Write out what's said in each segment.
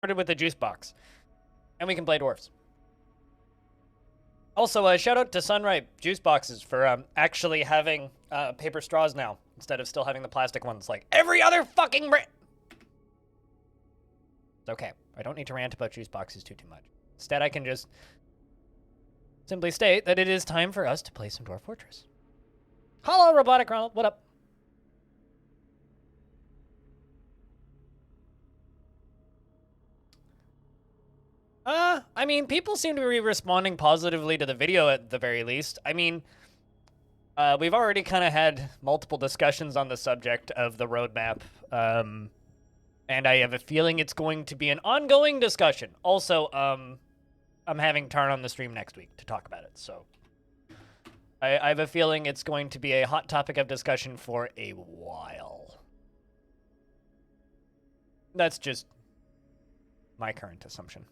Started with the juice box, and we can play dwarfs. Also, shout out to Sunripe juice boxes for actually having paper straws now instead of still having the plastic ones like every other fucking brand. It's okay. I don't need to rant about juice boxes too much. Instead, I can just simply state that it is time for us to play some Dwarf Fortress. Hello, Robotic Ronald. What up? I mean, people seem to be responding positively to the video at the very least. I mean, we've already kind of had multiple discussions on the subject of the roadmap, and I have a feeling it's going to be an ongoing discussion. Also, I'm having Tarn on the stream next week to talk about it, so I have a feeling it's going to be a hot topic of discussion for a while. That's just my current assumption.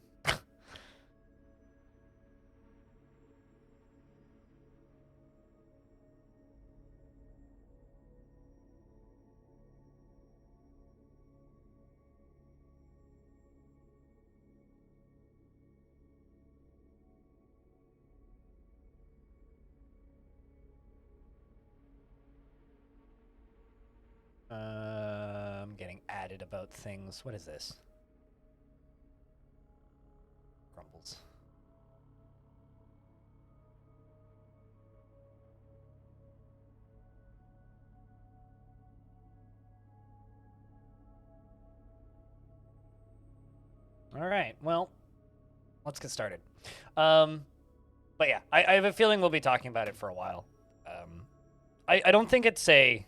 I'm getting added about things. What is this? Grumbles. All right, well, let's get started. But yeah, I have a feeling we'll be talking about it for a while. I don't think it's a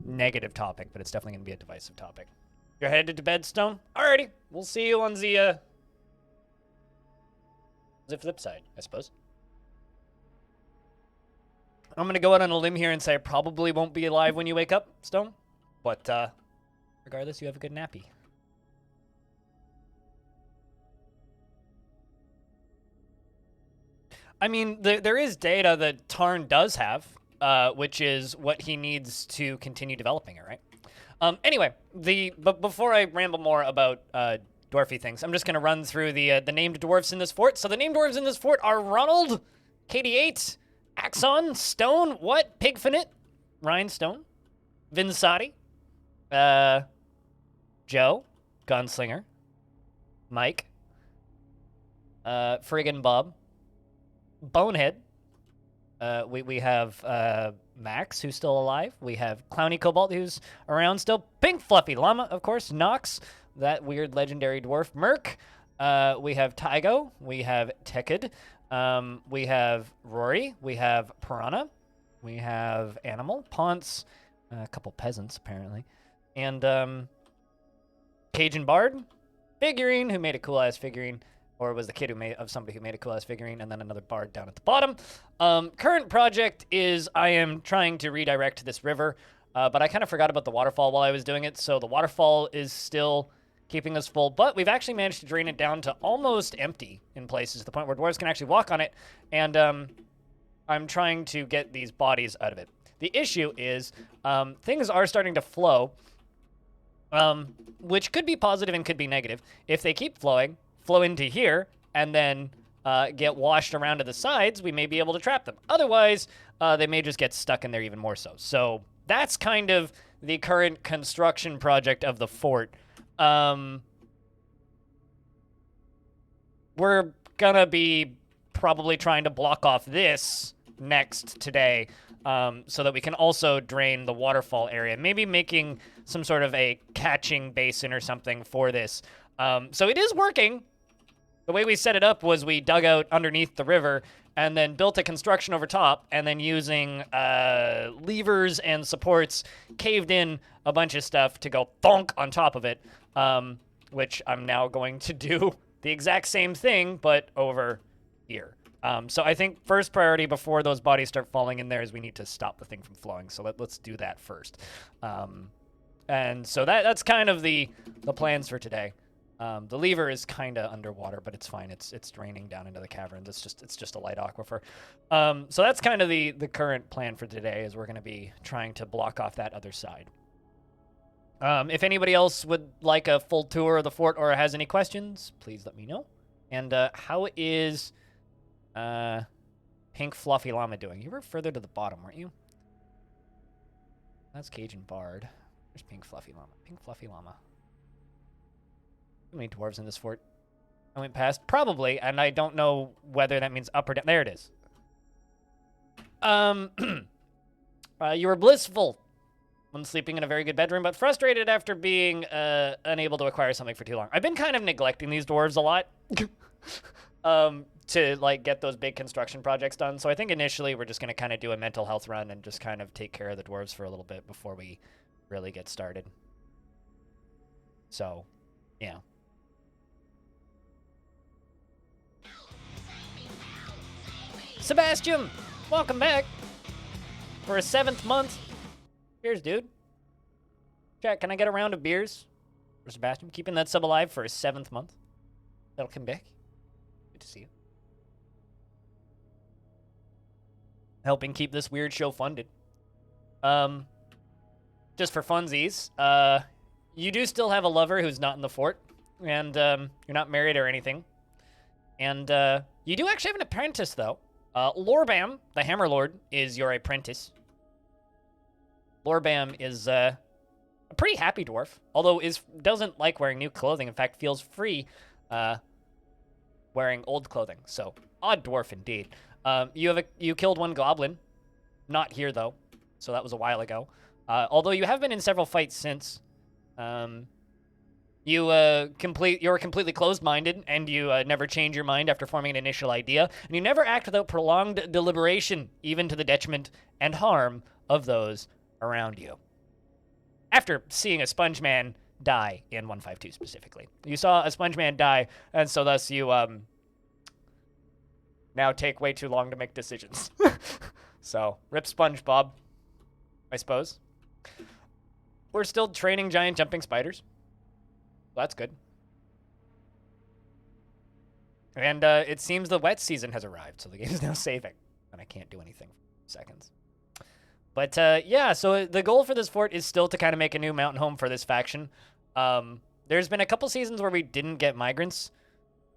negative topic, but it's definitely going to be a divisive topic. You're headed to bed, Stone? Alrighty, we'll see you on the flip side, I suppose. I'm going to go out on a limb here and say I probably won't be alive when you wake up, Stone. But regardless, you have a good nappy. I mean, there is data that Tarn does have, which is what he needs to continue developing it, right? Anyway, but before I ramble more about dwarfy things, I'm just going to run through the named dwarfs in this fort. So the named dwarves in this fort are Ronald, KD8, Axon, Stone, what? Pigfinite, Rhinestone, Vinsati, Joe, Gunslinger, Mike, Friggin' Bob, Bonehead. We have Max, who's still alive. We have Clowny Cobalt, who's around still. Pink Fluffy Llama, of course. Nox, that weird legendary dwarf. Merc. We have Tygo. We have Tekid. We have Rory. We have Piranha. We have Animal. Ponce. A couple peasants, apparently. And Cajun Bard. Figurine, who made a cool-ass figurine. Or was the kid of somebody who made a cool-ass figurine, and then another bard down at the bottom. Current project is I am trying to redirect this river, but I kind of forgot about the waterfall while I was doing it, so the waterfall is still keeping us full, but we've actually managed to drain it down to almost empty in places, to the point where dwarves can actually walk on it, and I'm trying to get these bodies out of it. The issue is things are starting to flow, which could be positive and could be negative. If they keep flowing, flow into here, and then get washed around to the sides, we may be able to trap them. Otherwise, they may just get stuck in there even more so. So that's kind of the current construction project of the fort. We're gonna be probably trying to block off this next today, so that we can also drain the waterfall area. Maybe making some sort of a catching basin or something for this. So it is working. The way we set it up was we dug out underneath the river and then built a construction over top, and then using levers and supports, caved in a bunch of stuff to go thonk on top of it, which I'm now going to do the exact same thing, but over here. So I think first priority before those bodies start falling in there is we need to stop the thing from flowing. So let's do that first. And so that's kind of the plans for today. The lever is kind of underwater, but it's fine. It's draining down into the caverns. It's just a light aquifer. So that's kind of the current plan for today, is we're going to be trying to block off that other side. If anybody else would like a full tour of the fort or has any questions, please let me know. And how is Pink Fluffy Llama doing? You were further to the bottom, weren't you? That's Cajun Bard. There's Pink Fluffy Llama. Pink Fluffy Llama. Too many dwarves in this fort. I went past, probably, and I don't know whether that means up or down. There it is. You were blissful when sleeping in a very good bedroom, but frustrated after being unable to acquire something for too long. I've been kind of neglecting these dwarves a lot to like get those big construction projects done. So I think initially we're just going to kind of do a mental health run and just kind of take care of the dwarves for a little bit before we really get started. So, yeah. Sebastian, welcome back for a 7th month. Cheers, dude. Chat, can I get a round of beers for Sebastian? Keeping that sub alive for a 7th month. Welcome back. Good to see you. Helping keep this weird show funded. Just for funsies, you do still have a lover who's not in the fort, and you're not married or anything. And you do actually have an apprentice, though. Lorbam, the Hammer Lord, is your apprentice. Lorbam is a pretty happy dwarf, although doesn't like wearing new clothing. In fact, feels free wearing old clothing. So, odd dwarf indeed. You killed one goblin. Not here, though. So that was a while ago. Although you have been in several fights since. You're completely closed-minded, and you never change your mind after forming an initial idea, and you never act without prolonged deliberation, even to the detriment and harm of those around you. After seeing a sponge man die in 152 specifically. You saw a sponge man die, and so thus you now take way too long to make decisions. So, rip SpongeBob, I suppose. We're still training giant jumping spiders. Well, that's good. And it seems the wet season has arrived, so the game is now saving. And I can't do anything for seconds. But yeah, so the goal for this fort is still to kind of make a new mountain home for this faction. There's been a couple seasons where we didn't get migrants.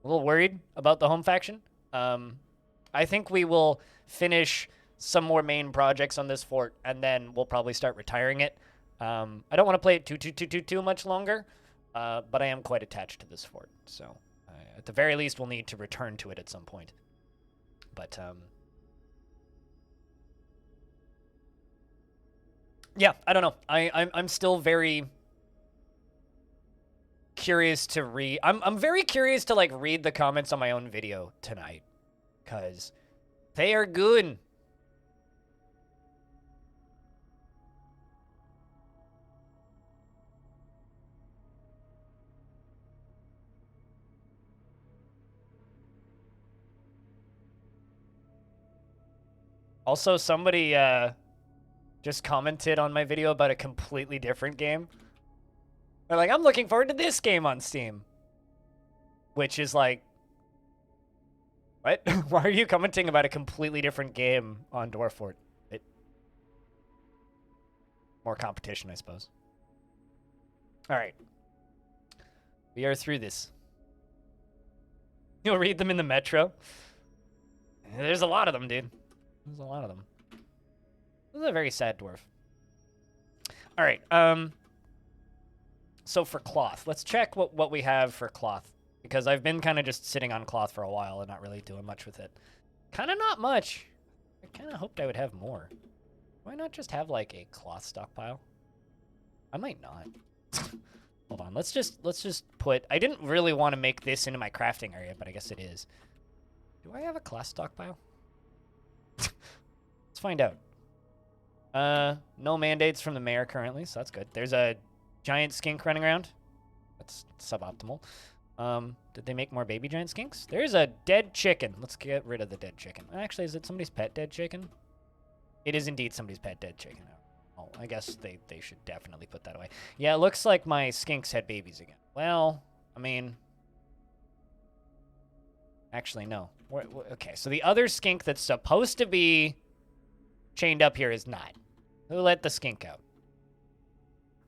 A little worried about the home faction. I think we will finish some more main projects on this fort, and then we'll probably start retiring it. I don't want to play it too much longer, but I am quite attached to this fort. So at the very least, we'll need to return to it at some point. But yeah, I don't know. I'm still very curious to read. I'm very curious to like read the comments on my own video tonight, because they are good. Also, somebody just commented on my video about a completely different game. They're like, I'm looking forward to this game on Steam. Which is like, what? Why are you commenting about a completely different game on Dwarf Fort? More competition, I suppose. All right. We are through this. You'll read them in the metro. There's a lot of them, dude. There's a lot of them. This is a very sad dwarf. All right. So for cloth, let's check what we have for cloth, because I've been kind of just sitting on cloth for a while and not really doing much with it. Kind of not much. I kind of hoped I would have more. Why not just have like a cloth stockpile? I might not. Hold on. Let's just put. I didn't really want to make this into my crafting area, but I guess it is. Do I have a cloth stockpile? Let's find out. No mandates from the mayor currently, so that's good. There's a giant skink running around. That's suboptimal. Did they make more baby giant skinks? There's a dead chicken. Let's get rid of the dead chicken. Actually, is it somebody's pet dead chicken? It is indeed somebody's pet dead chicken. Oh, I guess they should definitely put that away. Yeah, it looks like my skinks had babies again. Well, I mean... Actually, no. Okay, so the other skink that's supposed to be chained up here is not. Who let the skink out?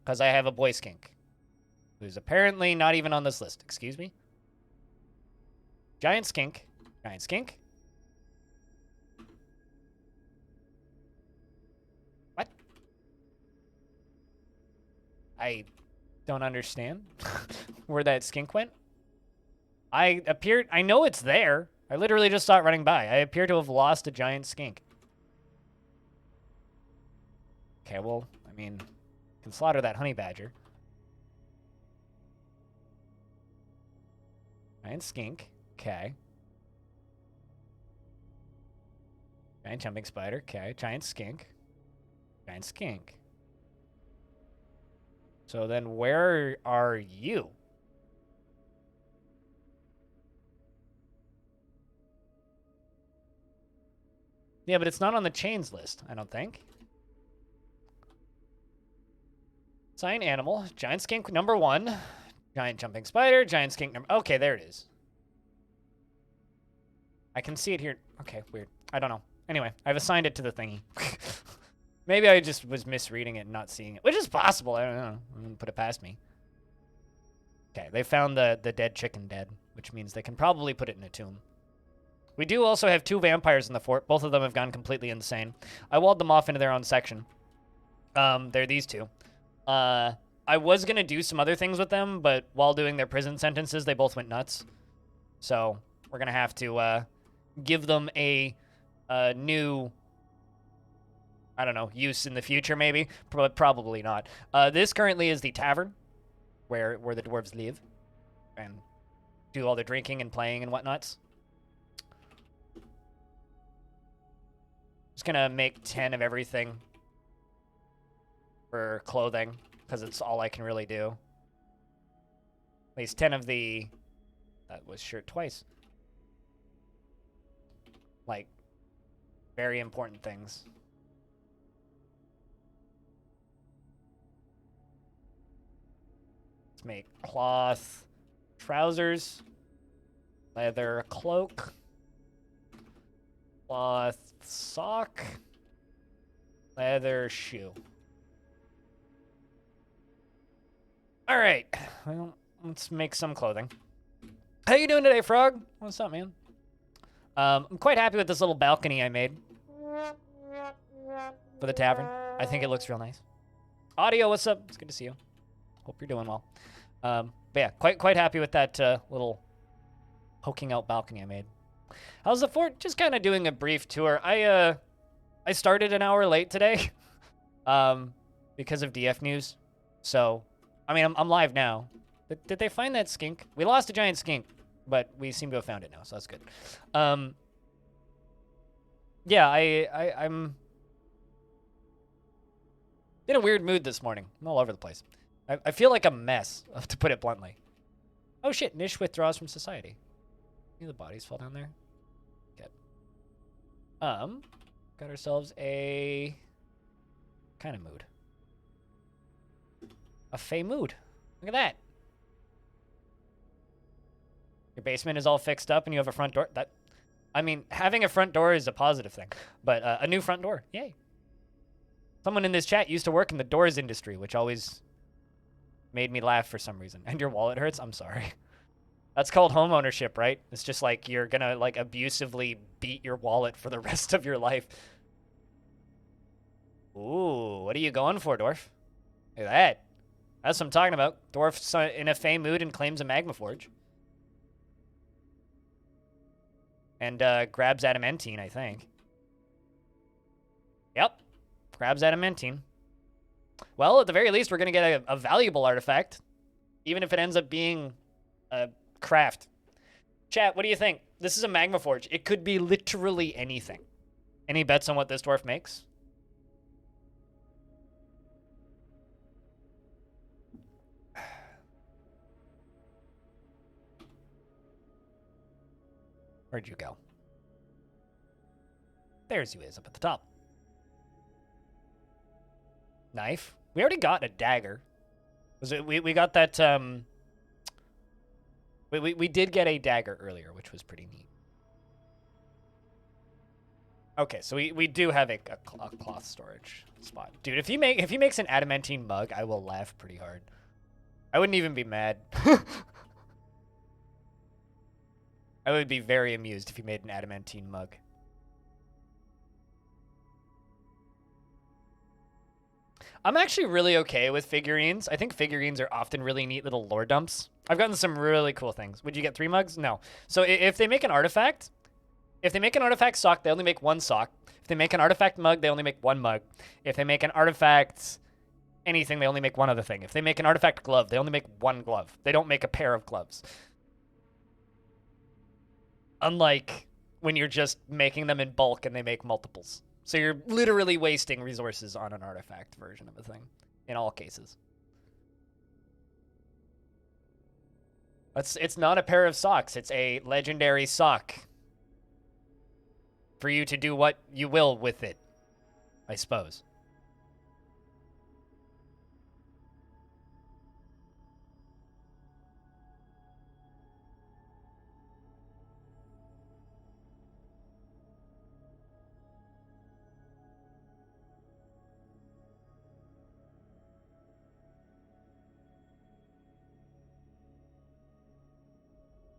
because I have a boy skink, who's apparently not even on this list. Excuse me? Giant skink. Giant skink. What? I don't understand where that skink went. I know it's there. I literally just saw it running by. I appear to have lost a giant skink. Okay, well, I mean, can slaughter that honey badger. Giant skink. Okay. Giant jumping spider. Okay. Giant skink. Giant skink. So then where are you? Yeah, but it's not on the chains list, I don't think. Giant animal. Giant skink number 1. Giant jumping spider. Giant skink number... Okay, there it is. I can see it here. Okay, weird. I don't know. Anyway, I've assigned it to the thingy. Maybe I just was misreading it and not seeing it, which is possible. I don't know. I'm gonna put it past me. Okay, they found the dead chicken dead, which means they can probably put it in a tomb. We do also have 2 vampires in the fort. Both of them have gone completely insane. I walled them off into their own section. They're these 2. I was gonna do some other things with them, but while doing their prison sentences, they both went nuts. So we're gonna have to give them a new, I don't know, use in the future maybe, but probably not. This currently is the tavern where the dwarves live and do all their drinking and playing and whatnots. Just gonna make 10 of everything for clothing, because it's all I can really do. At least 10 of the... That was shirt twice. Like, very important things. Let's make cloth trousers, leather cloak, cloth sock, leather shoe. All right, well, let's make some clothing. How you doing today, Frog? What's up, man? I'm quite happy with this little balcony I made for the tavern. I think it looks real nice. Audio, what's up? It's good to see you. Hope you're doing well. But yeah, quite happy with that little poking out balcony I made. How's the fort? Just kind of doing a brief tour. I started an hour late today because of DF news. So, I mean, I'm live now. Did they find that skink? We lost a giant skink, but we seem to have found it now, so that's good. Yeah, I'm in a weird mood this morning. I'm all over the place. I feel like a mess, to put it bluntly. Oh shit, Nish withdraws from society. Any of the bodies fall down there? Good. Got ourselves a kind of mood. A fey mood. Look at that. Your basement is all fixed up and you have a front door. I mean, having a front door is a positive thing, but a new front door, yay. Someone in this chat used to work in the doors industry, which always made me laugh for some reason. And your wallet hurts? I'm sorry. That's called home ownership, right? It's just like you're gonna like abusively beat your wallet for the rest of your life. Ooh, what are you going for, Dwarf? Look at that. That's what I'm talking about. Dwarf's in a fey mood and claims a magma forge. And grabs adamantine, I think. Yep. Grabs adamantine. Well, at the very least, we're going to get a valuable artifact. Even if it ends up being a craft. Chat, what do you think? This is a magma forge. It could be literally anything. Any bets on what this dwarf makes? Where'd you go? There's you is up at the top. Knife. We already got a dagger. Was it? We got that. We did get a dagger earlier, which was pretty neat. Okay, so we do have a cloth storage spot, dude. If he makes an adamantine mug, I will laugh pretty hard. I wouldn't even be mad. I would be very amused if he made an adamantine mug. I'm actually really okay with figurines. I think figurines are often really neat little lore dumps. I've gotten some really cool things. Would you get 3 mugs? No. So if they make an artifact, sock, they only make 1 sock. If they make an artifact mug, they only make 1 mug. If they make an artifact anything, they only make 1 other thing. If they make an artifact glove, they only make 1 glove. They don't make a pair of gloves. Unlike when you're just making them in bulk and they make multiples. So you're literally wasting resources on an artifact version of a thing, in all cases. It's not a pair of socks. It's a legendary sock. For you to do what you will with it, I suppose.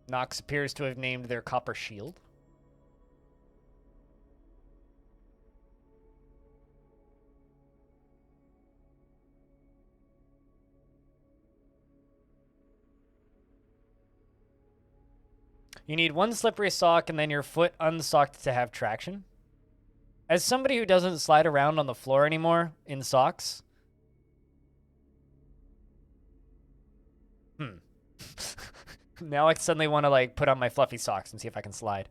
Nox appears to have named their copper shield. You need 1 slippery sock and then your foot unsocked to have traction. As somebody who doesn't slide around on the floor anymore in socks. Now I suddenly want to like put on my fluffy socks and see if I can slide.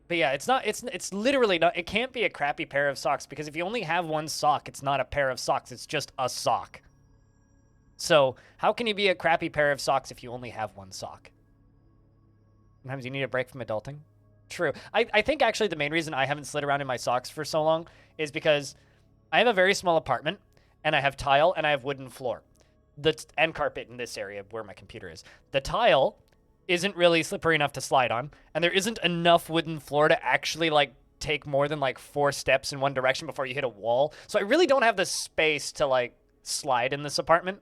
But yeah, it's literally not, it can't be a crappy pair of socks because if you only have 1 sock, it's not a pair of socks, it's just a sock. So how can you be a crappy pair of socks if you only have 1 sock? Sometimes you need a break from adulting. True. I think actually the main reason I haven't slid around in my socks for so long is because I have a very small apartment, and I have tile, and I have wooden floor. And carpet in this area where my computer is. The tile isn't really slippery enough to slide on, and there isn't enough wooden floor to actually, like, take more than, like, 4 steps in one direction before you hit a wall. So I really don't have the space to, like, slide in this apartment.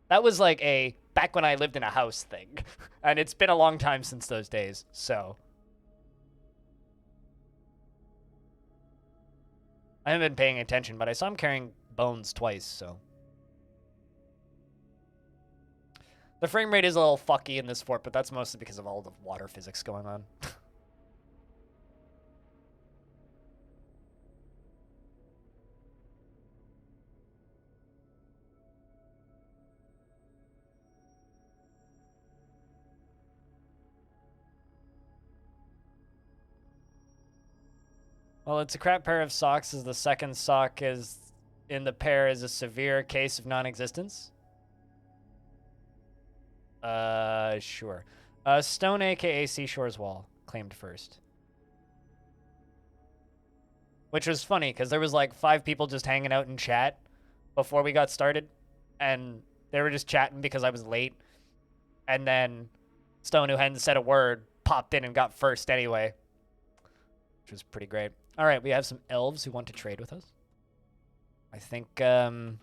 That was, like, a back when I lived in a house thing. And it's been a long time since those days, so... I haven't been paying attention, but I saw him carrying bones twice, so. The frame rate is a little fucky in this fort, but that's mostly because of all the water physics going on. Well, it's a crap pair of socks as the second sock is in the pair is a severe case of non-existence. Sure. Stone, aka Seashore's Wall, claimed first. Which was funny, because there was like 5 people just hanging out in chat before we got started. And they were just chatting because I was late. And then Stone, who hadn't said a word, popped in and got first anyway. Which was pretty great. All right, we have some elves who want to trade with us. I think I'm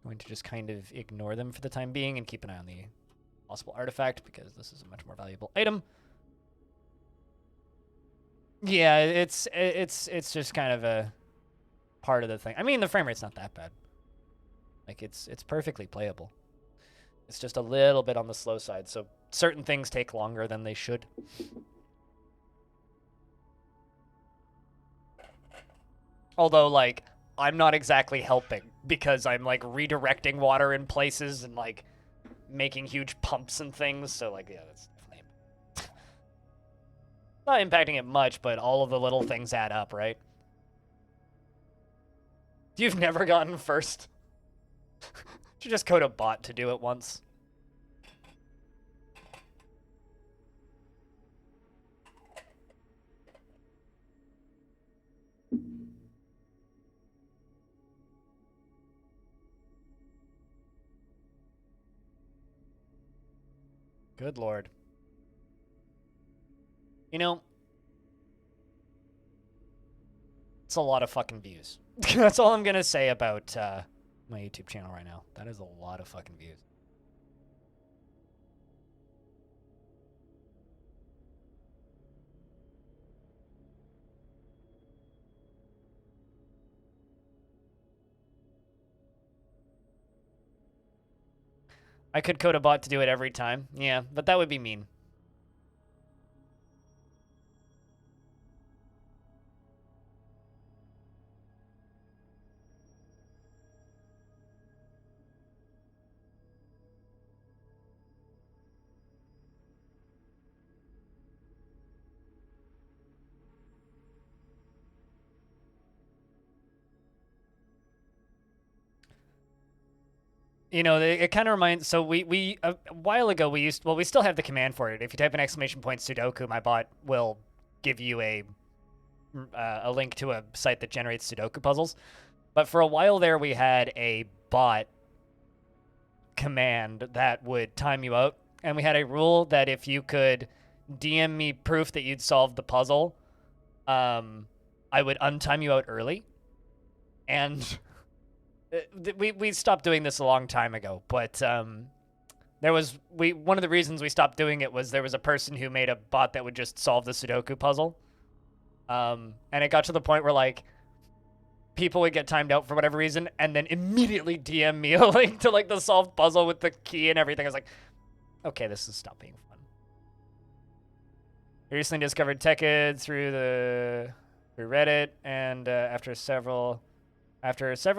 going to just kind of ignore them for the time being and keep an eye on the possible artifact because this is a much more valuable item. Yeah, it's just kind of a part of the thing. I mean, the frame rate's not that bad. Like it's perfectly playable. It's just a little bit on the slow side, so certain things take longer than they should. Although, like, I'm not exactly helping because I'm, like, redirecting water in places and, like, making huge pumps and things. So, like, yeah, that's definitely not impacting it much, but all of the little things add up, right? You've never gotten first? You just code a bot to do it once. Good lord. You know, it's a lot of fucking views. That's all I'm gonna say about my YouTube channel right now. That is a lot of fucking views. I could code a bot to do it every time. Yeah, but that would be mean. You know, it kind of reminds. So we a while ago we used. Well, we still have the command for it. If you type an exclamation point Sudoku, my bot will give you a link to a site that generates Sudoku puzzles. But for a while there, we had a bot command that would time you out, and we had a rule that if you could DM me proof that you'd solved the puzzle, I would untime you out early. And we stopped doing this a long time ago, but there was one of the reasons we stopped doing it was there was a person who made a bot that would just solve the Sudoku puzzle, and it got to the point where like people would get timed out for whatever reason, and then immediately DM me a link to like the solved puzzle with the key and everything. I was like, okay, this is stop being fun. I recently discovered TechEd through Reddit, and after several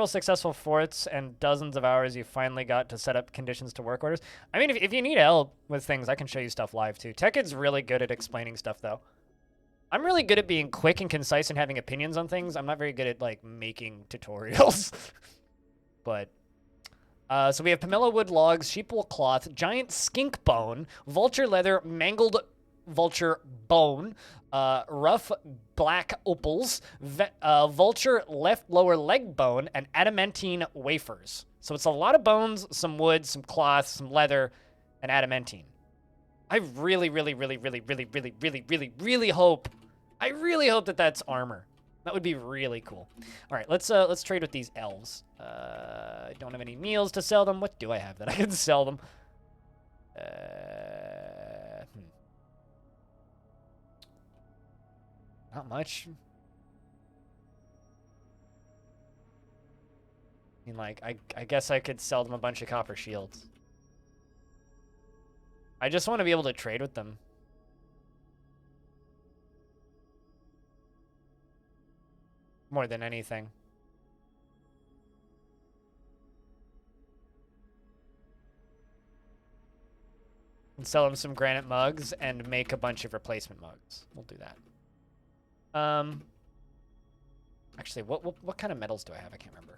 successful forts and dozens of hours, you finally got to set up conditions to work orders. I mean, if you need help with things, I can show you stuff live too. TechEd's really good at explaining stuff though. I'm really good at being quick and concise and having opinions on things. I'm not very good at like making tutorials. But so we have Pomelo wood logs, sheep wool cloth, giant skink bone, vulture leather, mangled vulture bone, rough black opals, vulture left lower leg bone, and adamantine wafers. So it's a lot of bones, some wood, some cloth, some leather, and adamantine. I really hope that that's armor. That would be really cool. All right, let's trade with these elves. I don't have any meals to sell them. What do I have that I can sell them? Not much. I mean, like, I guess I could sell them a bunch of copper shields. I just want to be able to trade with them. More than anything. And sell them some granite mugs and make a bunch of replacement mugs. We'll do that. Actually, what kind of metals do I have? I can't remember.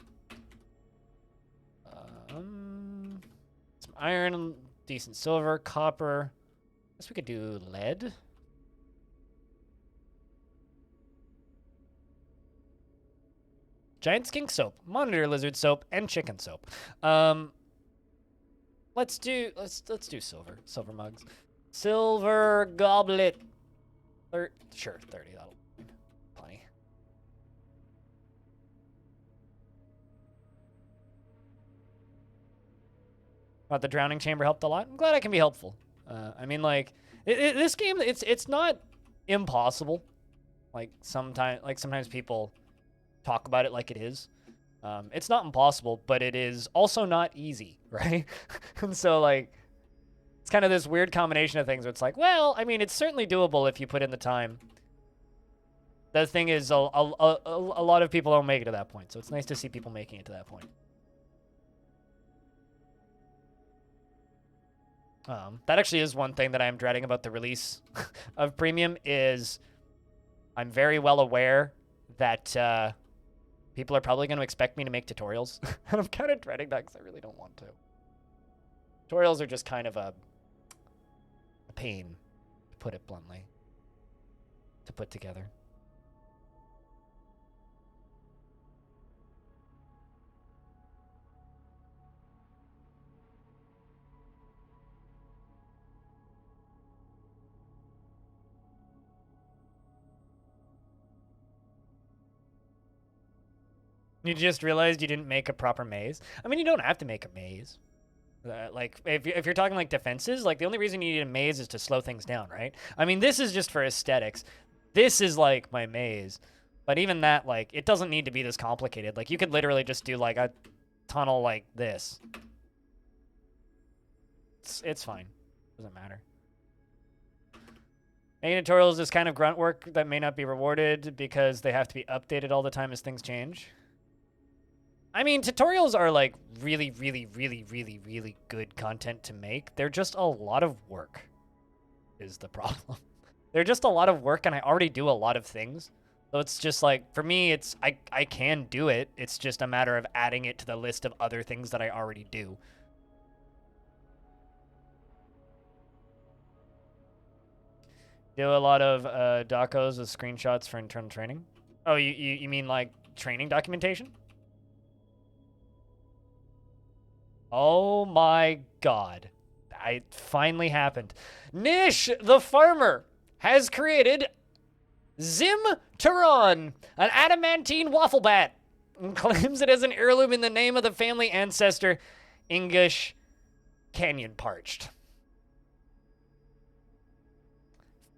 Some iron, decent silver, copper. I guess we could do lead. Giant skink soap, monitor lizard soap, and chicken soap. Let's do silver. Silver mugs. Silver goblet. Sure, 30. That'll be plenty. But the drowning chamber helped a lot. I'm glad I can be helpful. I mean, like, this game, it's not impossible. Like sometimes people talk about it like it is. It's not impossible, but it is also not easy, right? And so, like, it's kind of this weird combination of things where it's like, well, I mean, it's certainly doable if you put in the time. The thing is, a lot of people don't make it to that point, so it's nice to see people making it to that point. That actually is one thing that I'm dreading about the release of Premium is I'm very well aware that people are probably going to expect me to make tutorials. And I'm kind of dreading that because I really don't want to. Tutorials are just kind of a pain, to put it bluntly, to put together. You just realized you didn't make a proper maze. I mean, you don't have to make a maze. Like, if you're talking like defenses, like the only reason you need a maze is to slow things down, right? I mean, this is just for aesthetics. This is like my maze. But even that, like, it doesn't need to be this complicated. Like, you could literally just do like a tunnel like this. It's fine. Doesn't matter. Making tutorials is kind of grunt work that may not be rewarded because they have to be updated all the time as things change. I mean, tutorials are like really, really, really, really, really good content to make. They're just a lot of work is the problem. They're just a lot of work, and I already do a lot of things. So it's just like, for me, it's I can do it. It's just a matter of adding it to the list of other things that I already do. Do a lot of docos with screenshots for internal training. Oh, you mean like training documentation? Oh my god. It finally happened. Nish, the farmer, has created Zim Turon, an adamantine waffle bat, and claims it as an heirloom in the name of the family ancestor, English Canyon Parched.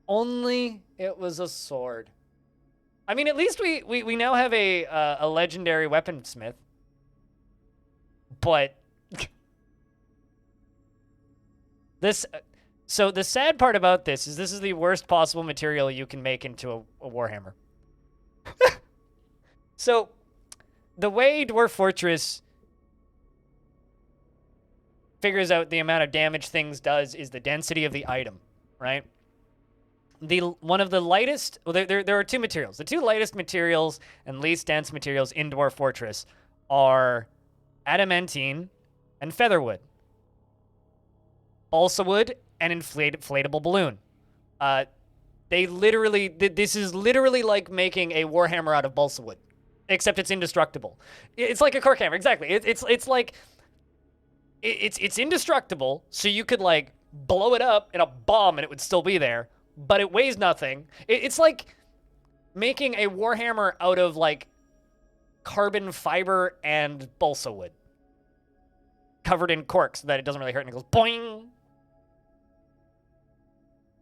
Only it was a sword. I mean, at least we now have a legendary weaponsmith. But this, so the sad part about this is the worst possible material you can make into a Warhammer. So the way Dwarf Fortress figures out the amount of damage things does is the density of the item, right? One of the lightest, well, there are two materials. The two lightest materials and least dense materials in Dwarf Fortress are adamantine and featherwood. Balsa wood and inflatable balloon. They literally, this is literally like making a Warhammer out of balsa wood, except it's indestructible. It's like a cork hammer, exactly. It's like, it's indestructible, so you could like blow it up in a bomb and it would still be there, but it weighs nothing. It's like making a Warhammer out of like carbon fiber and balsa wood covered in cork so that it doesn't really hurt, and it goes boing.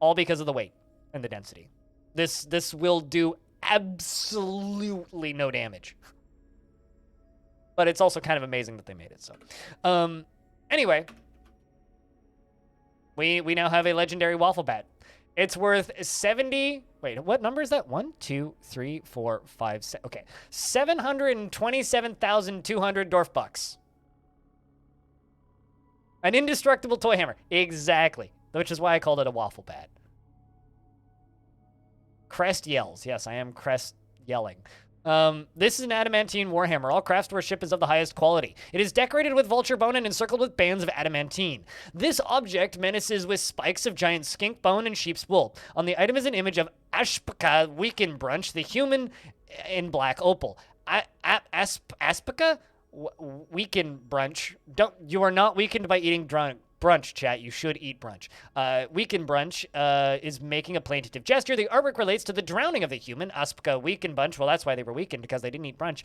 All because of the weight and the density. This will do absolutely no damage. But it's also kind of amazing that they made it, so. Anyway, we now have a legendary waffle bat. It's worth 70. Wait, what number is that? 1, 2, 3, 4, 5, 6. Okay, 727,200 Dwarf bucks. An indestructible toy hammer. Exactly. Which is why I called it a waffle bat. Crest yells. Yes, I am crest yelling. This is an adamantine warhammer. All craftsmanship is of the highest quality. It is decorated with vulture bone and encircled with bands of adamantine. This object menaces with spikes of giant skink bone and sheep's wool. On the item is an image of Ashpaka Weekend Brunch, the human in black opal. Aspaka? Weekend brunch. You are not weakened by eating brunch, chat. You should eat brunch. Weekend brunch is making a plaintive gesture. The artwork relates to the drowning of the human. Aspaka weekend brunch. Well, that's why they were weakened, because they didn't eat brunch.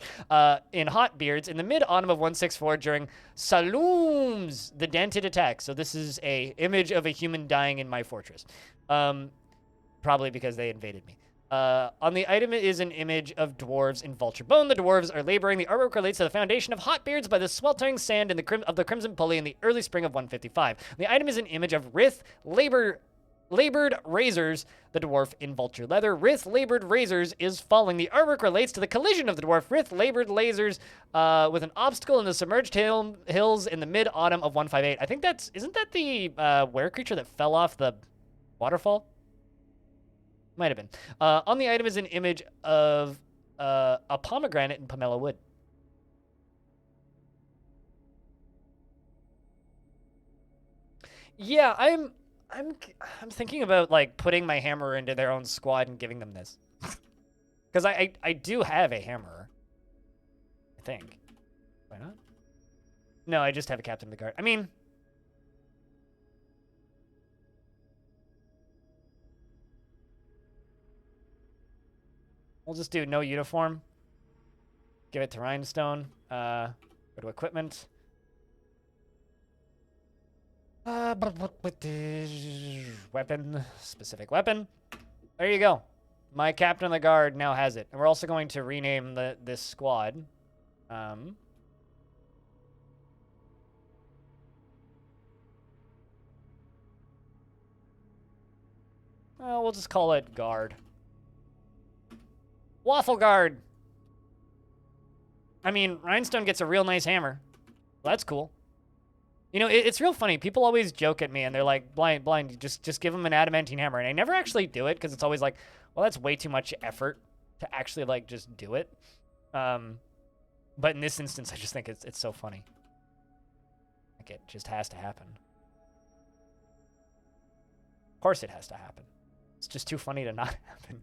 In hot beards in the mid-autumn of 164 during Saloom's the dented attack. So this is a image of a human dying in my fortress. Probably because they invaded me. On the item is an image of dwarves in vulture bone. The dwarves are laboring. The artwork relates to the foundation of hot beards by the sweltering sand in the crimson pulley in the early spring of 155. The item is an image of Rith labored razors, the dwarf in vulture leather. Rith labored razors is falling. The artwork relates to the collision of the dwarf Rith labored lasers with an obstacle in the submerged hills in the mid-autumn of 158. I think isn't that the were creature that fell off the waterfall? Might have been. On the item is an image of a pomegranate in pomelo wood. Yeah, I'm thinking about like putting my hammer into their own squad and giving them this, because I do have a hammer. I think. Why not? No, I just have a captain of the guard. I mean. We'll just do no uniform. Give it to Rhinestone. Go to equipment. Weapon. Specific weapon. There you go. My captain of the guard now has it. And we're also going to rename this squad. We'll just call it guard. Waffle guard. I mean, Rhinestone gets a real nice hammer. Well, that's cool. You know, it's real funny. People always joke at me, and they're like, blind, just give him an adamantine hammer. And I never actually do it, because it's always like, well, that's way too much effort to actually, like, just do it. But in this instance, I just think it's so funny. Like, it just has to happen. Of course it has to happen. It's just too funny to not happen.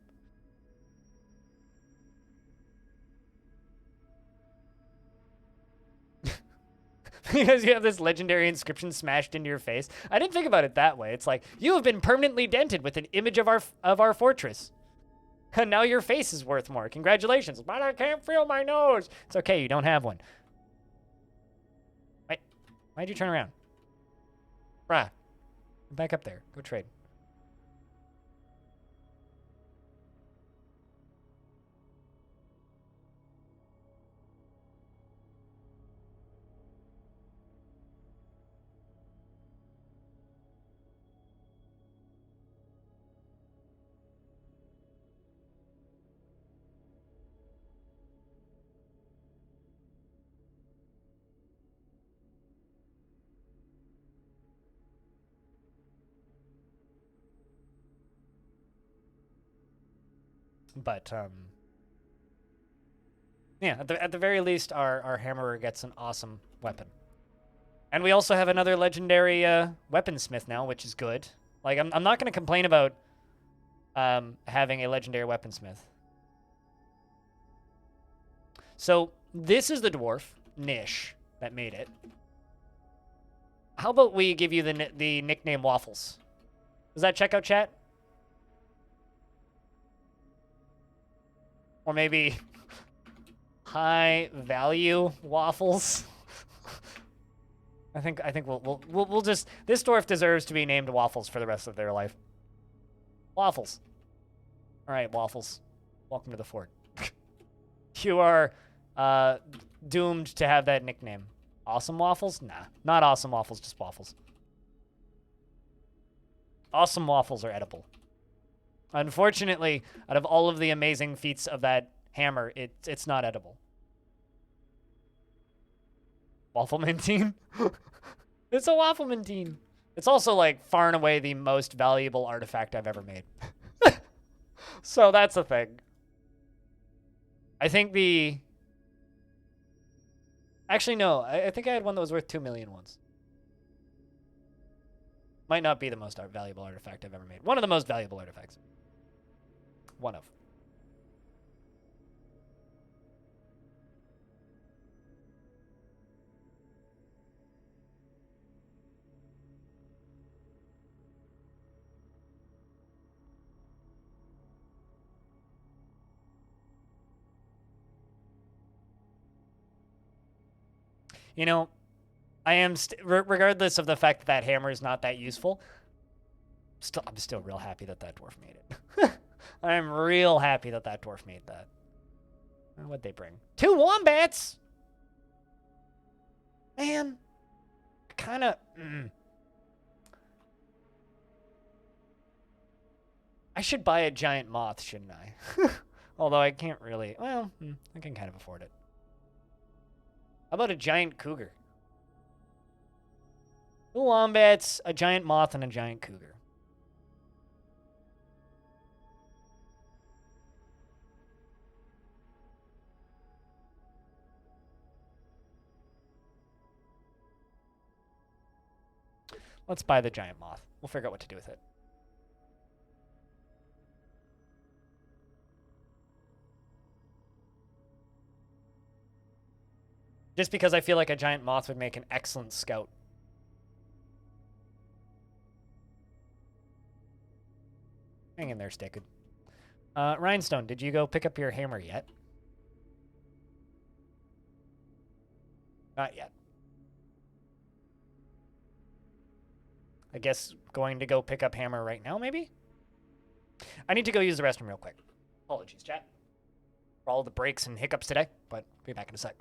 Because you have this legendary inscription smashed into your face. I didn't think about it that way. It's like, you have been permanently dented with an image of our fortress. And now your face is worth more. Congratulations. But I can't feel my nose. It's okay, you don't have one. Wait, why'd you turn around? Bruh. Back up there. Go trade. But, yeah, at the very least, our hammerer gets an awesome weapon. And we also have another legendary weaponsmith now, which is good. Like, I'm not going to complain about having a legendary weaponsmith. So, this is the dwarf, Nish, that made it. How about we give you the nickname Waffles? Does that check out, chat? Or maybe high value waffles. I think we'll just, this dwarf deserves to be named Waffles for the rest of their life. Waffles. All right, Waffles. Welcome to the fort. You are doomed to have that nickname. Awesome Waffles? Nah, not Awesome Waffles, just Waffles. Awesome Waffles are edible. Unfortunately, out of all of the amazing feats of that hammer, it's not edible. Wafflemantine? It's a Wafflemantine. It's also, like, far and away the most valuable artifact I've ever made. So that's a thing. I think the... Actually, no. I think I had one that was worth 2 million once. Might not be the most valuable artifact I've ever made. One of the most valuable artifacts. One of. You know, I am regardless of the fact that that hammer is not that useful. I'm still real happy that that dwarf made it. I'm real happy that that dwarf made that. What'd they bring? 2 wombats! Man. Kind of... I should buy a giant moth, shouldn't I? Although I can't really... Well, I can kind of afford it. How about a giant cougar? 2 wombats, a giant moth, and a giant cougar. Let's buy the giant moth. We'll figure out what to do with it. Just because I feel like a giant moth would make an excellent scout. Hang in there, Sticked. Rhinestone, did you go pick up your hammer yet? Not yet. I guess going to go pick up hammer right now, maybe? I need to go use the restroom real quick. Apologies, chat, for all the breaks and hiccups today, but be back in a sec.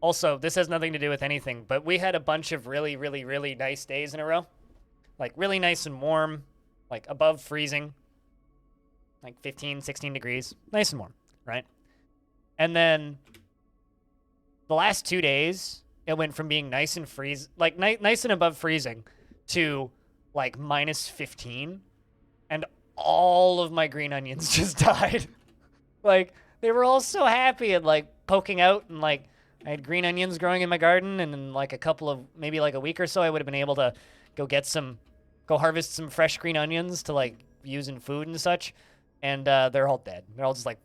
Also, this has nothing to do with anything, but we had a bunch of really, really, really nice days in a row. Like, really nice and warm, like above freezing, like 15, 16 degrees. Nice and warm, right? And then the last 2 days, it went from being nice and nice and above freezing to like minus 15. And all of my green onions just died. Like, they were all so happy and like poking out, and like I had green onions growing in my garden, and in like maybe like a week or so, I would have been able to go harvest some fresh green onions to like use in food and such. And they're all dead. They're all just like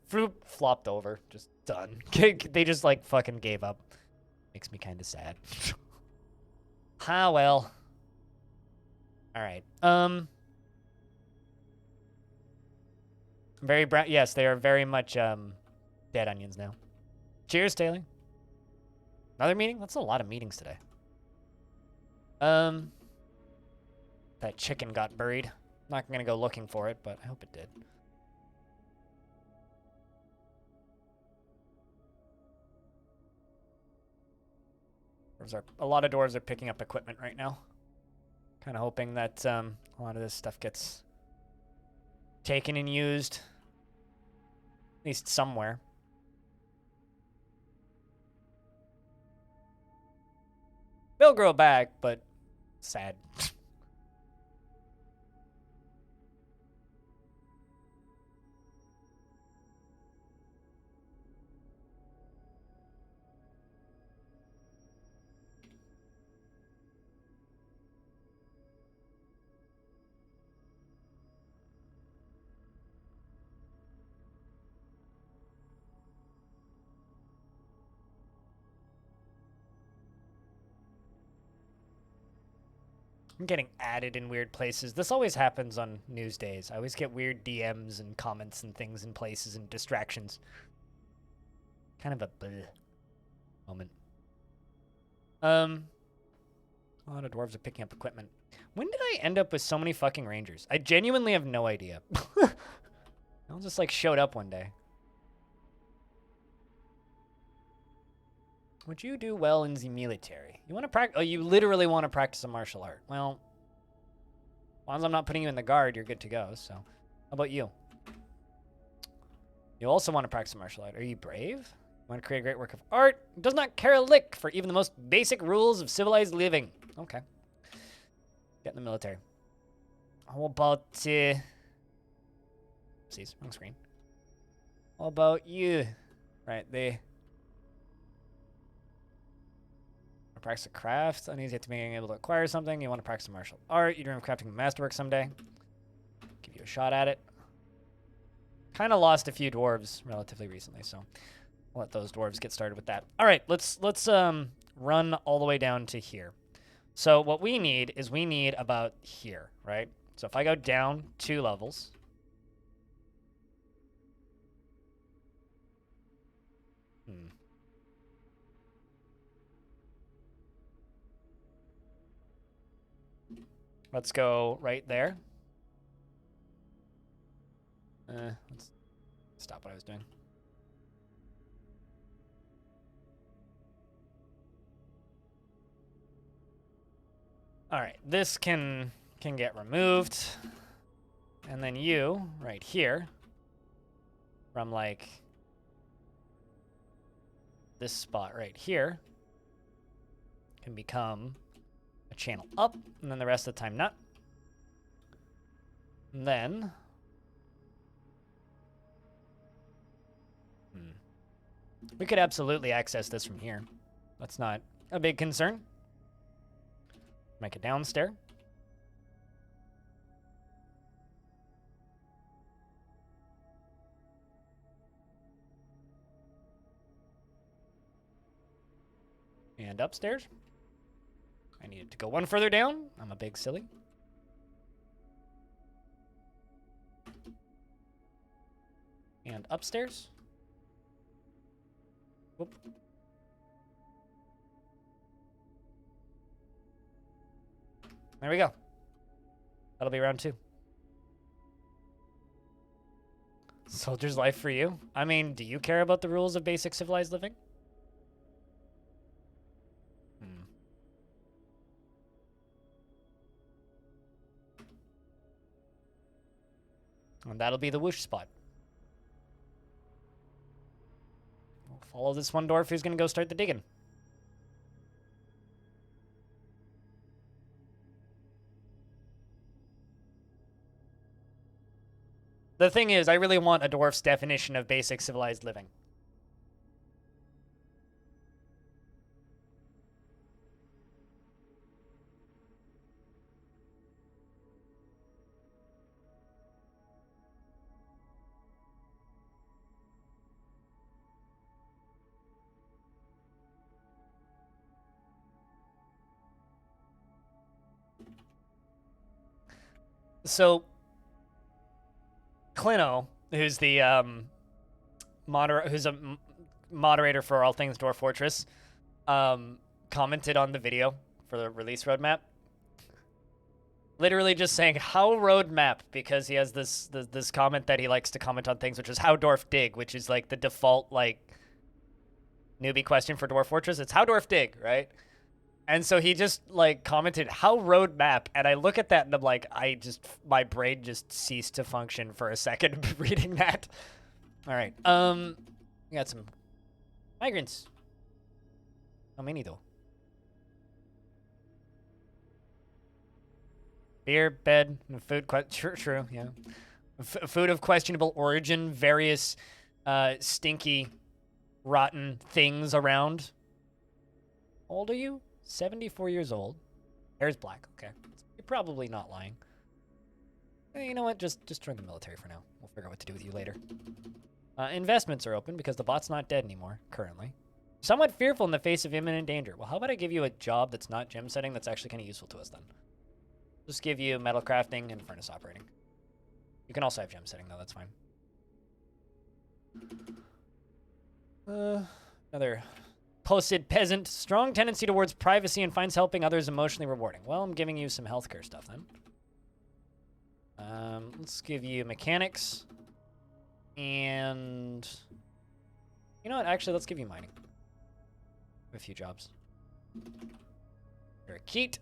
flopped over, just done. They just like fucking gave up. Makes me kind of sad. Well. All right. Very brown. Yes, they are very much dead onions now. Cheers, Taylor. Another meeting? That's a lot of meetings today. That chicken got buried. I'm not gonna go looking for it, but I hope it did. A lot of dwarves are picking up equipment right now. Kind of hoping that a lot of this stuff gets taken and used, at least somewhere. They'll grow back, but sad. I'm getting added in weird places. This always happens on news days. I always get weird DMs and comments and things in places and distractions. Kind of a bleh moment. A lot of dwarves are picking up equipment. When did I end up with so many fucking rangers? I genuinely have no idea. I'll just like showed up one day. Would you do well in the military? You want to practice? Oh, you literally want to practice a martial art. Well, as long as I'm not putting you in the guard, you're good to go. So, how about you? You also want to practice a martial art. Are you brave? You want to create a great work of art? Does not care a lick for even the most basic rules of civilized living. Okay. Get in the military. How about Oopsies, wrong screen. How about you? Right, they practice a craft, uneasy to being able to acquire something. You want to practice a martial art. You dream of crafting a masterwork someday. Give you a shot at it. Kind of lost a few dwarves relatively recently, so I'll let those dwarves get started with that. All right, let's run all the way down to here. So what we need is about here, right? So if I go down 2 levels. Let's go right there. Let's stop what I was doing. All right, this can get removed. And then you, right here, from like this spot right here, can become a channel up, and then the rest of the time not. And then we could absolutely access this from here. That's not a big concern. Make it downstairs. And upstairs. I needed to go one further down. I'm a big silly. And upstairs. Whoop. There we go. That'll be round 2. Soldier's life for you? I mean, do you care about the rules of basic civilized living? And that'll be the whoosh spot. We'll follow this one dwarf who's going to go start the digging. The thing is, I really want a dwarf's definition of basic civilized living. So, Clino, who's the moderator for All Things Dwarf Fortress, commented on the video for the release roadmap. Literally just saying, how roadmap, because he has this comment that he likes to comment on things, which is how Dwarf dig, which is like the default like newbie question for Dwarf Fortress. It's how Dwarf dig, right? And so he just, like, commented, how roadmap? And I look at that and I'm like, my brain just ceased to function for a second reading that. All right. We got some migrants. How many, though? Beer, bed, and food. True, yeah. Food of questionable origin, various stinky, rotten things around. How old are you? 74 years old. Hair's black. Okay. You're probably not lying. You know what? Just join the military for now. We'll figure out what to do with you later. Investments are open because the bot's not dead anymore, currently. Somewhat fearful in the face of imminent danger. Well, how about I give you a job that's not gem setting that's actually kind of useful to us then? Just give you metal crafting and furnace operating. You can also have gem setting, though. That's fine. Another... Posted peasant, strong tendency towards privacy and finds helping others emotionally rewarding. Well, I'm giving you some healthcare stuff then. Let's give you mechanics. And... You know what? Actually, let's give you mining. A few jobs. You're a Keat.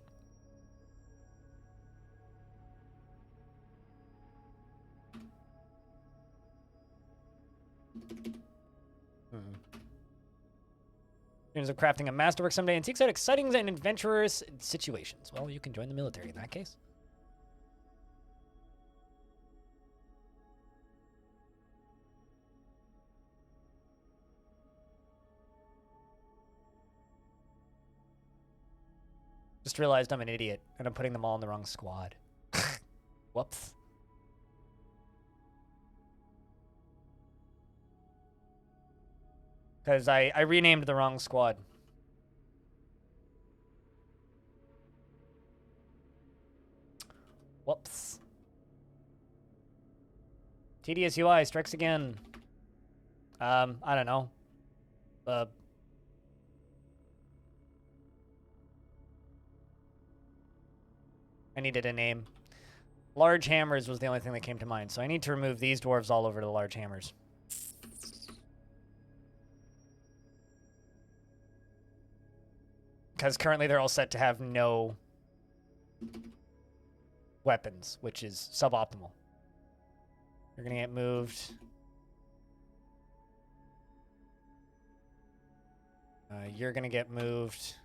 Dreams of crafting a masterwork someday and seeks out exciting and adventurous situations. Well, you can join the military in that case. Just realized I'm an idiot and I'm putting them all in the wrong squad. Whoops. Because I renamed the wrong squad. Whoops. TDS UI strikes again. I don't know. I needed a name. Large hammers was the only thing that came to mind, so I need to remove these dwarves all over to the large hammers. Because currently they're all set to have no weapons, which is suboptimal. You're gonna get moved. You're gonna get moved.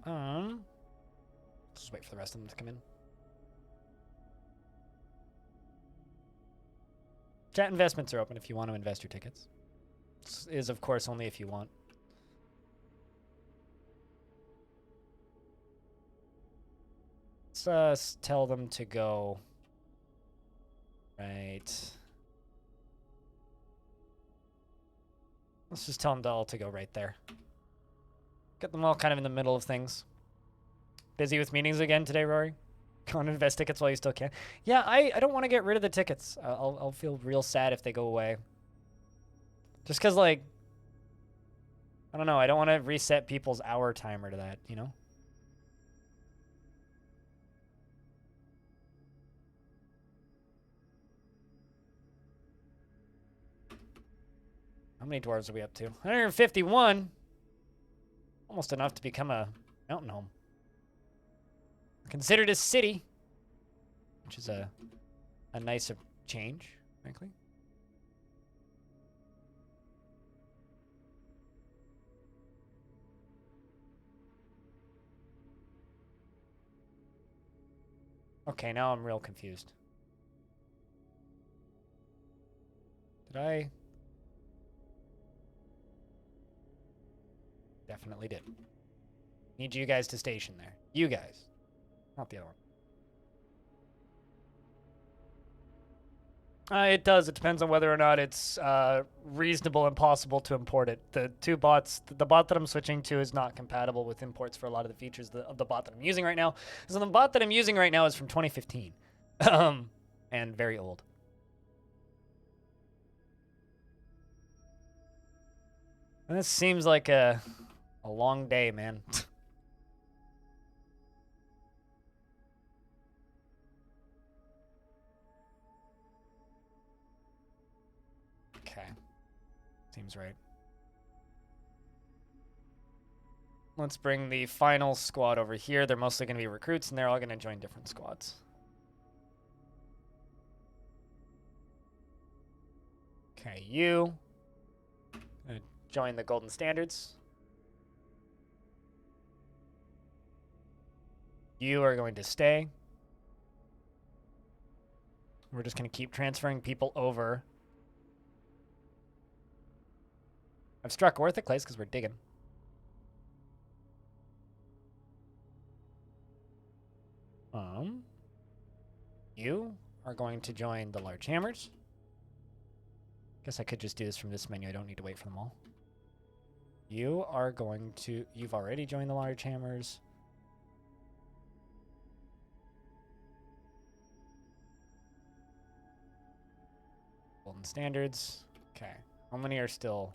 Let's just wait for the rest of them to come in. Chat investments are open if you want to invest your tickets. This is, of course, only if you want. Let's tell them to go. Right. Let's just tell them all to go right there. Get them all kind of in the middle of things. Busy with meetings again today, Rory? Go and invest tickets while you still can. Yeah, I don't want to get rid of the tickets. I'll feel real sad if they go away. Just because, like, I don't know. I don't want to reset people's hour timer to that, you know? How many dwarves are we up to? 151. Almost enough to become a mountain home. Considered a city, which is a nicer change, frankly. Okay, now I'm real confused. Did I? Definitely did. Need you guys to station there. You guys. Not the other one. It does. It depends on whether or not it's reasonable and possible to import it. The two bots, the bot that I'm switching to is not compatible with imports for a lot of the features of the bot that I'm using right now. So the bot that I'm using right now is from 2015. And very old. And this seems like a long day, man. Okay. Seems right. Let's bring the final squad over here. They're mostly going to be recruits, and they're all going to join different squads. Okay, you. Join the Golden Standards. You are going to stay. We're just going to keep transferring people over. I've struck Orthic Clays because we're digging. You are going to join the Large Hammers. Guess I could just do this from this menu. I don't need to wait for them all. You are going to... You've already joined the Large Hammers. Golden Standards. Okay. How many are still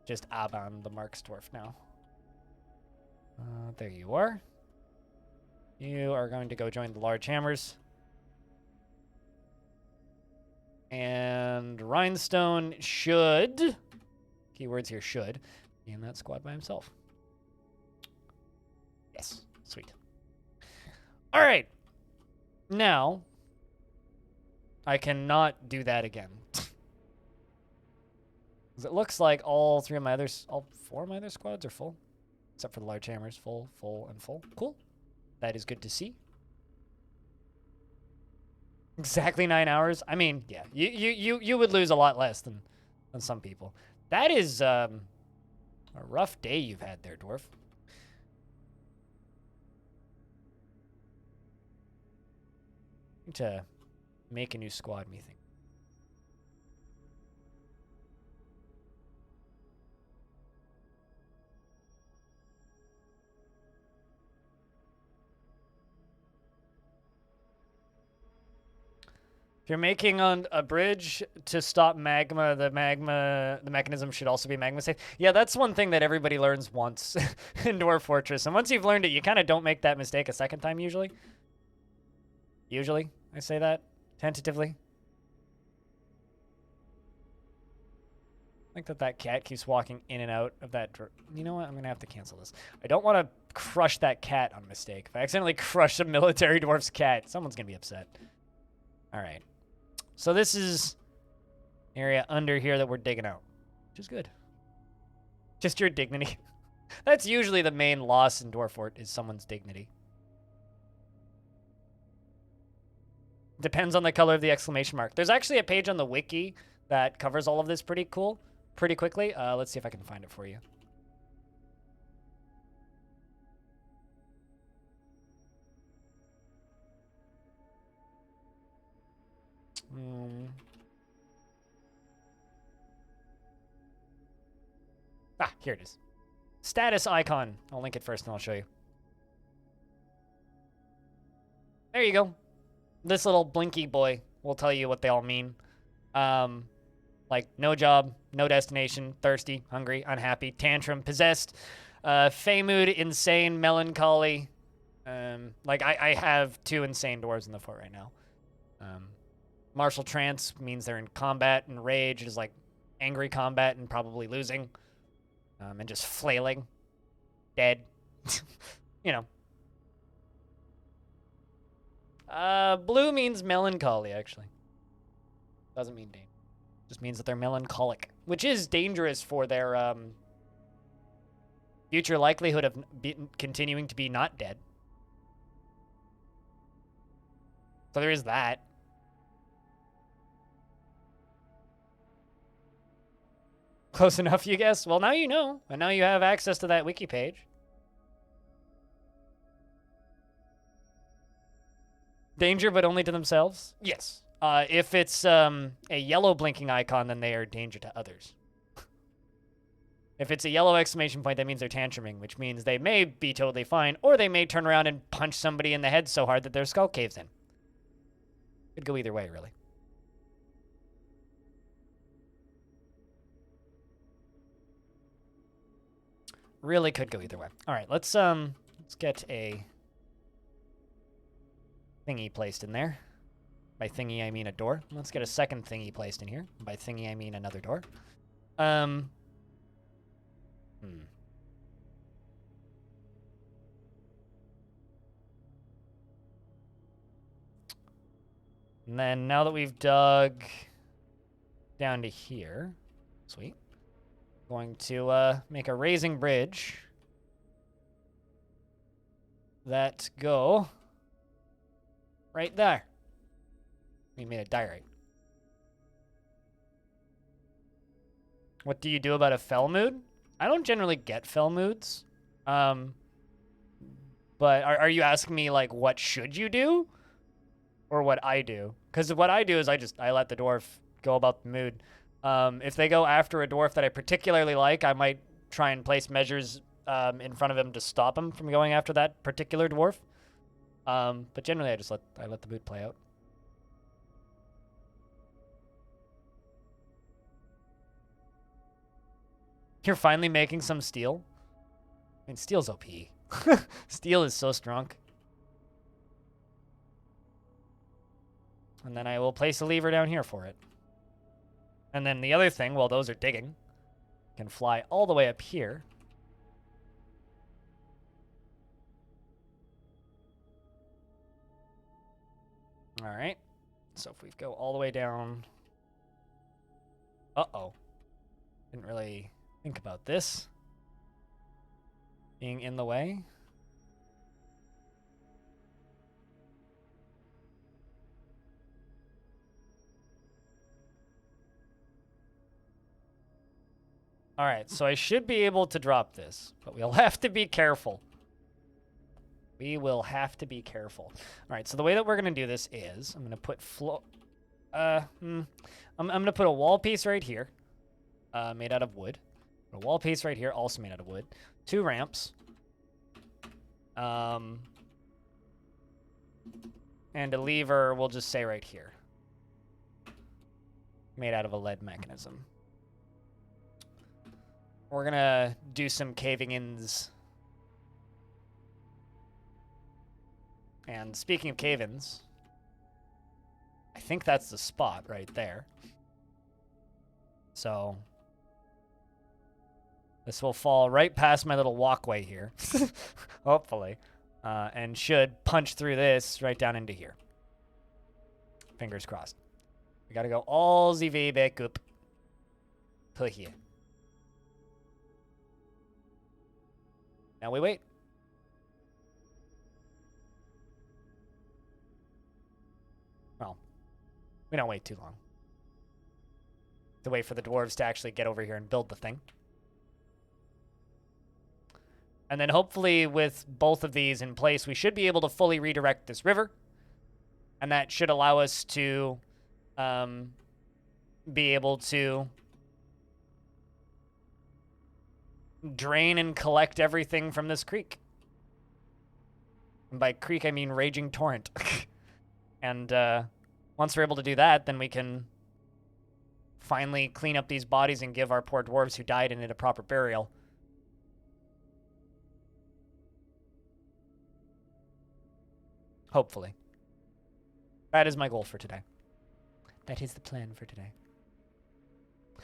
just on the Mark's Dwarf now? There you are. You are going to go join the Large Hammers. And Rhinestone should, keywords here, should, be in that squad by himself. Yes, sweet. All right. Now, I cannot do that again. It looks like all four of my other squads are full. Except for the Large Hammers, full, full, and full. Cool. That is good to see. Exactly 9 hours. I mean, yeah, you would lose a lot less than some people. That is a rough day you've had there, Dwarf. Need to make a new squad, me think. If you're making on a bridge to stop magma, the mechanism should also be magma safe. Yeah, that's one thing that everybody learns once in Dwarf Fortress. And once you've learned it, you kind of don't make that mistake a second time usually. Usually, I say that tentatively. I think that cat keeps walking in and out of that. You know what? I'm going to have to cancel this. I don't want to crush that cat on mistake, if I accidentally crush a military dwarf's cat, someone's going to be upset. All right. So this is area under here that we're digging out, which is good. Just your dignity. That's usually the main loss in Dwarf Fort, is someone's dignity. Depends on the color of the exclamation mark. There's actually a page on the wiki that covers all of this pretty quickly. Let's see if I can find it for you. Here it is. Status icon. I'll link it first and I'll show you. There you go. This little blinky boy will tell you what they all mean. Like no job, no destination, thirsty, hungry, unhappy, tantrum, possessed, fey mood, insane, melancholy. Like I have 2 insane dwarves in the fort right now. Martial trance means they're in combat, and rage is like angry combat and probably losing. And just flailing. Dead. You know. Blue means melancholy, actually. Doesn't mean danger. Just means that they're melancholic, which is dangerous for their future likelihood of continuing to be not dead. So there is that. Close enough, you guess? Well, now you know, and now you have access to that wiki page. Danger, but only to themselves? Yes. If it's a yellow blinking icon, then they are a danger to others. If it's a yellow exclamation point, that means they're tantruming, which means they may be totally fine, or they may turn around and punch somebody in the head so hard that their skull caves in. Could go either way, really. Really could go either way. All right, let's get a thingy placed in there. By thingy, I mean a door. Let's get a second thingy placed in here. By thingy, I mean another door. And then now that we've dug down to here, sweet. Going to make a raising bridge that go right there. We made a diorite. What do you do about a fell mood? I don't generally get fell moods. But are you asking me, like, what should you do? Or what I do? Because what I do is I let the dwarf go about the mood. If they go after a dwarf that I particularly like, I might try and place measures in front of him to stop him from going after that particular dwarf. But generally, I let the mood play out. You're finally making some steel? I mean, steel's OP. Steel is so strong. And then I will place a lever down here for it. And then the other thing, while those are digging, can fly all the way up here. All right. So if we go all the way down... Uh-oh. Didn't really think about this being in the way. All right, so I should be able to drop this, but we'll have to be careful. We will have to be careful. All right, so the way that we're going to do this is I'm going to put I'm going to put a wall piece right here, made out of wood. A wall piece right here, also made out of wood. 2 ramps. And a lever, we'll just say right here. Made out of a lead mechanism. We're going to do some caving-ins. And speaking of cave-ins, I think that's the spot right there. So This will fall right past my little walkway here, hopefully, and should punch through this right down into here. Fingers crossed. We gotta go all the way back up to here. Now we wait. Well, we don't wait too long. To wait for the dwarves to actually get over here and build the thing. And then hopefully with both of these in place, we should be able to fully redirect this river. And that should allow us to be able to drain and collect everything from this creek. And by creek, I mean raging torrent. And once we're able to do that, then we can finally clean up these bodies and give our poor dwarves who died in it a proper burial. Hopefully. That is my goal for today. That is the plan for today.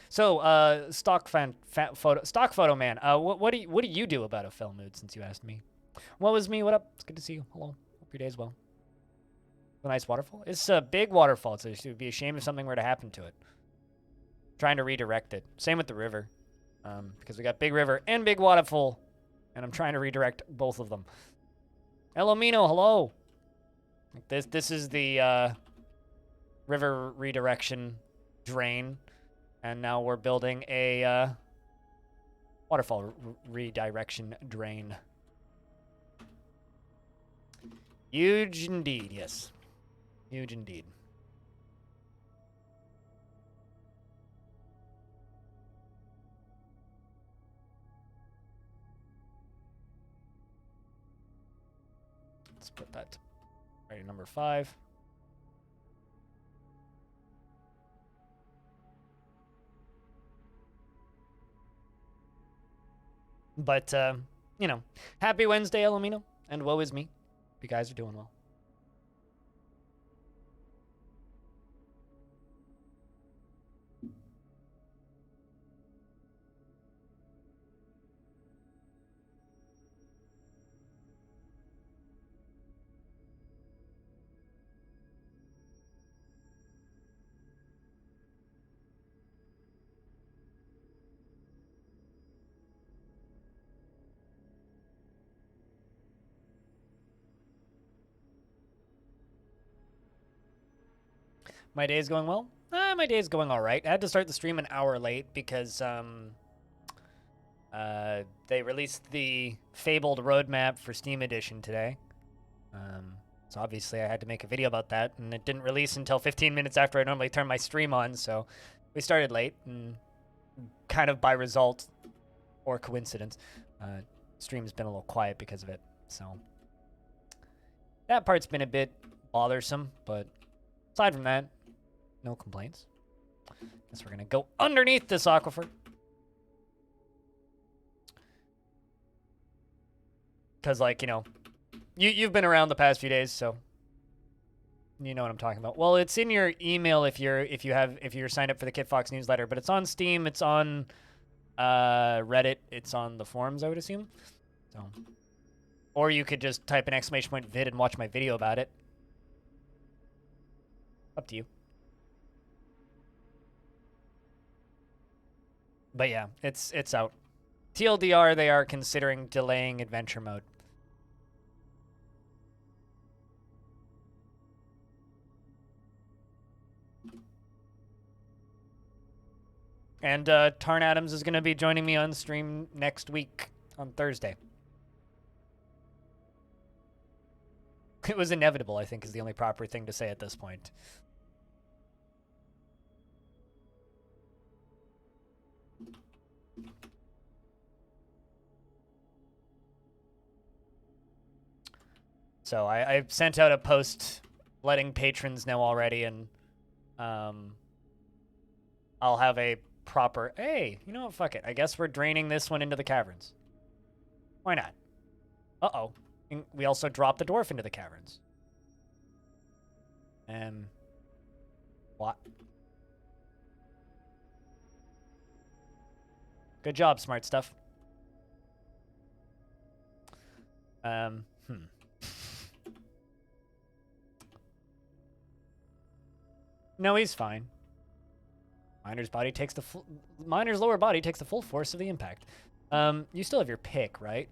So, stock photo man. What do you do about a fell mood? Since you asked me, what was me? What up? It's good to see you. Hello. Hope your day's well. A nice waterfall. It's a big waterfall, so it would be a shame if something were to happen to it. Trying to redirect it. Same with the river, because we got big river and big waterfall, and I'm trying to redirect both of them. Elomino, hello. This is the river redirection drain, and now we're building a waterfall redirection drain. Huge indeed, yes. Huge indeed. Let's put that right at number 5. But, you know, happy Wednesday, Elomino, and woe is me. You guys are doing well. My day is going well? My day is going all right. I had to start the stream an hour late because they released the Fabled roadmap for Steam Edition today. So obviously I had to make a video about that, and it didn't release until 15 minutes after I normally turn my stream on, so we started late, and kind of by result or coincidence, stream's been a little quiet because of it, so that part's been a bit bothersome, but aside from that, no complaints. Guess we're gonna go underneath this aquifer. Because, like, you know, you've been around the past few days, so you know what I'm talking about. Well, it's in your email if you're signed up for the Kit Fox newsletter, but it's on Steam, it's on Reddit, it's on the forums, I would assume. So, or you could just type an ! vid and watch my video about it. Up to you. But yeah, it's out. TLDR, they are considering delaying adventure mode. And Tarn Adams is going to be joining me on stream next week on Thursday. It was inevitable, I think, is the only proper thing to say at this point. So I sent out a post letting patrons know already, and I'll have a proper... Hey, you know what? Fuck it. I guess we're draining this one into the caverns. Why not? Uh-oh. And we also dropped the dwarf into the caverns. What? Good job, smart stuff. Hmm. No, he's fine. Miner's lower body takes the full force of the impact. You still have your pick, right?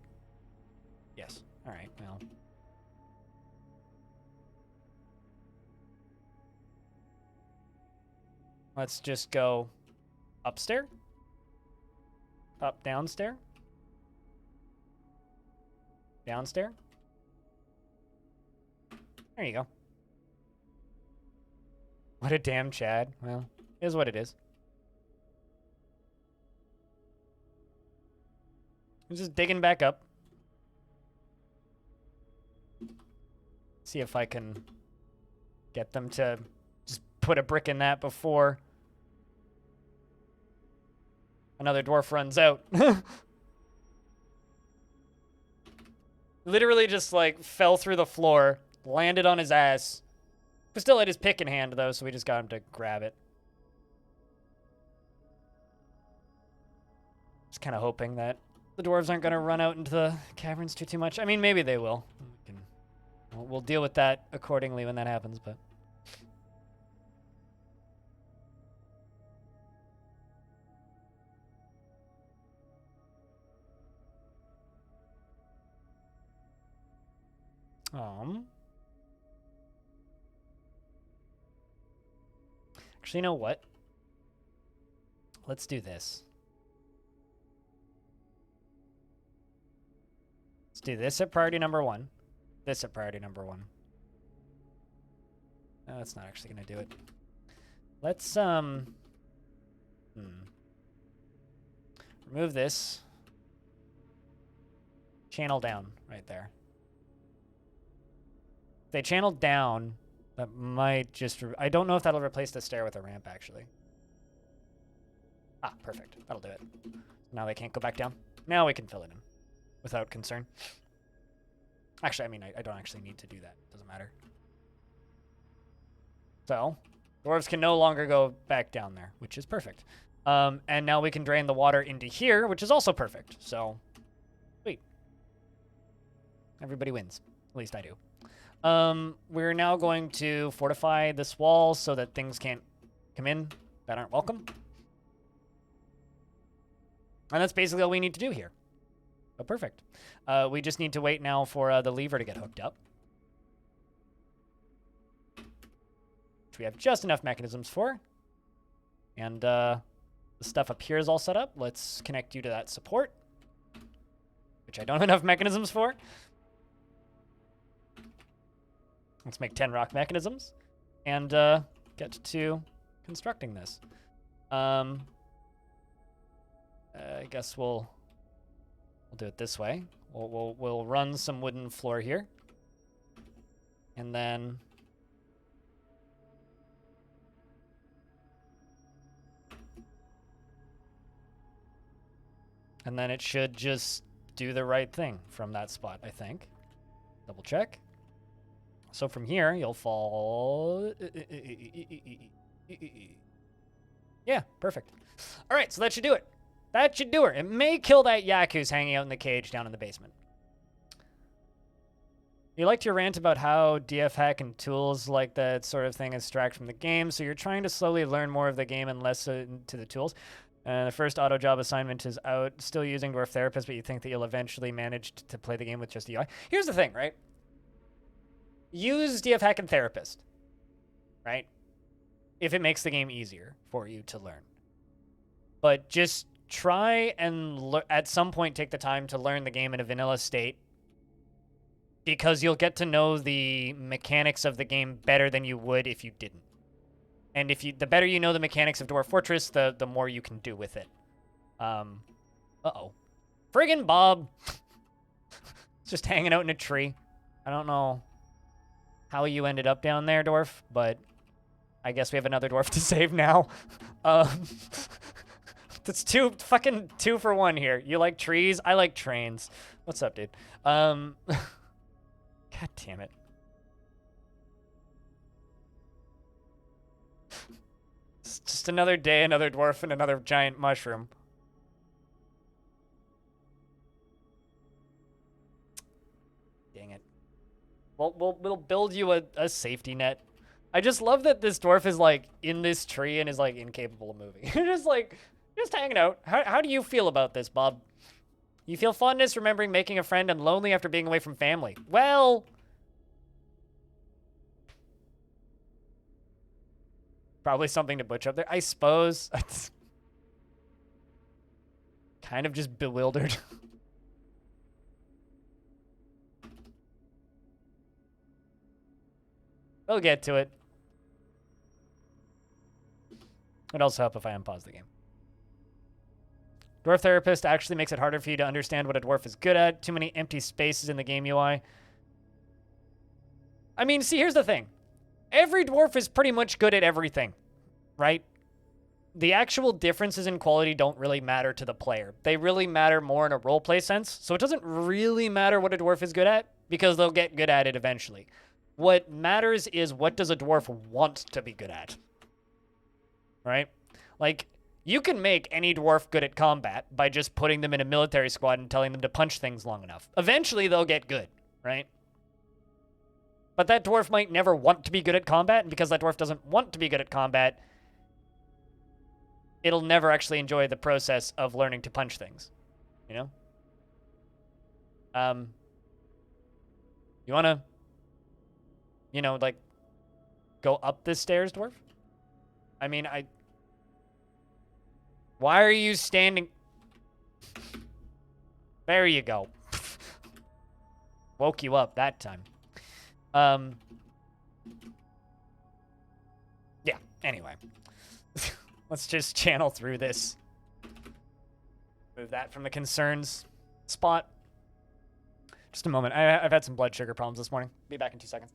Yes. All right. Well. Let's just go upstairs. Up, downstairs. Downstairs. There you go. What a damn Chad. Well, it is what it is. I'm just digging back up. See if I can get them to just put a brick in that before another dwarf runs out. Literally just, like, fell through the floor, landed on his ass. But still had his pick in hand, though, so we just got him to grab it. Just kind of hoping that the dwarves aren't going to run out into the caverns too much. I mean, maybe they will. We'll deal with that accordingly when that happens, but... Actually, you know what? Let's do this. Let's do this at priority number 1. This at priority number 1. No, that's not actually going to do it. Let's, remove this. Channel down right there. If they channel down, that might just... I don't know if that'll replace the stair with a ramp, actually. Ah, perfect. That'll do it. Now they can't go back down. Now we can fill it in without concern. Actually, I mean, I don't actually need to do that. Doesn't matter. So, dwarves can no longer go back down there, which is perfect. And now we can drain the water into here, which is also perfect. So, sweet. Everybody wins. At least I do. We're now going to fortify this wall so that things can't come in that aren't welcome. And that's basically all we need to do here. Oh, perfect. We just need to wait now for the lever to get hooked up. Which we have just enough mechanisms for. And the stuff up here is all set up. Let's connect you to that support, which I don't have enough mechanisms for. Let's make 10 rock mechanisms and get to constructing this. I guess we'll do it this way. We'll run some wooden floor here, and then it should just do the right thing from that spot, I think. Double check. So from here, you'll fall... Yeah, perfect. All right, so that should do it. That should do her. It may kill that yak who's hanging out in the cage down in the basement. You liked your rant about how DF hack and tools like that sort of thing distract from the game, so you're trying to slowly learn more of the game and less into the tools. The first auto job assignment is out, still using Dwarf Therapist, but you think that you'll eventually manage to play the game with just the UI. Here's the thing, right? Use DF hack and Therapist, right? If it makes the game easier for you to learn. But just try and at some point take the time to learn the game in a vanilla state, because you'll get to know the mechanics of the game better than you would if you didn't. And the better you know the mechanics of Dwarf Fortress, the more you can do with it. Uh-oh. Friggin' Bob! Just hanging out in a tree. I don't know how you ended up down there, Dwarf, but I guess we have another dwarf to save now. That's fucking 2 for 1 here. You like trees? I like trains. What's up, dude? God damn it. It's just another day, another dwarf, and another giant mushroom. We'll build you a safety net. I just love that this dwarf is like in this tree and is like incapable of moving. just hanging out. How do you feel about this, Bob? You feel fondness remembering making a friend and lonely after being away from family. Well, probably something to butch up there. I suppose. Kind of just bewildered. We'll get to it. It'd also help if I unpause the game. Dwarf Therapist actually makes it harder for you to understand what a dwarf is good at. Too many empty spaces in the game UI. I mean, see, here's the thing. Every dwarf is pretty much good at everything, right? The actual differences in quality don't really matter to the player. They really matter more in a roleplay sense. So it doesn't really matter what a dwarf is good at because they'll get good at it eventually. What matters is what does a dwarf want to be good at, right? Like, you can make any dwarf good at combat by just putting them in a military squad and telling them to punch things long enough. Eventually, they'll get good, right? But that dwarf might never want to be good at combat, and because that dwarf doesn't want to be good at combat, it'll never actually enjoy the process of learning to punch things, you know? You want to, you know, like, go up this stairs, dwarf? I mean, Why are you standing? There you go. Woke you up that time. Yeah, anyway. Let's just channel through this. Move that from the concerns spot. Just a moment. I've had some blood sugar problems this morning. Be back in 2 seconds.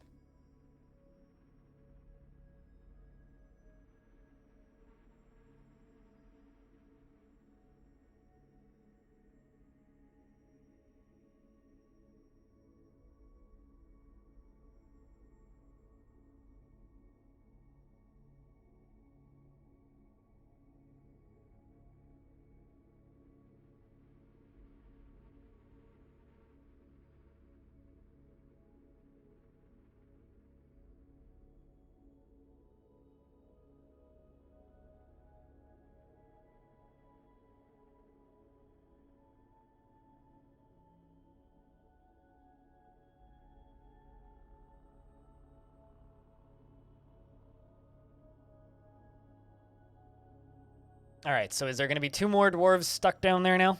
All right, so is there going to be 2 more dwarves stuck down there now?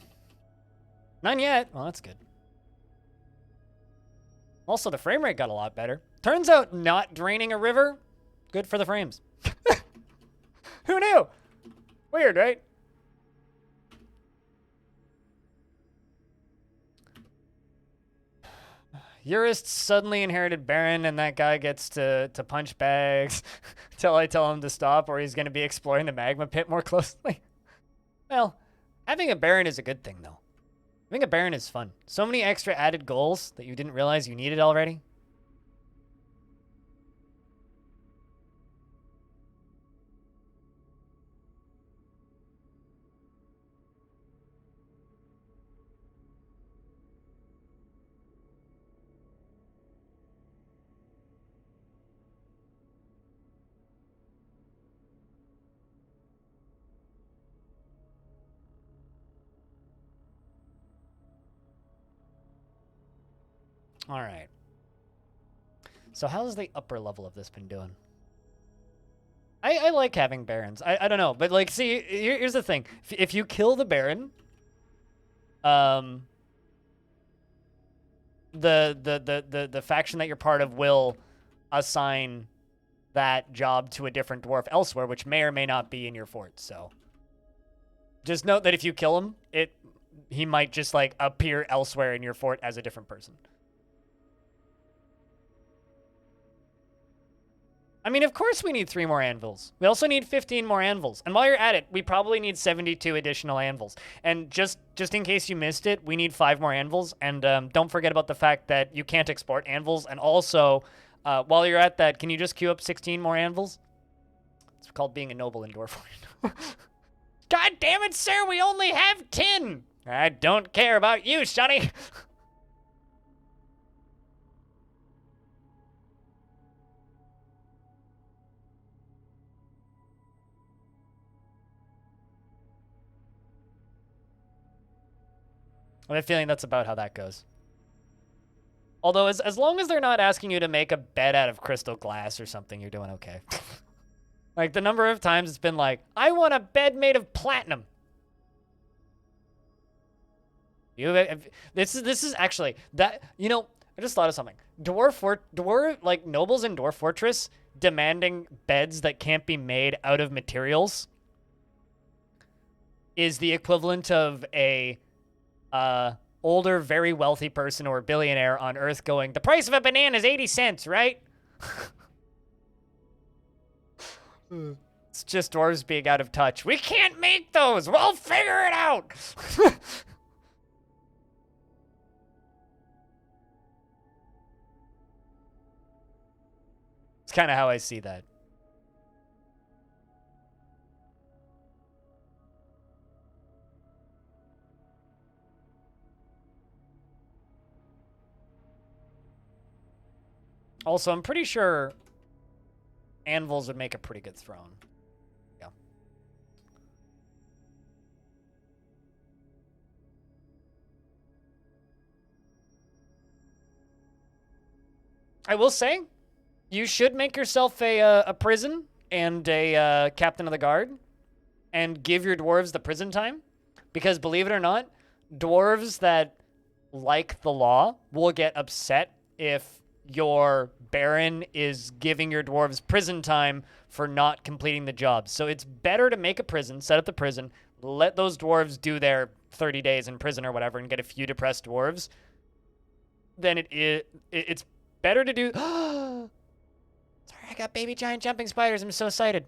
None yet. Well, that's good. Also, the frame rate got a lot better. Turns out not draining a river, good for the frames. Who knew? Weird, right? Urist suddenly inherited Baron, and that guy gets to punch bags till I tell him to stop, or he's going to be exploring the magma pit more closely. Well, having a Baron is a good thing, though. Having a Baron is fun. So many extra added goals that you didn't realize you needed already. All right. So how's the upper level of this been doing? I like having Barons. I don't know, but like, see, here's the thing. If you kill the Baron, the faction that you're part of will assign that job to a different dwarf elsewhere, which may or may not be in your fort. So just note that if you kill him, he might just like appear elsewhere in your fort as a different person. I mean, of course we need 3 more anvils. We also need 15 more anvils. And while you're at it, we probably need 72 additional anvils. And just in case you missed it, we need 5 more anvils. And don't forget about the fact that you can't export anvils. And also, while you're at that, can you just queue up 16 more anvils? It's called being a noble in Dwarf. God damn it, sir, we only have 10. I don't care about you, Sonny. I have a feeling that's about how that goes. Although, as long as they're not asking you to make a bed out of crystal glass or something, you're doing okay. Like, the number of times it's been like, I want a bed made of platinum. This is actually, that, you know, I just thought of something. Like, nobles in Dwarf Fortress demanding beds that can't be made out of materials is the equivalent of a, older, very wealthy person or billionaire on Earth going, the price of a banana is 80 cents, right? It's just dwarves being out of touch. We can't make those. We'll figure it out. It's kind of how I see that. Also, I'm pretty sure anvils would make a pretty good throne. Yeah. I will say, you should make yourself a prison and a captain of the guard and give your dwarves the prison time. Because believe it or not, dwarves that like the law will get upset if your baron is giving your dwarves prison time for not completing the job. So it's better to make a prison, set up the prison, let those dwarves do their 30 days in prison or whatever and get a few depressed dwarves. Then it's better to do... Sorry, I got baby giant jumping spiders. I'm so excited.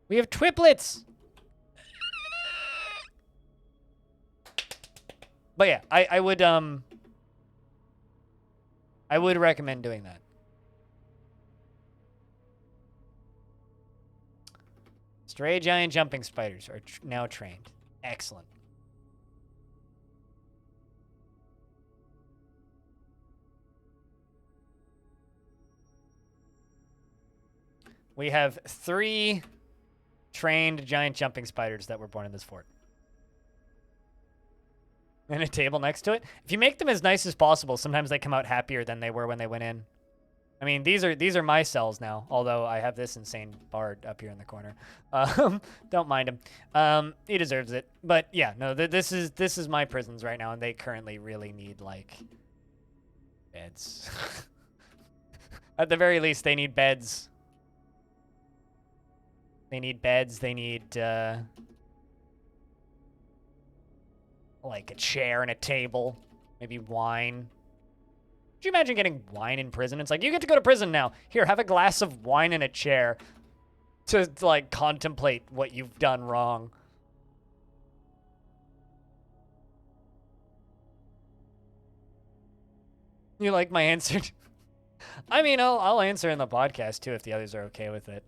We have twiplets. But yeah, I would recommend doing that. Stray giant jumping spiders are now trained. Excellent. We have 3 trained giant jumping spiders that were born in this fort. And a table next to it. If you make them as nice as possible, sometimes they come out happier than they were when they went in. I mean, these are my cells now, although I have this insane bard up here in the corner. Don't mind him. He deserves it. But yeah, no, this is my prisons right now, and they currently really need, like, beds. At the very least, they need beds. They need beds. They need, like a chair and a table, maybe wine. Could you imagine getting wine in prison? It's like, you get to go to prison now. Here, have a glass of wine and a chair to like, contemplate what you've done wrong. You like my answer? I mean, I'll answer in the podcast, too, if the others are okay with it.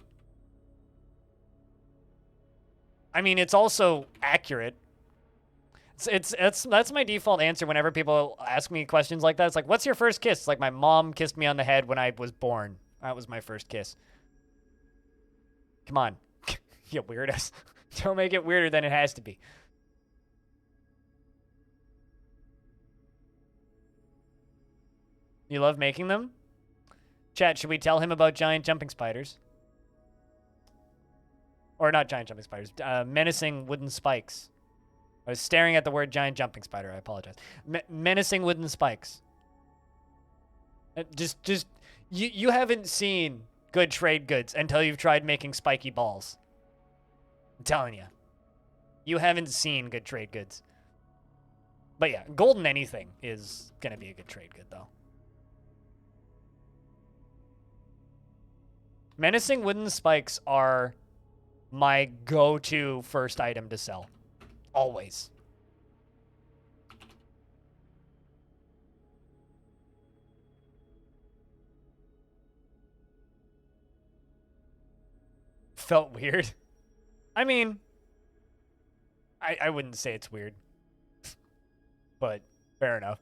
I mean, it's also accurate. That's my default answer whenever people ask me questions like that. It's like, what's your first kiss? It's like, my mom kissed me on the head when I was born. That was my first kiss. Come on. You weirdos. Don't make it weirder than it has to be. You love making them? Chat, should we tell him about giant jumping spiders? Or not giant jumping spiders. Menacing wooden spikes. I was staring at the word giant jumping spider. I apologize. Menacing wooden spikes. You haven't seen good trade goods until you've tried making spiky balls. I'm telling you. You haven't seen good trade goods. But yeah, golden anything is going to be a good trade good, though. Menacing wooden spikes are my go-to first item to sell. Always. Felt weird. I mean, I wouldn't say it's weird. But fair enough.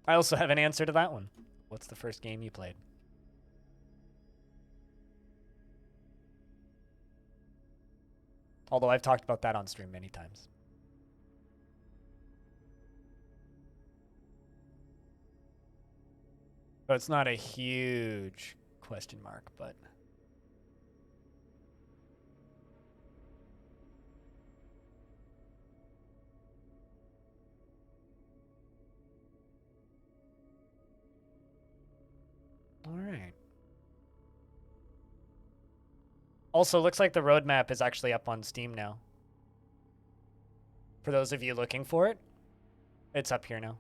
I also have an answer to that one. What's the first game you played? Although I've talked about that on stream many times. So it's not a huge question mark, but... All right. Also, looks like the roadmap is actually up on Steam now. For those of you looking for it, it's up here now.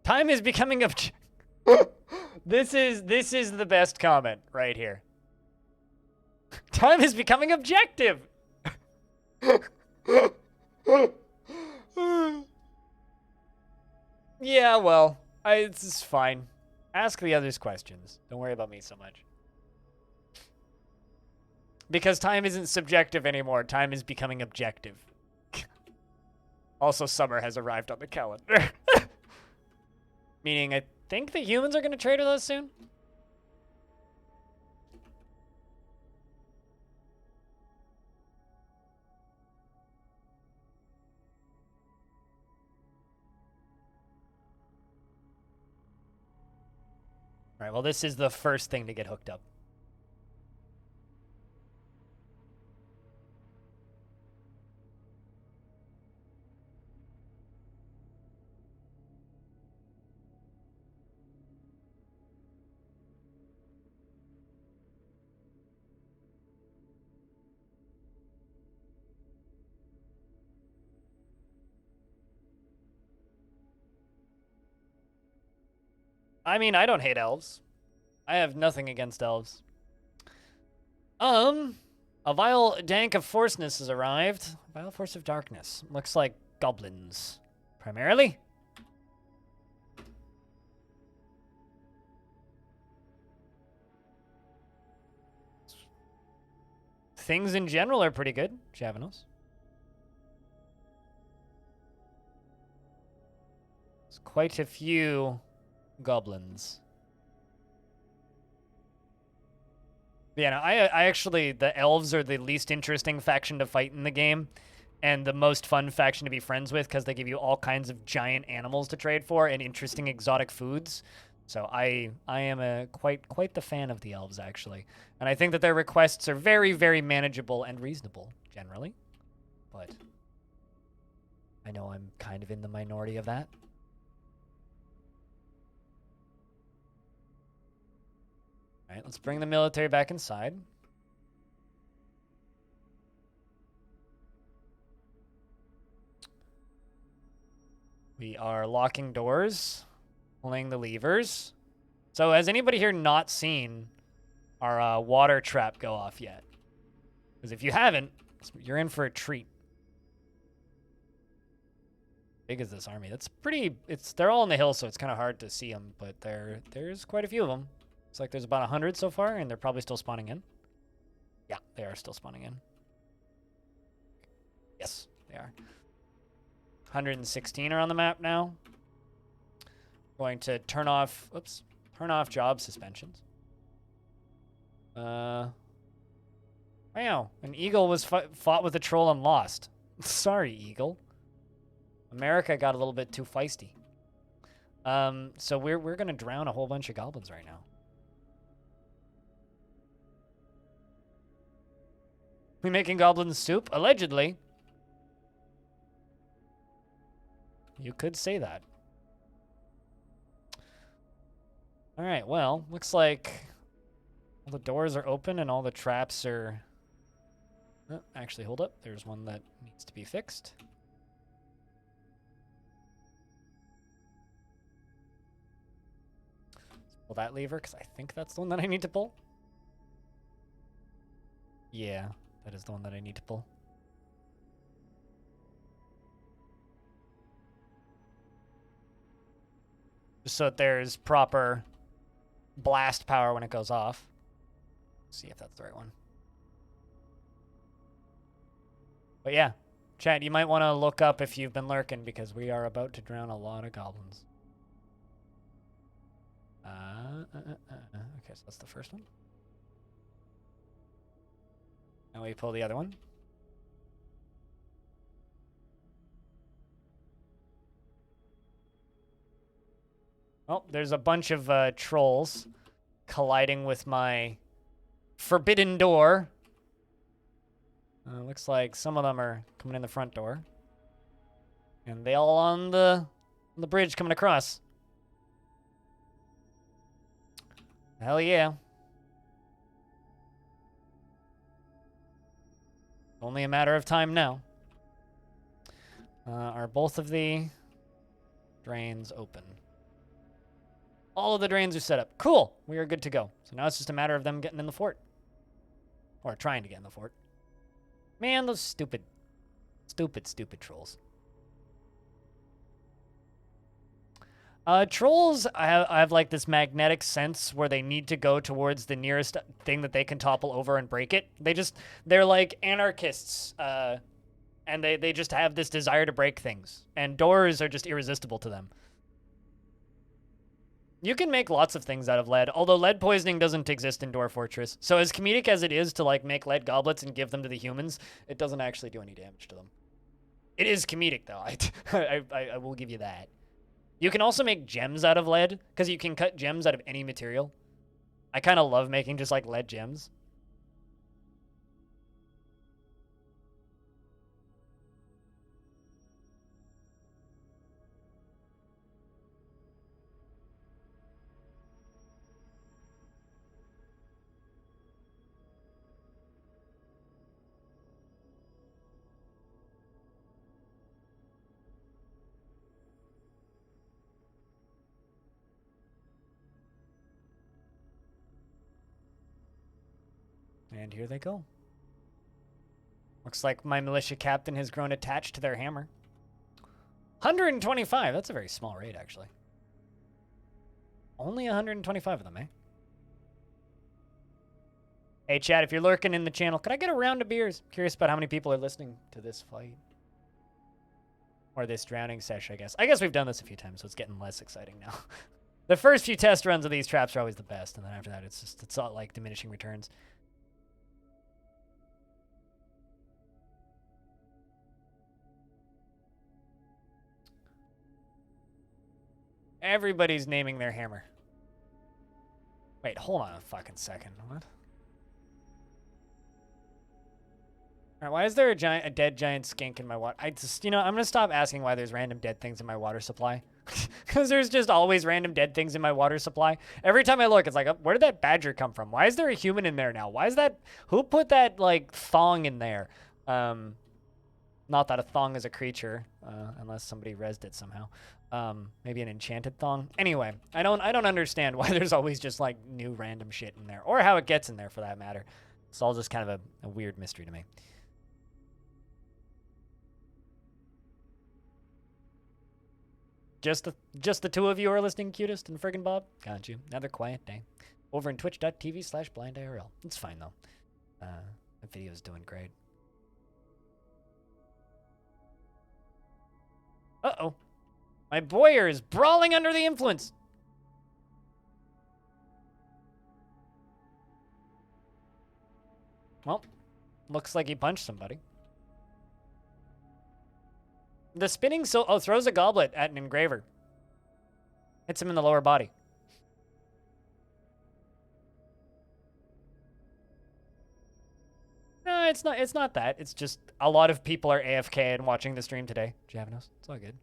Time is becoming This is the best comment right here. Time is becoming objective. Yeah, well, it's fine. Ask the others questions. Don't worry about me so much. Because time isn't subjective anymore. Time is becoming objective. Also, summer has arrived on the calendar. Meaning, I think the humans are going to trade with us soon. All right, well, this is the first thing to get hooked up. I mean, I don't hate elves. I have nothing against elves. A vile dank of forceness has arrived. Vile force of darkness. Looks like goblins, primarily. Things in general are pretty good, Javanos. There's quite a few goblins. Yeah, no, I actually, the elves are the least interesting faction to fight in the game, and the most fun faction to be friends with because they give you all kinds of giant animals to trade for and interesting exotic foods. So I am quite the fan of the elves, actually. And I think that their requests are very, very manageable and reasonable, generally. But I know I'm kind of in the minority of that. All right, let's bring the military back inside. We are locking doors, pulling the levers. So has anybody here not seen our water trap go off yet? Because if you haven't, you're in for a treat. Big is this army? That's pretty. They're all on the hill, so it's kind of hard to see them. But there's quite a few of them. It's like there's about 100 so far, and they're probably still spawning in. Yeah, they are still spawning in. Yes, they are. 116 are on the map now. Going to turn off job suspensions. Wow, an eagle was fought with a troll and lost. Sorry, eagle. America got a little bit too feisty. So we're gonna drown a whole bunch of goblins right now. We making goblin soup? Allegedly. You could say that. All right, well, looks like all the doors are open and all the traps are... Oh, actually, hold up. There's one that needs to be fixed. Let's pull that lever, because I think that's the one that I need to pull. Yeah, that is the one that I need to pull. Just so that there's proper blast power when it goes off. Let's see if that's the right one. But yeah, chat, you might want to look up if you've been lurking because we are about to drown a lot of goblins. Okay, so that's the first one. And we pull the other one. Oh, there's a bunch of trolls colliding with my forbidden door. Looks like some of them are coming in the front door. And they all on the bridge coming across. Hell yeah. Only a matter of time now. Are both of the drains open? All of the drains are set up. Cool. We are good to go. So now it's just a matter of them getting in the fort. Or trying to get in the fort. Man, those stupid trolls. Trolls, I have like this magnetic sense where they need to go towards the nearest thing that they can topple over and break it. They're like anarchists, and they just have this desire to break things. And doors are just irresistible to them. You can make lots of things out of lead, although lead poisoning doesn't exist in Dwarf Fortress. So as comedic as it is to like make lead goblets and give them to the humans, it doesn't actually do any damage to them. It is comedic though, I will give you that. You can also make gems out of lead, because you can cut gems out of any material. I kind of love making just like lead gems. And here they go. Looks like my militia captain has grown attached to their hammer. 125. That's a very small raid, actually. Only 125 of them, eh? Hey, chat, if you're lurking in the channel, could I get a round of beers? Curious about how many people are listening to this fight. Or this drowning sesh, I guess. I guess we've done this a few times, so it's getting less exciting now. The first few test runs of these traps are always the best, and then after that, it's all like diminishing returns. Everybody's naming their hammer. Wait, hold on a fucking second. What? Alright, why is there a dead giant skink in my water? I'm gonna stop asking why there's random dead things in my water supply. Because there's just always random dead things in my water supply. Every time I look, it's like, where did that badger come from? Why is there a human in there now? Why is that... Who put that, like, thong in there? Not that a thong is a creature, unless somebody rezzed it somehow. Maybe an enchanted thong. Anyway, I don't understand why there's always just like new random shit in there, or how it gets in there for that matter. It's all just kind of a weird mystery to me. Just the two of you are listening, Cutest and friggin' Bob? Got you. Another quiet day. Over in twitch.tv/blindIRL. It's fine though. The video's doing great. Uh-oh. My boyer is brawling under the influence. Well, looks like he punched somebody. The spinning throws a goblet at an engraver. Hits him in the lower body. No, it's not that. It's just a lot of people are AFK and watching the stream today. Javanos, it's all good.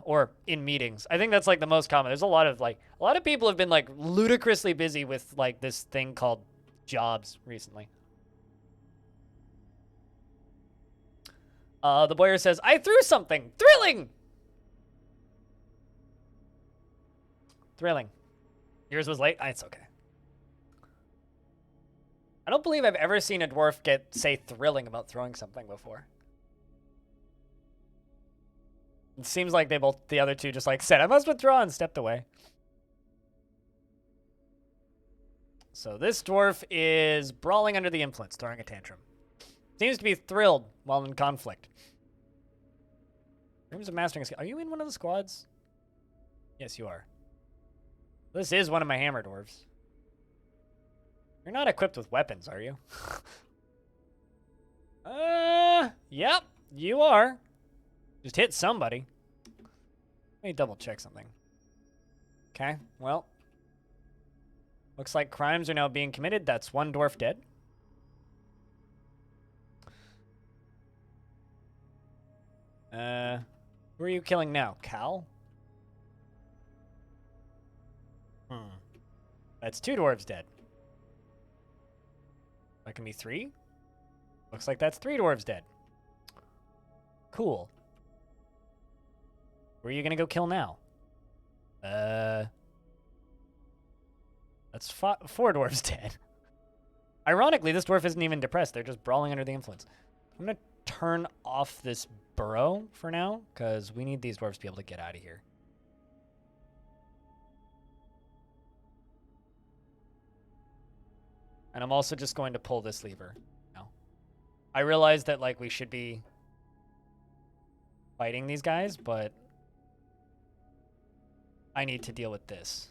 Or in meetings. I think that's like the most common. There's a lot of people have been like ludicrously busy with like this thing called jobs recently. The boyer says, I threw something! Thrilling! Thrilling. Yours was late? It's okay. I don't believe I've ever seen a dwarf say thrilling about throwing something before. It seems like the other two just like said, I must withdraw, and stepped away. So this dwarf is brawling under the influence, throwing a tantrum. Seems to be thrilled while in conflict. Rooms of mastering a skill. Are you in one of the squads? Yes, you are. This is one of my hammer dwarves. You're not equipped with weapons, are you? Yep, you are. Just hit somebody. Let me double check something. Okay, well. Looks like crimes are now being committed. That's one dwarf dead. Who are you killing now? Cal? That's two dwarves dead. That can be three? Looks like that's three dwarves dead. Cool. Where are you gonna go kill now? That's four dwarves dead. Ironically, this dwarf isn't even depressed. They're just brawling under the influence. I'm gonna turn off this burrow for now, because we need these dwarves to be able to get out of here. And I'm also just going to pull this lever now. I realize that, like, we should be fighting these guys, but I need to deal with this.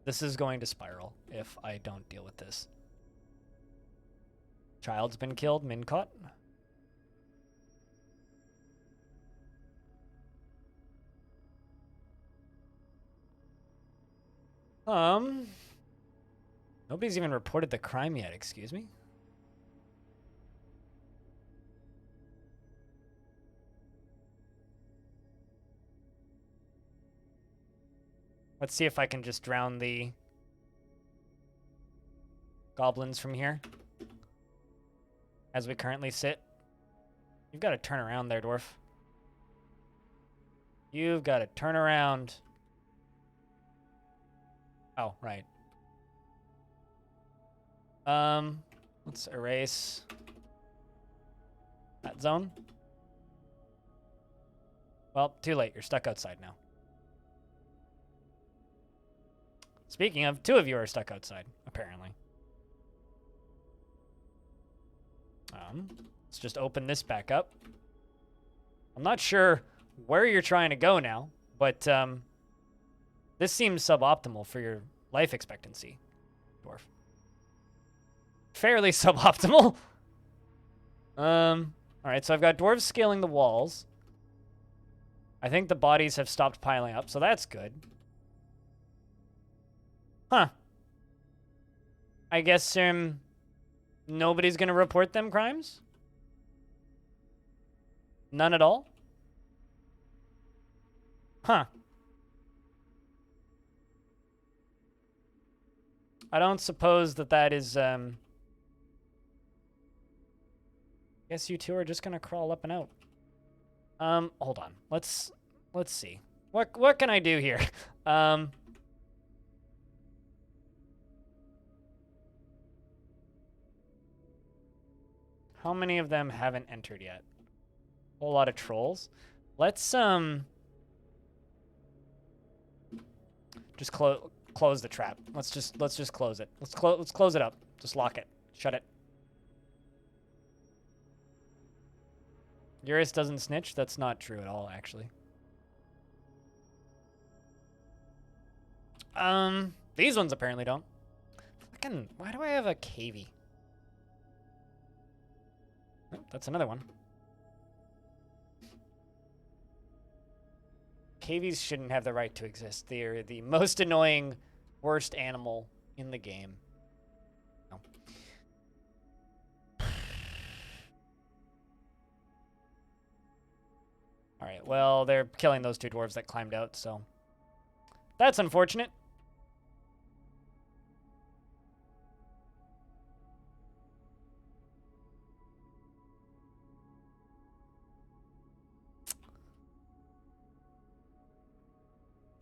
This is going to spiral if I don't deal with this. Child's been killed, min caught. Nobody's even reported the crime yet, excuse me? Let's see if I can just drown the goblins from here. As we currently sit. You've got to turn around there, dwarf. You've got to turn around. Oh, right. Let's erase that zone. Well, too late. You're stuck outside now. Speaking of, two of you are stuck outside, apparently. Let's just open this back up. I'm not sure where you're trying to go now, but this seems suboptimal for your life expectancy, dwarf. Fairly suboptimal. Alright, so I've got dwarves scaling the walls. I think the bodies have stopped piling up, so that's good. Huh. I guess, nobody's gonna report them crimes? None at all? Huh. I don't suppose that is, guess you two are just gonna crawl up and out. Hold on. Let's see. What can I do here? How many of them haven't entered yet? A whole lot of trolls. Let's just close the trap. Let's just close it. Let's close it up. Just lock it. Shut it. Eurus doesn't snitch? That's not true at all, actually. These ones apparently don't. Fucking, why do I have a cavey? Oh, that's another one. Cavies shouldn't have the right to exist. They're the most annoying, worst animal in the game. No. Alright, well, they're killing those two dwarves that climbed out, so... That's unfortunate.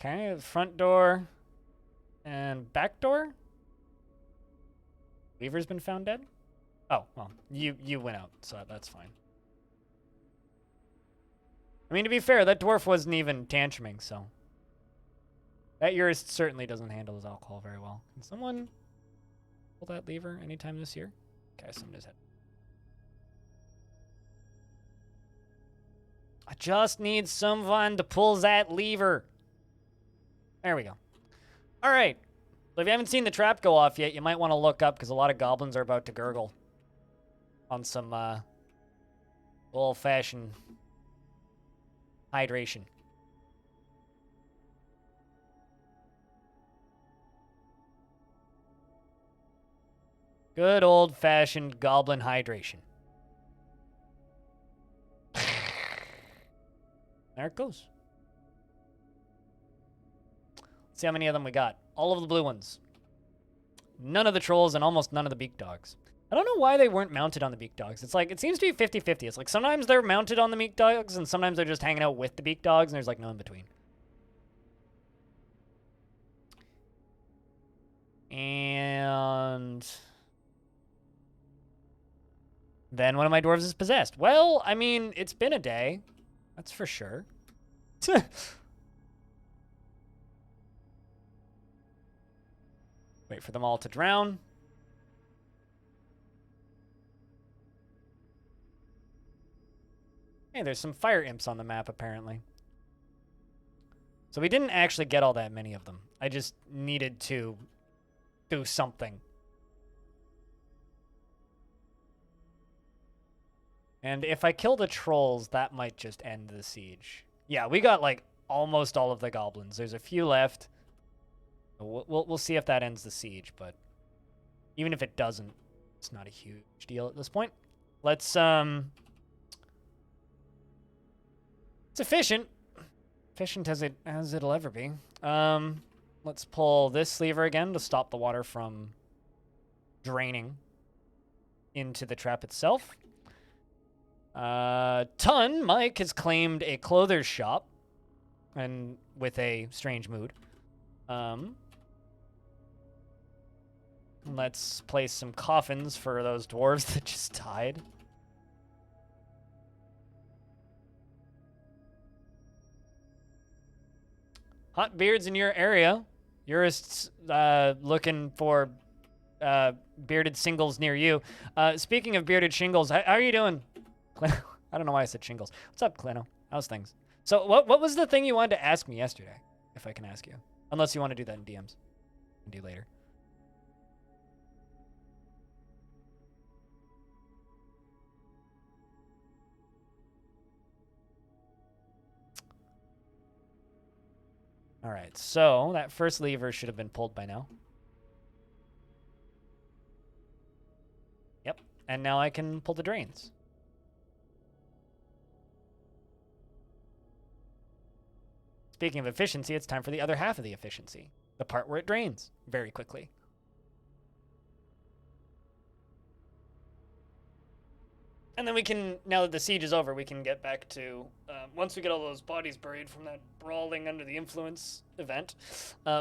Okay, front door and back door. Weaver's been found dead? Oh, well, you went out, so that's fine. I mean, to be fair, that dwarf wasn't even tantruming, so... That Eurus certainly doesn't handle his alcohol very well. Can someone pull that lever anytime this year? Okay, someone just hit. I just need someone to pull that lever. There we go. All right. So if you haven't seen the trap go off yet, you might want to look up because a lot of goblins are about to gurgle on some old-fashioned hydration. Good old-fashioned goblin hydration. There it goes. Let's see how many of them we got. All of the blue ones. None of the trolls and almost none of the beak dogs. I don't know why they weren't mounted on the beak dogs. It's like, it seems to be 50-50. It's like sometimes they're mounted on the beak dogs and sometimes they're just hanging out with the beak dogs and there's like no in between. And then one of my dwarves is possessed. Well, I mean, it's been a day. That's for sure. Wait for them all to drown. Hey, there's some fire imps on the map, apparently. So we didn't actually get all that many of them. I just needed to do something. And if I kill the trolls, that might just end the siege. Yeah, we got, like, almost all of the goblins. There's a few left. We'll see if that ends the siege, but even if it doesn't, it's not a huge deal at this point. Let's, it's efficient. Efficient as it'll ever be. Let's pull this lever again to stop the water from draining into the trap itself. Mike has claimed a clother's shop, and with a strange mood. Let's place some coffins for those dwarves that just died. Hot beards in your area. You're looking for bearded singles near you. Speaking of bearded shingles, how are you doing? I don't know why I said shingles. What's up, Clino? How's things? So what was the thing you wanted to ask me yesterday, if I can ask you? Unless you want to do that in DMs. I can do later. All right, so that first lever should have been pulled by now. Yep, and now I can pull the drains. Speaking of efficiency, it's time for the other half of the efficiency. The part where it drains very quickly. And then we can, now that the siege is over, we can get back to, once we get all those bodies buried from that brawling under the influence event,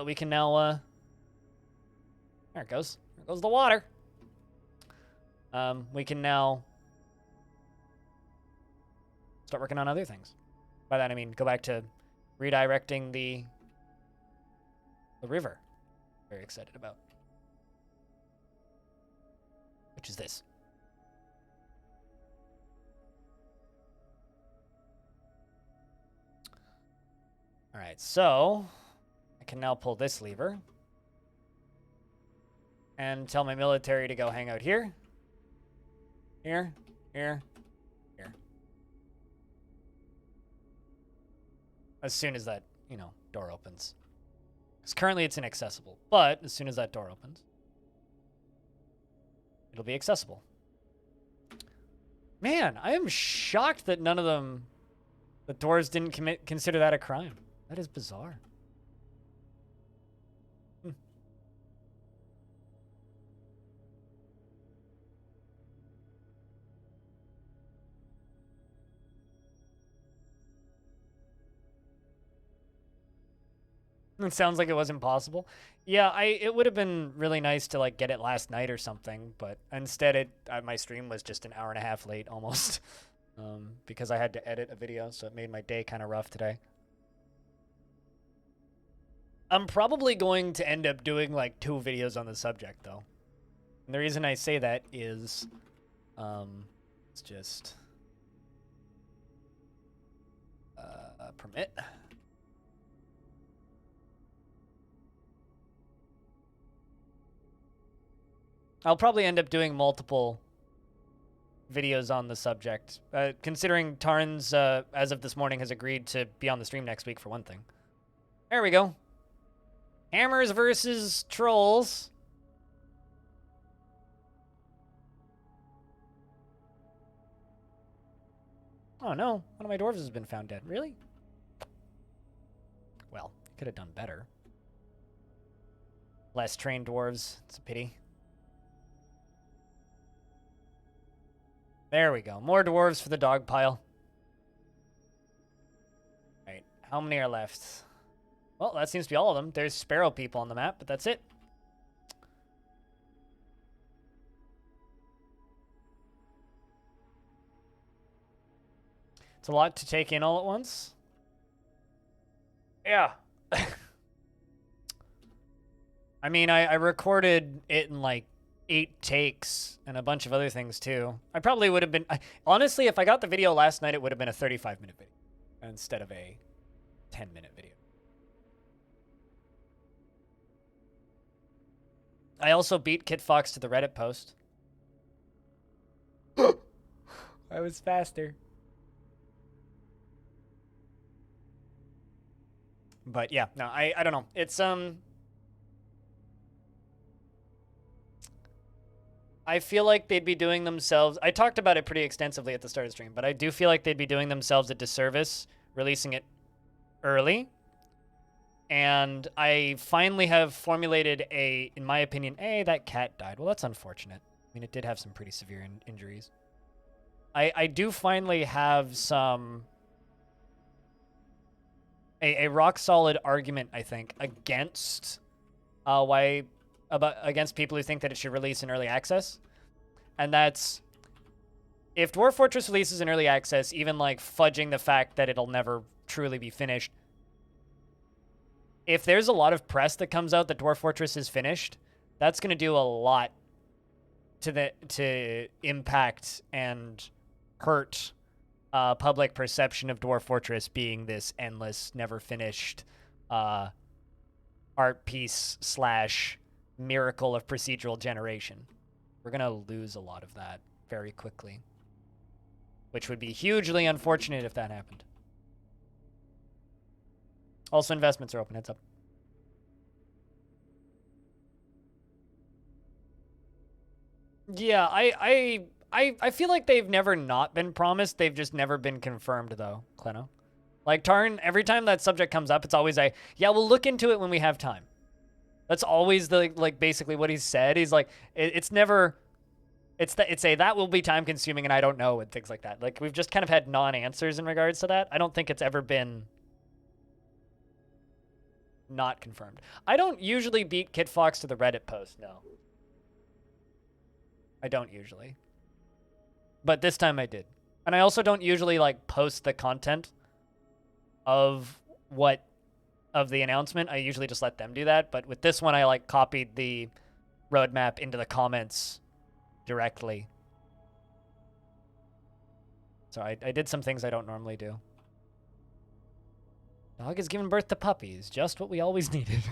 we can now, there it goes. There goes the water. We can now start working on other things. By that I mean go back to redirecting the river. Very excited about. Which is this. All right, so I can now pull this lever and tell my military to go hang out here, here, here, here. As soon as that, door opens. Because currently it's inaccessible, but as soon as that door opens, it'll be accessible. Man, I am shocked that none of them, the dwarves didn't consider that a crime. That is bizarre. It sounds like it was impossible. Yeah, it would have been really nice to like get it last night or something, but instead my stream was just an hour and a half late almost, because I had to edit a video, so it made my day kind of rough today. I'm probably going to end up doing like 2 videos on the subject though. And the reason I say that is, it's just, permit. I'll probably end up doing multiple videos on the subject, considering Tarns, as of this morning, has agreed to be on the stream next week for one thing. There we go. Hammers versus trolls. Oh no, one of my dwarves has been found dead. Really? Well, could have done better. Less trained dwarves. It's a pity. There we go. More dwarves for the dog pile. Right. How many are left? Well, that seems to be all of them. There's sparrow people on the map, but that's it. It's a lot to take in all at once. Yeah. I mean, I recorded it in like 8 takes and a bunch of other things too. I probably would have been... honestly, if I got the video last night, it would have been a 35-minute video instead of a 10-minute video. I also beat Kit Fox to the Reddit post. I was faster. But yeah, no, I don't know. It's I feel like they'd be doing themselves... I talked about it pretty extensively at the start of the stream, but I do feel like they'd be doing themselves a disservice releasing it early. And I finally have formulated a, in my opinion, that cat died. Well, that's unfortunate. I mean, it did have some pretty severe injuries. I do finally have some... a rock-solid argument, I think, against against people who think that it should release in early access. And that's, if Dwarf Fortress releases in early access, even like fudging the fact that it'll never truly be finished, if there's a lot of press that comes out that Dwarf Fortress is finished, that's going to do a lot to impact and hurt public perception of Dwarf Fortress being this endless, never finished art piece / miracle of procedural generation. We're going to lose a lot of that very quickly, which would be hugely unfortunate if that happened. Also, investments are open. Heads up. Yeah, I feel like they've never not been promised. They've just never been confirmed, though, Kleno. Like, Tarn, every time that subject comes up, it's always yeah, we'll look into it when we have time. That's always the, like, basically what he's said. He's like, it's never, it's that will be time consuming and I don't know and things like that. Like, we've just kind of had non-answers in regards to that. I don't think it's ever been not confirmed. I don't usually beat Kit Fox to the Reddit post, no. I don't usually. But this time I did. And I also don't usually, like, post the content of the announcement. I usually just let them do that. But with this one, I, like, copied the roadmap into the comments directly. So I did some things I don't normally do. Dog has given birth to puppies. Just what we always needed.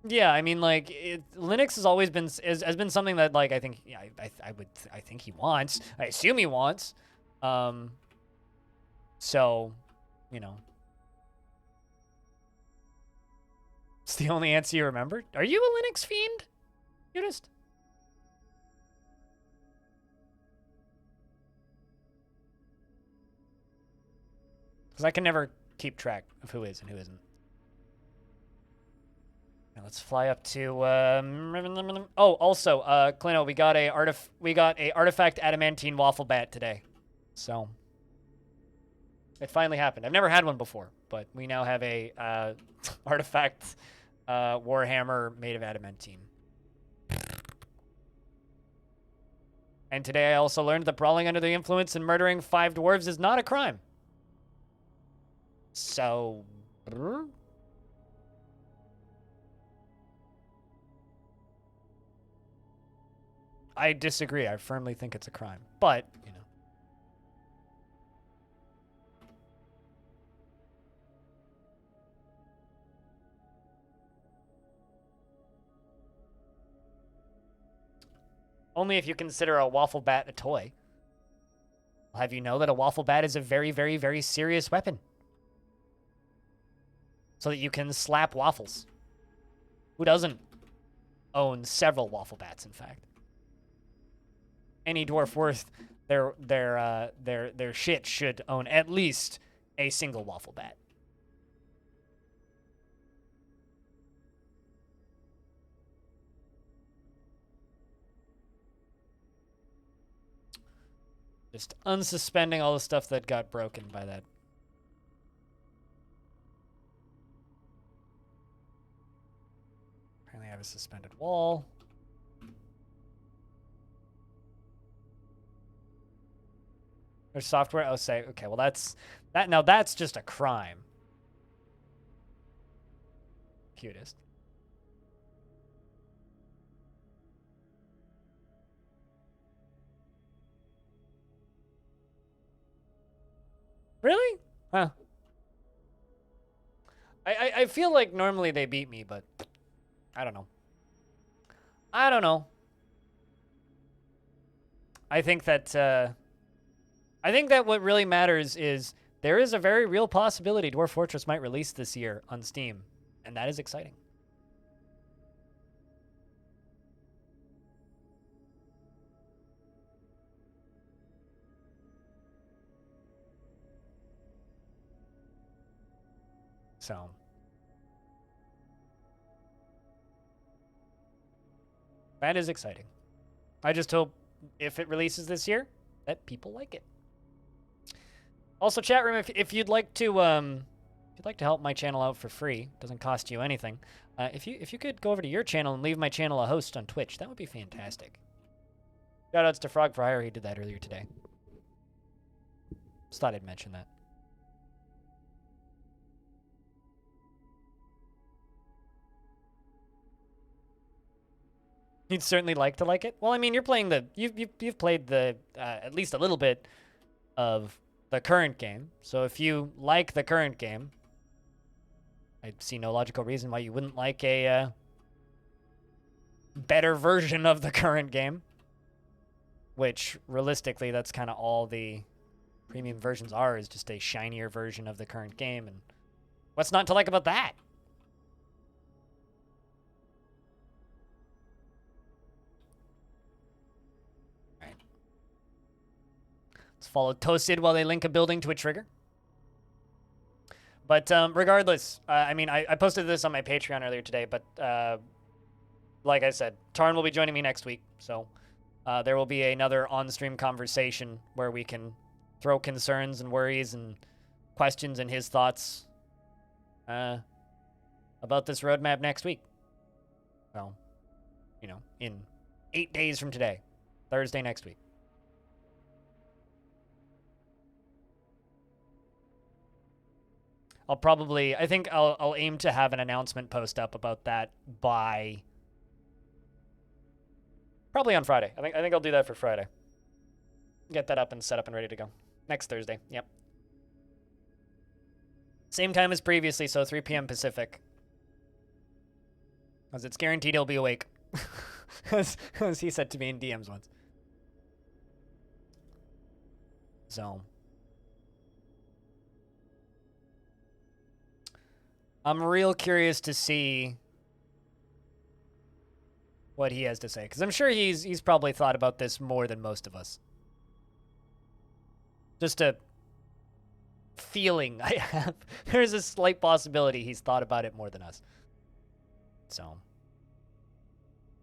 Yeah, I mean, like, Linux has always been has been something that, like, I think, yeah, I think he wants. I assume he wants. So, you know, it's the only answer you remember. Are you a Linux fiend? You just. Because I can never keep track of who is and who isn't. Now let's fly up to. Oh, also, Clino, we got a artifact adamantine waffle bat today, so it finally happened. I've never had one before, but we now have a artifact warhammer made of adamantine. And today I also learned that brawling under the influence and murdering 5 dwarves is not a crime. So. I disagree. I firmly think it's a crime. But, you know. Only if you consider a waffle bat a toy. I'll have you know that a waffle bat is a very, very, very serious weapon. So that you can slap waffles. Who doesn't own several waffle bats, in fact? any dwarf worth their shit should own at least a single waffle bat. Just unsuspending all the stuff that got broken by that. Apparently I have a suspended wall. There's software. Oh, say, okay, well now that's just a crime. Cutest. Really? Huh. I feel like normally they beat me, but I don't know. I don't know. I think that what really matters is there is a very real possibility Dwarf Fortress might release this year on Steam, and that is exciting. So that is exciting. I just hope if it releases this year that people like it. Also, chat room, if you'd like to help my channel out for free, doesn't cost you anything. If you could go over to your channel and leave my channel a host on Twitch, that would be fantastic. Shoutouts to Frog for Hire, he did that earlier today. Just thought I'd mention that. You'd certainly like to like it. Well, I mean, you're playing you've played the at least a little bit of the current game. So if you like the current game, I see no logical reason why you wouldn't like a better version of the current game. Which realistically, that's kind of all the premium versions are, is just a shinier version of the current game. And what's not to like about that? Follow Toasted while they link a building to a trigger. But regardless, I mean, I posted this on my Patreon earlier today, but like I said, Tarn will be joining me next week. So there will be another on-stream conversation where we can throw concerns and worries and questions and his thoughts about this roadmap next week. Well, you know, in 8 days from today, Thursday next week. I think I'll aim to have an announcement post up about that by probably on Friday. I think I'll do that for Friday. Get that up and set up and ready to go. Next Thursday. Yep. Same time as previously, so 3 p.m. Pacific. Because it's guaranteed he'll be awake. as he said to me in DMs once. So I'm real curious to see what he has to say, because I'm sure he's probably thought about this more than most of us. Just a feeling I have. There's a slight possibility he's thought about it more than us. So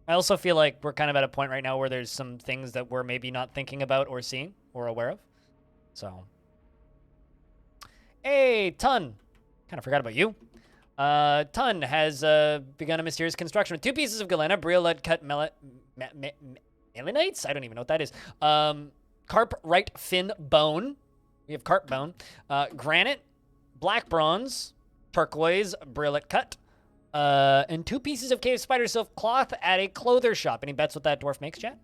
I also feel like we're kind of at a point right now where there's some things that we're maybe not thinking about or seeing or aware of. So, hey, Ton. Kind of forgot about you. Ton has begun a mysterious construction with 2 pieces of galena, briolette cut melanites? I don't even know what that is. Carp right fin bone. We have carp bone. Granite, black bronze, turquoise, briolette cut, and 2 pieces of cave spider silk cloth at a clother shop. Any bets what that dwarf makes, chat?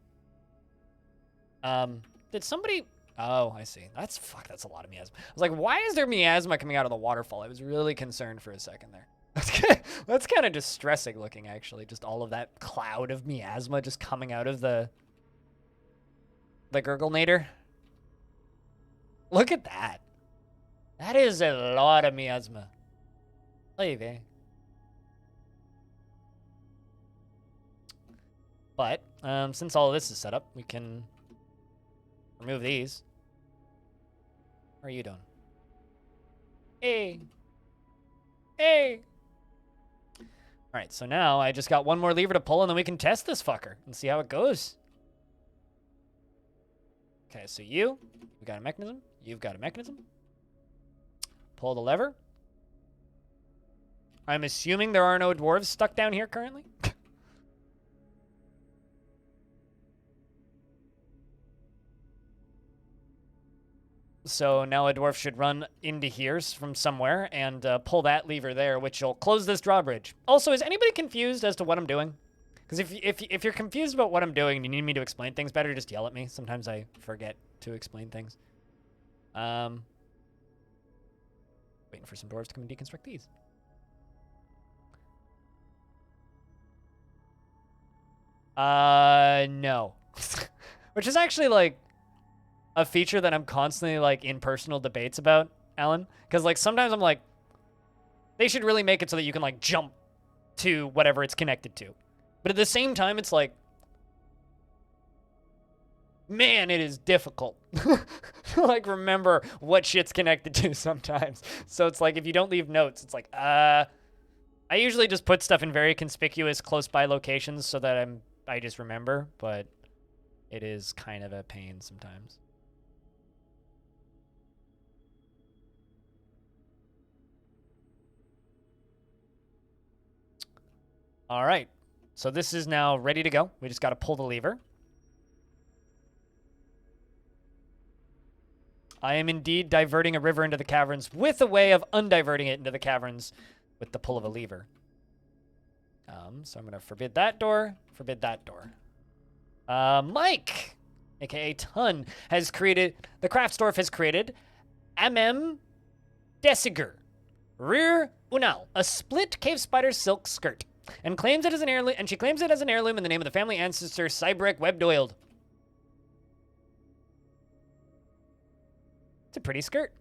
Did somebody... Oh, I see. That's a lot of miasma. I was like, why is there miasma coming out of the waterfall? I was really concerned for a second there. That's kind of distressing looking, actually. Just all of that cloud of miasma just coming out of the Gurglenator. Look at that. That is a lot of miasma. Leave. But since all of this is set up, we can remove these. What are you doing? Hey. Hey. All right, so now I just got one more lever to pull, and then we can test this fucker and see how it goes. Okay, so you got a mechanism. You've got a mechanism. Pull the lever. I'm assuming there are no dwarves stuck down here currently. So now a dwarf should run into here from somewhere and pull that lever there, which will close this drawbridge. Also, is anybody confused as to what I'm doing? Because if you're confused about what I'm doing and you need me to explain things better, just yell at me. Sometimes I forget to explain things. Waiting for some dwarves to come and deconstruct these. No. Which is actually, like, a feature that I'm constantly, like, in personal debates about, Alan. Because, like, sometimes I'm like, they should really make it so that you can, like, jump to whatever it's connected to. But at the same time, it's like, man, it is difficult to, like, remember what shit's connected to sometimes. So it's like, if you don't leave notes, it's like, I usually just put stuff in very conspicuous, close-by locations so that I just remember, but it is kind of a pain sometimes. All right, so this is now ready to go. We just got to pull the lever. I am indeed diverting a river into the caverns with a way of undiverting it into the caverns with the pull of a lever. So I'm going to forbid that door, forbid that door. Mike, aka Ton, has created, the Craftsdorf has created Amem Desiger, Rear Unal, a split cave spider silk skirt, and claims it as an heirloom, and she claims it as an heirloom in the name of the family ancestor Cybrek Webdoiled. It's a pretty skirt.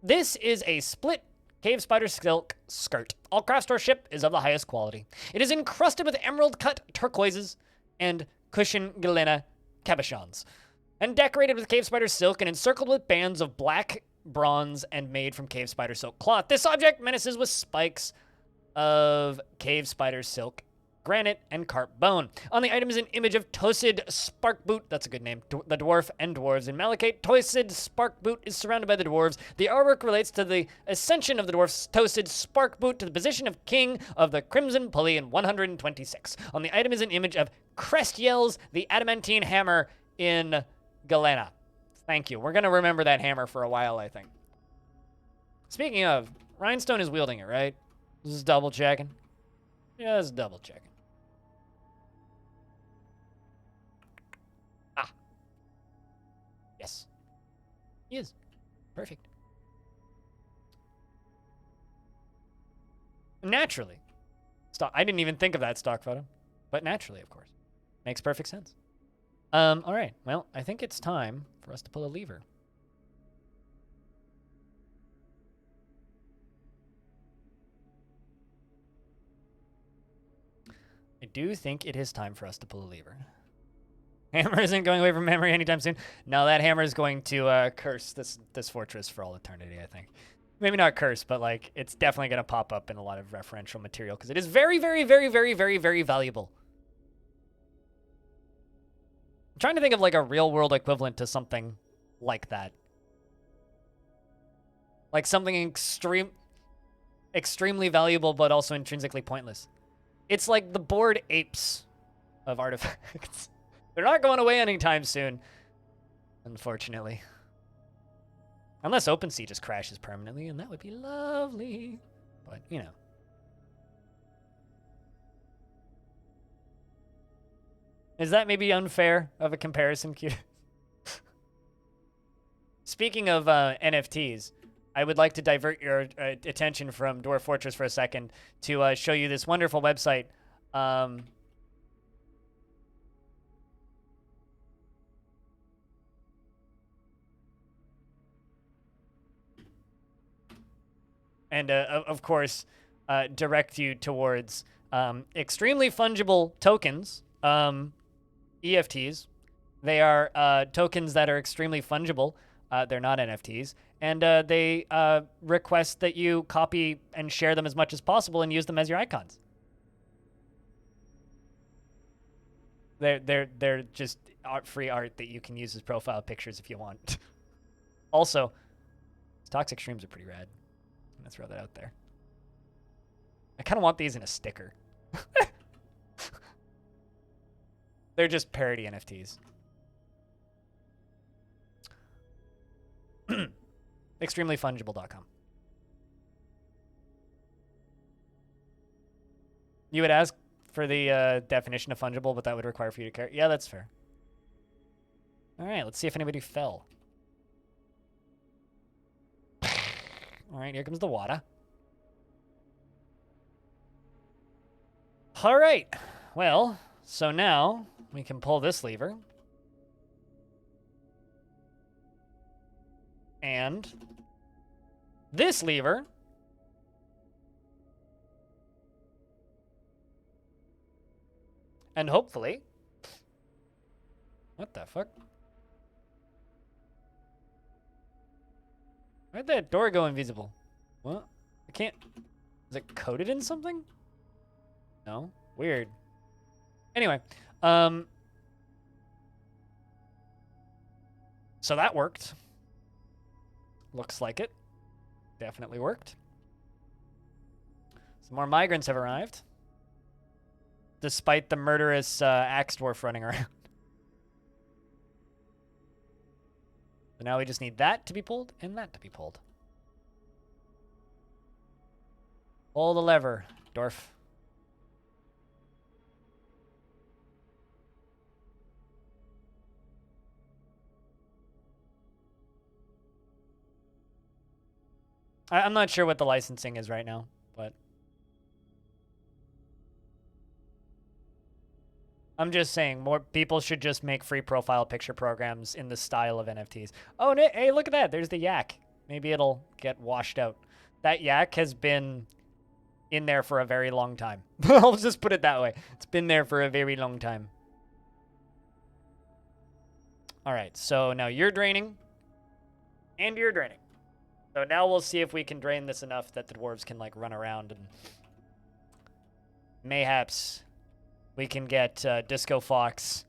This is a split cave spider silk skirt. All Craftsdorf ship is of the highest quality. It is encrusted with emerald-cut turquoises and cushion galena cabochons, and decorated with cave spider silk and encircled with bands of black bronze and made from cave spider silk cloth. This object menaces with spikes of cave spider silk, granite, and carp bone. On the item is an image of Tosid Sparkboot. That's a good name. The dwarf and dwarves in Malachite. Tosid Sparkboot is surrounded by the dwarves. The artwork relates to the ascension of the dwarf's Tosid Sparkboot to the position of king of the Crimson Pulley in 126. On the item is an image of Crestiel's the adamantine hammer in Galena. Thank you. We're going to remember that hammer for a while, I think. Speaking of, Rhinestone is wielding it, right? Just double checking. Just double checking. Ah. Yes. He is. Perfect. Naturally. I didn't even think of that stock photo. But naturally, of course. Makes perfect sense. All right. Well, I think it's time for us to pull a lever. I do think it is time for us to pull a lever. Hammer isn't going away from memory anytime soon. No, that hammer is going to curse this fortress for all eternity, I think. Maybe not curse, but, like, it's definitely going to pop up in a lot of referential material because it is very, very, very, very, very, very valuable. I'm trying to think of, like, a real-world equivalent to something like that. Like something extremely valuable, but also intrinsically pointless. It's like the bored apes of artifacts. They're not going away anytime soon, unfortunately. Unless OpenSea just crashes permanently, and that would be lovely. But, you know. Is that maybe unfair of a comparison, Q? Speaking of NFTs, I would like to divert your attention from Dwarf Fortress for a second to show you this wonderful website. And, of course, direct you towards extremely fungible tokens, EFTs, They are tokens that are extremely fungible. They're not NFTs. And they request that you copy and share them as much as possible and use them as your icons. They're just free art that you can use as profile pictures if you want. Also, toxic streams are pretty rad. I'm gonna throw that out there. I kind of want these in a sticker. They're just parody NFTs. Extremelyfungible.com. You would ask for the definition of fungible, but that would require for you to care. Yeah, that's fair. All right, let's see if anybody fell. All right, here comes the water. All right, well, so now we can pull this lever. And this lever. And hopefully... What the fuck? Where'd that door go invisible? What? I can't... Is it coated in something? No? Weird. Anyway, so that worked. Looks like it. Definitely worked. Some more migrants have arrived. Despite the murderous axe dwarf running around. So now we just need that to be pulled and that to be pulled. Pull the lever, Dwarf. I'm not sure what the licensing is right now, but I'm just saying more people should just make free profile picture programs in the style of NFTs. Oh, hey, look at that. There's the yak. Maybe it'll get washed out. That yak has been in there for a very long time. I'll just put it that way. It's been there for a very long time. All right, so now you're draining and you're draining. So now we'll see if we can drain this enough that the dwarves can, like, run around and mayhaps we can get Disco Fox,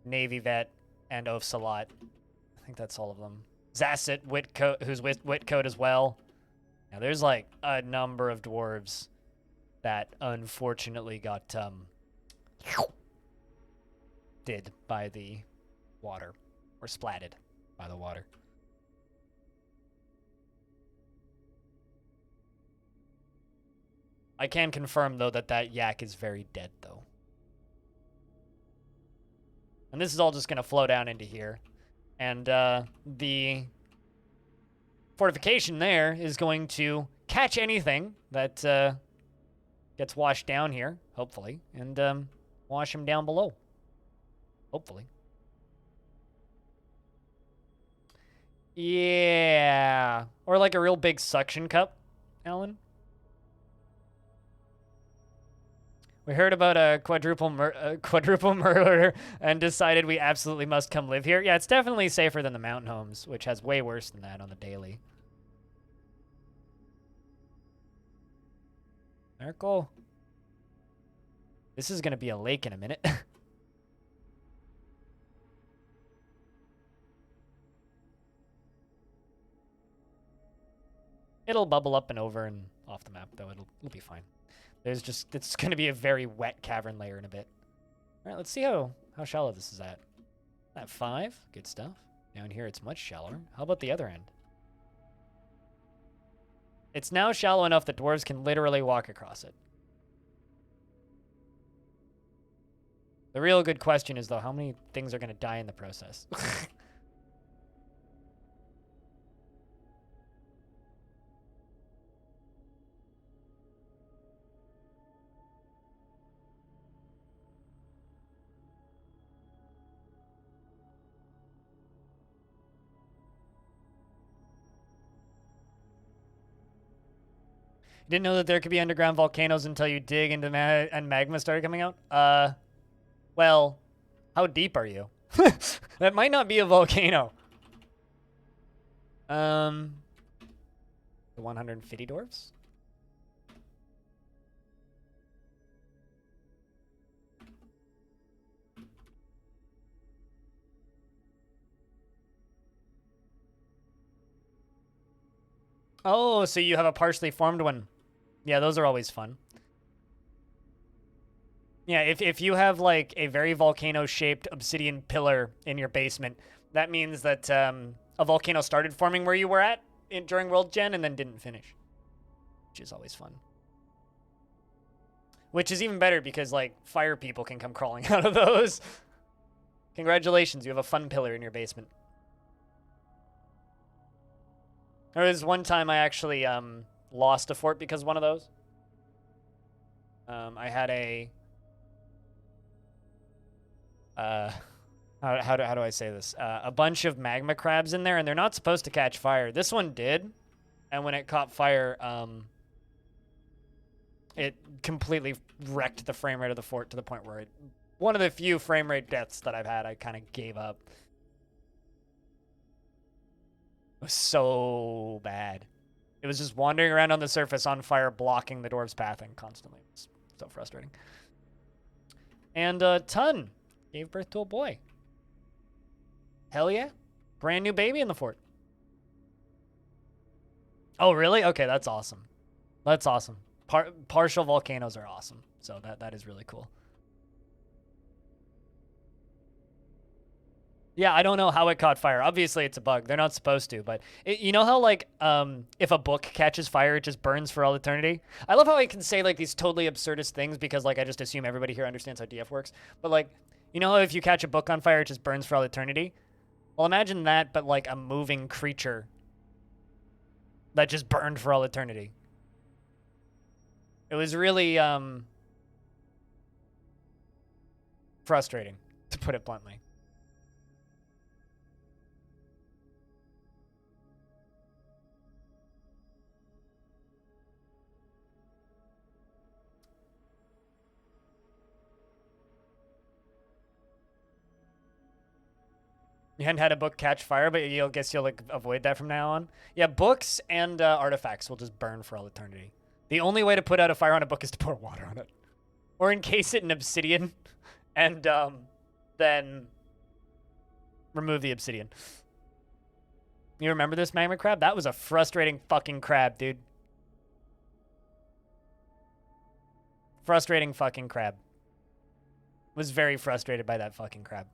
Navy Vet, and Oafsalot. I think that's all of them. Zasset, Whitcoat, who's Whitcoat as well. Now, there's, like, a number of dwarves that unfortunately got did by the water, or splatted by the water. I can confirm, though, that that yak is very dead, though. And this is all just going to flow down into here. And the fortification there is going to catch anything that gets washed down here, hopefully, and wash them down below. Hopefully. Yeah. Or like a real big suction cup, Alan. We heard about a quadruple murder and decided we absolutely must come live here. Yeah, it's definitely safer than the mountain homes, which has way worse than that on the daily. Miracle. This is going to be a lake in a minute. It'll bubble up and over and off the map, though. It'll be fine. It's going to be a very wet cavern layer in a bit. All right, let's see how shallow this is at. At 5, good stuff. Down here, it's much shallower. How about the other end? It's now shallow enough that dwarves can literally walk across it. The real good question is, though, how many things are going to die in the process? Didn't know that there could be underground volcanoes until you dig into and magma started coming out? Well, how deep are you? That might not be a volcano. The 150 dwarfs? Oh, so you have a partially formed one. Yeah, those are always fun. Yeah, if you have like a very volcano-shaped obsidian pillar in your basement, that means that a volcano started forming where you were at during World Gen and then didn't finish, which is always fun. Which is even better because like fire people can come crawling out of those. Congratulations, you have a fun pillar in your basement. There was one time I actually lost a fort because of one of those. I had a how do I say this? A bunch of magma crabs in there, and they're not supposed to catch fire. This one did, and when it caught fire, it completely wrecked the frame rate of the fort to the point where one of the few frame rate deaths that I've had, I kind of gave up. It was so bad. It was just wandering around on the surface on fire, blocking the dwarves' pathing constantly. It was so frustrating. And Tun gave birth to a boy. Hell yeah. Brand new baby in the fort. Oh, really? Okay, that's awesome. That's awesome. Partial volcanoes are awesome. So that is really cool. Yeah, I don't know how it caught fire. Obviously, it's a bug. They're not supposed to, but you know how, like, if a book catches fire, it just burns for all eternity? I love how I can say, like, these totally absurdist things because, like, I just assume everybody here understands how DF works. But, like, you know how if you catch a book on fire, it just burns for all eternity? Well, imagine that, but, like, a moving creature that just burned for all eternity. It was really, frustrating, to put it bluntly. You hadn't had a book catch fire, but you'll guess you'll like avoid that from now on. Yeah, books and artifacts will just burn for all eternity. The only way to put out a fire on a book is to pour water on it, or encase it in obsidian, and then remove the obsidian. You remember this magma crab? That was a frustrating fucking crab, dude. Frustrating fucking crab. Was very frustrated by that fucking crab.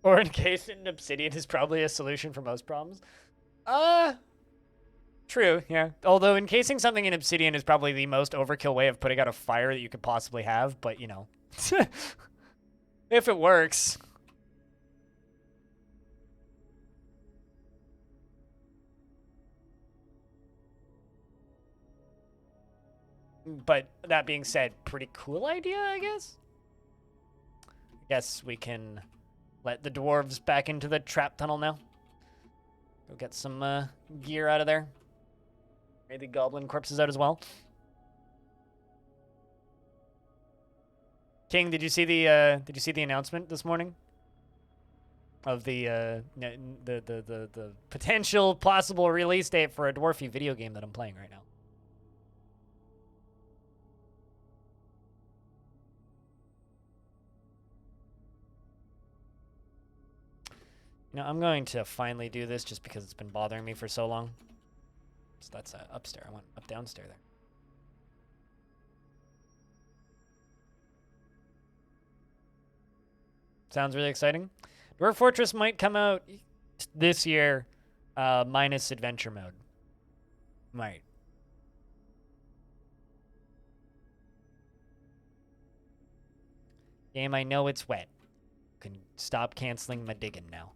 Or encased in obsidian is probably a solution for most problems. True, yeah. Although encasing something in obsidian is probably the most overkill way of putting out a fire that you could possibly have, but you know. If it works. But that being said, pretty cool idea, I guess? I guess we can let the dwarves back into the trap tunnel now. Go get some gear out of there. Maybe goblin corpses out as well. King, did you see the announcement this morning of the potential possible release date for a Dwarfy video game that I'm playing right now? You know, I'm going to finally do this just because it's been bothering me for so long. So that's upstairs. I went up downstairs there. Sounds really exciting. Dwarf Fortress might come out this year, minus adventure mode. Might. Game, I know it's wet. Can stop canceling my digging now.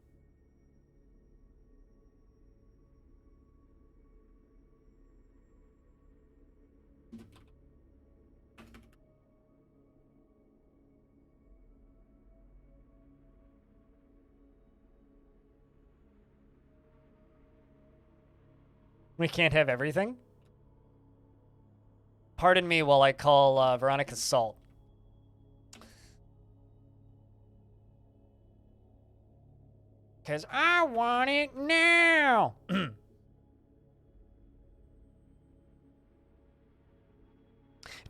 We can't have everything. Pardon me while I call Veronica salt. Because I want it now.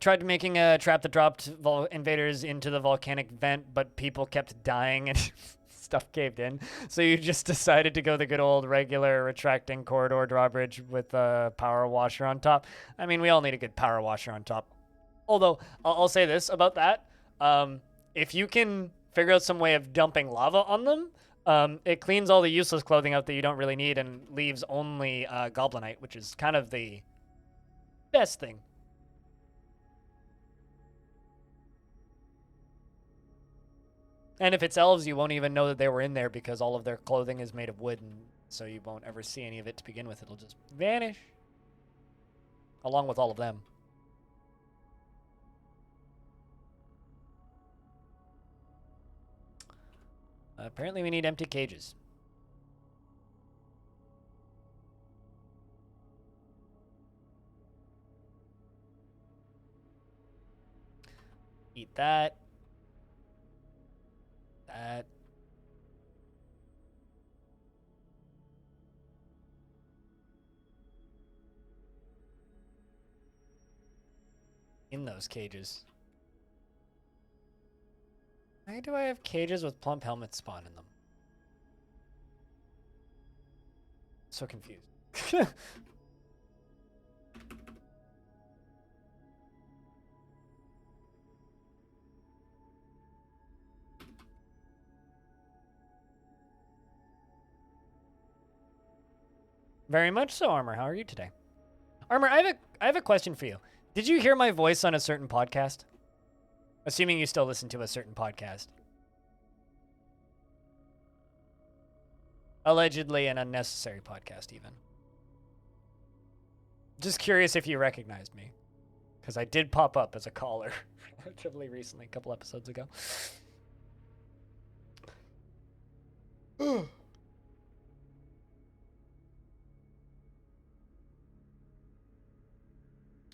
Tried making a trap that dropped invaders into the volcanic vent, but people kept dying and stuff caved in. So you just decided to go the good old regular retracting corridor drawbridge with a power washer on top. I mean, we all need a good power washer on top. Although, I'll say this about that. If you can figure out some way of dumping lava on them, it cleans all the useless clothing out that you don't really need and leaves only goblinite, which is kind of the best thing. And if it's elves, you won't even know that they were in there because all of their clothing is made of wood, and so you won't ever see any of it to begin with. It'll just vanish. Along with all of them. Apparently we need empty cages. Eat that. That. In those cages. Why do I have cages with plump helmets spawn in them? So confused. Very much so, Armor. How are you today? Armor, I have a question for you. Did you hear my voice on a certain podcast? Assuming you still listen to a certain podcast. Allegedly an unnecessary podcast, even. Just curious if you recognized me. Because I did pop up as a caller relatively recently, a couple episodes ago.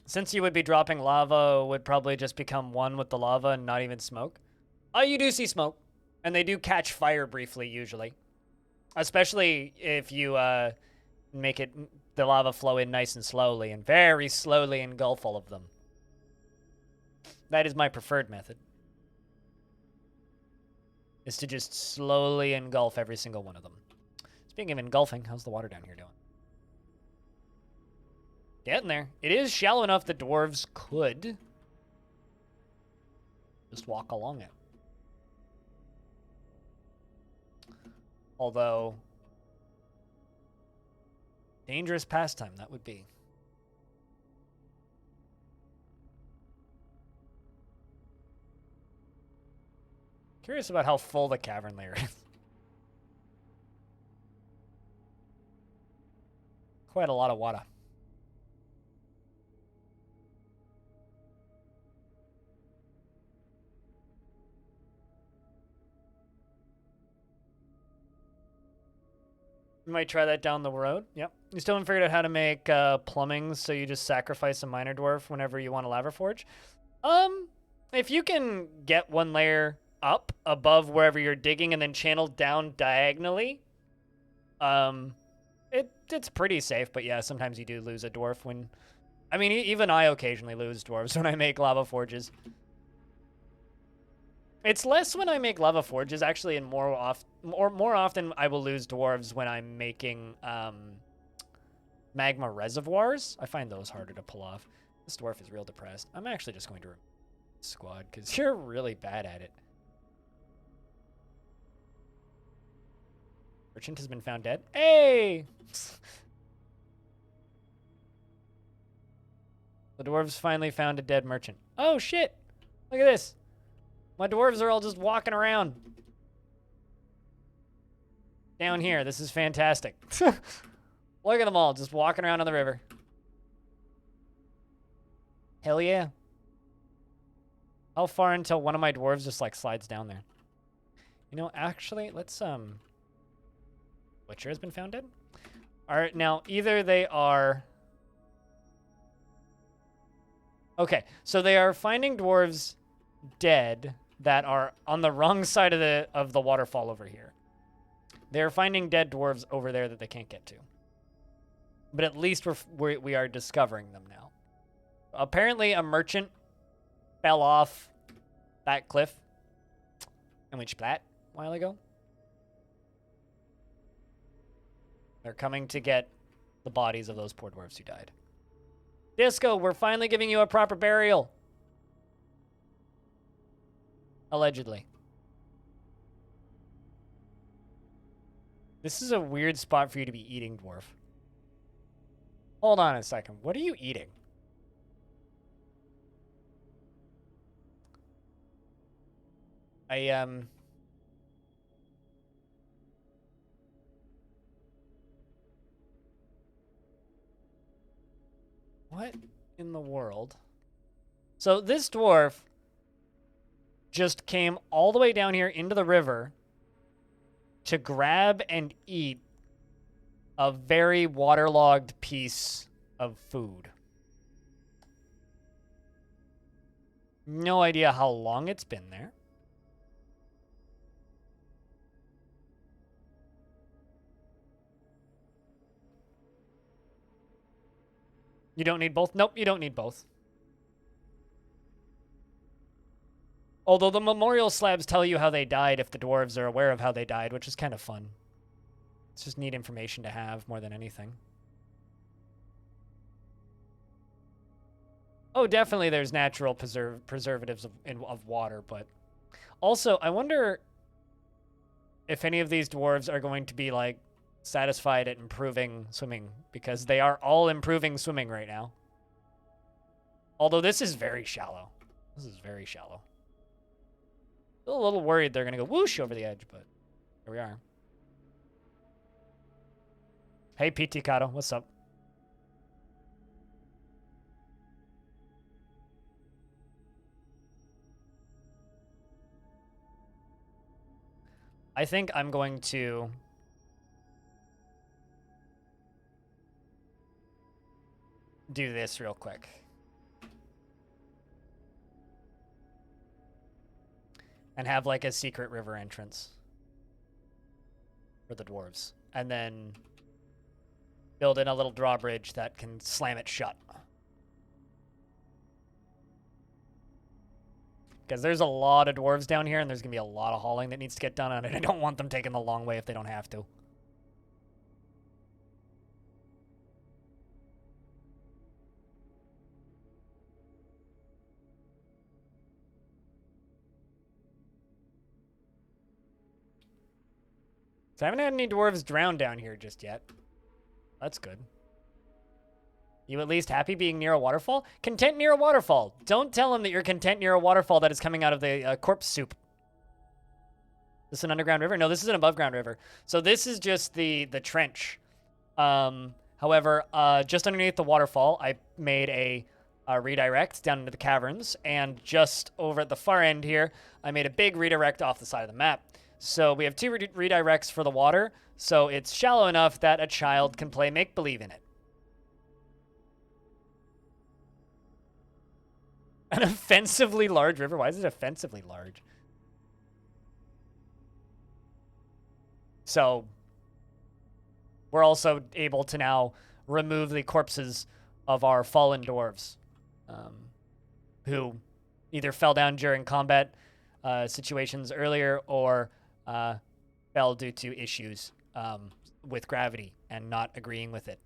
Since you would be dropping lava, would probably just become one with the lava and not even smoke. Oh, you do see smoke. And they do catch fire briefly, usually. Especially if you make it the lava flow in nice and slowly, and very slowly engulf all of them. That is my preferred method. Is to just slowly engulf every single one of them. Speaking of engulfing, how's the water down here doing? Getting there. It is shallow enough that dwarves could just walk along it. Although, dangerous pastime that would be. Curious about how full the cavern layer is. Quite a lot of water. You might try that down the road. Yep. You still haven't figured out how to make plumbing, so you just sacrifice a minor dwarf whenever you want a lava forge. If you can get one layer up above wherever you're digging and then channel down diagonally, it's pretty safe. But yeah, sometimes you do lose a dwarf when... I mean, even I occasionally lose dwarves when I make lava forges. It's less when I make lava forges, actually, and more often I will lose dwarves when I'm making magma reservoirs. I find those harder to pull off. This dwarf is real depressed. I'm actually just going to squad because you're really bad at it. Merchant has been found dead. Hey! The dwarves finally found a dead merchant. Oh, shit! Look at this. My dwarves are all just walking around. Down here. This is fantastic. Look at them all just walking around on the river. Hell yeah. How far until one of my dwarves just like slides down there? You know, actually, let's Butcher has been found dead? Alright, now either they are Okay, so they are finding dwarves dead that are on the wrong side of the waterfall over here. They're finding dead dwarves over there that they can't get to. But at least we are discovering them now. Apparently, a merchant fell off that cliff and went splat a while ago. They're coming to get the bodies of those poor dwarves who died. Disco, we're finally giving you a proper burial. Allegedly. This is a weird spot for you to be eating, Dwarf. Hold on a second. What are you eating? What in the world? So this dwarf just came all the way down here into the river to grab and eat a very waterlogged piece of food. No idea how long it's been there. You don't need both? Nope, you don't need both. Although the memorial slabs tell you how they died if the dwarves are aware of how they died, which is kind of fun. It's just neat information to have more than anything. Oh, definitely there's natural preservatives of water, but also I wonder if any of these dwarves are going to be like satisfied at improving swimming, because they are all improving swimming right now. Although this is very shallow. This is very shallow. Still a little worried they're going to go whoosh over the edge, but here we are. Hey, PT Kato, what's up? I think I'm going to do this real quick. And have like a secret river entrance for the dwarves. And then build in a little drawbridge that can slam it shut. Because there's a lot of dwarves down here, and there's going to be a lot of hauling that needs to get done on it. I don't want them taking the long way if they don't have to. So I haven't had any dwarves drown down here just yet. That's good. You at least happy being near a waterfall? Content near a waterfall. Don't tell him that you're content near a waterfall that is coming out of the corpse soup. This is an underground river? No, this is an above ground river. So this is just the trench. However, just underneath the waterfall, I made a redirect down into the caverns. And just over at the far end here, I made a big redirect off the side of the map. So we have two redirects for the water. So it's shallow enough that a child can play make-believe in it. An offensively large river? Why is it offensively large? So we're also able to now remove the corpses of our fallen dwarves, who either fell down during combat situations earlier or fell due to issues with gravity and not agreeing with it.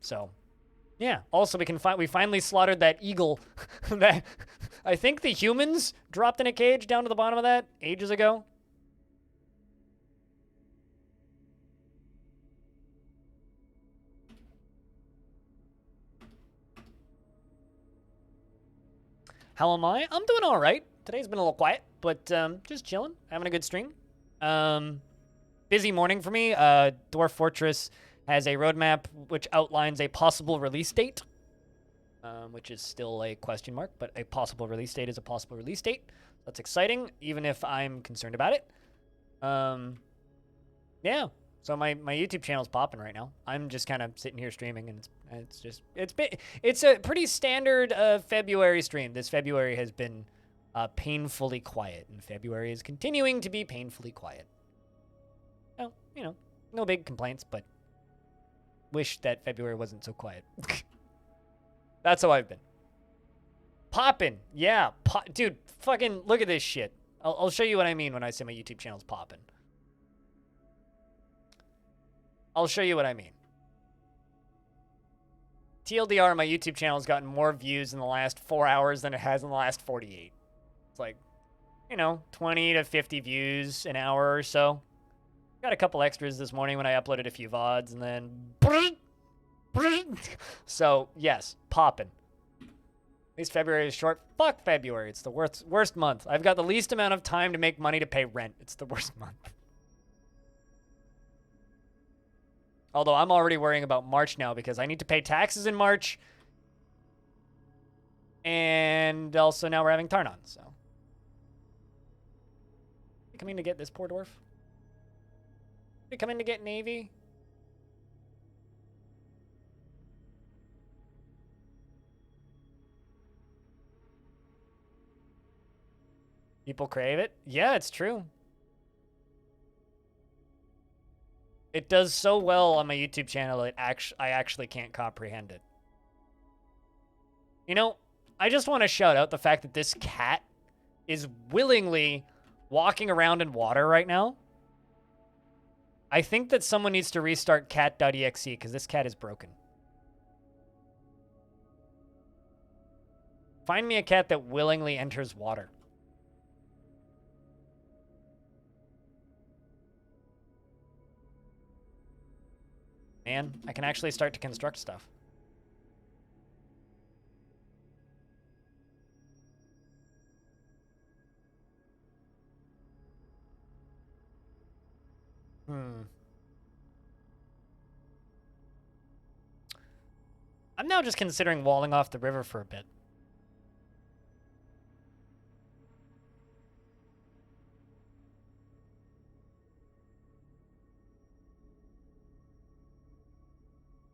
So yeah. Also, we finally slaughtered that eagle that I think the humans dropped in a cage down to the bottom of that ages ago. How am I? I'm doing all right. Today's been a little quiet, but just chilling, having a good stream. Busy morning for me. Dwarf Fortress has a roadmap which outlines a possible release date, which is still a question mark, but a possible release date is a possible release date. That's exciting, even if I'm concerned about it. Yeah, So my YouTube channel's popping right now. I'm just kind of sitting here streaming, and it's a pretty standard February stream. This February has been painfully quiet, and February is continuing to be painfully quiet. Well, you know, no big complaints, but wish that February wasn't so quiet. That's how I've been. Poppin', yeah, dude, fucking look at this shit. I'll show you what I mean when I say my YouTube channel's poppin'. I'll show you what I mean. TLDR, my YouTube channel has gotten more views in the last 4 hours than it has in the last 48. It's like, you know, 20 to 50 views an hour or so. Got a couple extras this morning when I uploaded a few VODs, and then... So, yes, poppin'. At least February is short. Fuck February. It's the worst month. I've got the least amount of time to make money to pay rent. It's the worst month. Although I'm already worrying about March now because I need to pay taxes in March. And also now we're having Tarnon, so. You coming to get this poor dwarf? You coming to get Navy? People crave it? Yeah, it's true. It does so well on my YouTube channel, I actually can't comprehend it. You know, I just want to shout out the fact that this cat is willingly walking around in water right now. I think that someone needs to restart cat.exe because this cat is broken. Find me a cat that willingly enters water. Man, I can actually start to construct stuff. I'm now just considering walling off the river for a bit.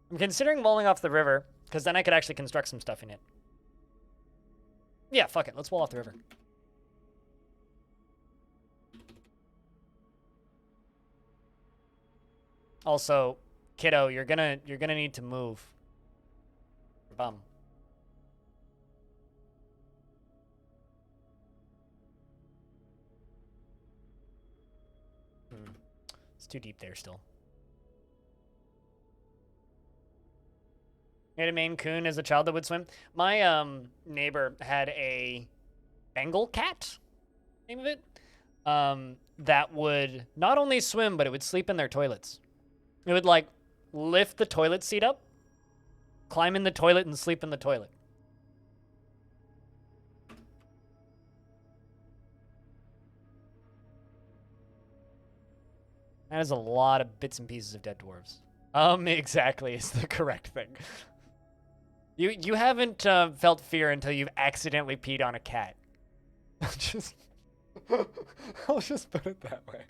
I'm considering walling off the river, because then I could actually construct some stuff in it. Yeah, fuck it. Let's wall off the river. Also, kiddo, you're gonna need to move. Bum. It's too deep there still. You had a Maine Coon as a child that would swim? My neighbor had a Bengal cat, name of it, that would not only swim, but it would sleep in their toilets. It would, like, lift the toilet seat up, climb in the toilet, and sleep in the toilet. That is a lot of bits and pieces of dead dwarves. Exactly, is the correct thing. You haven't felt fear until you've accidentally peed on a cat. I'll just put it that way.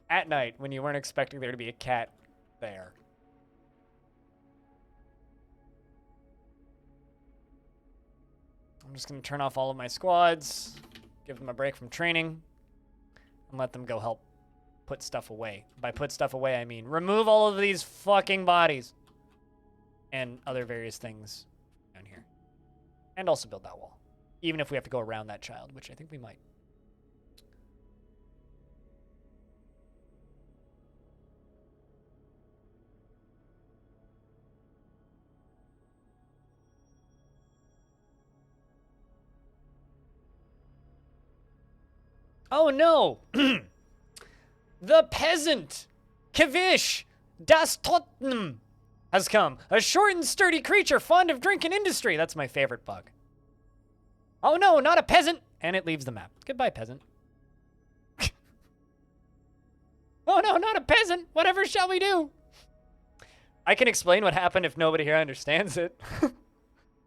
At night, when you weren't expecting there to be a cat there. I'm just going to turn off all of my squads, give them a break from training, and let them go help put stuff away. By put stuff away, I mean remove all of these fucking bodies. And other various things down here. And also build that wall. Even if we have to go around that child, which I think we might. Oh no! The peasant! Kavish! Das Tottenham! Has come. A short and sturdy creature fond of drink and industry. That's my favorite bug. Oh no, not a peasant! And it leaves the map. Goodbye, peasant. Oh no, not a peasant! Whatever shall we do? I can explain what happened if nobody here understands it.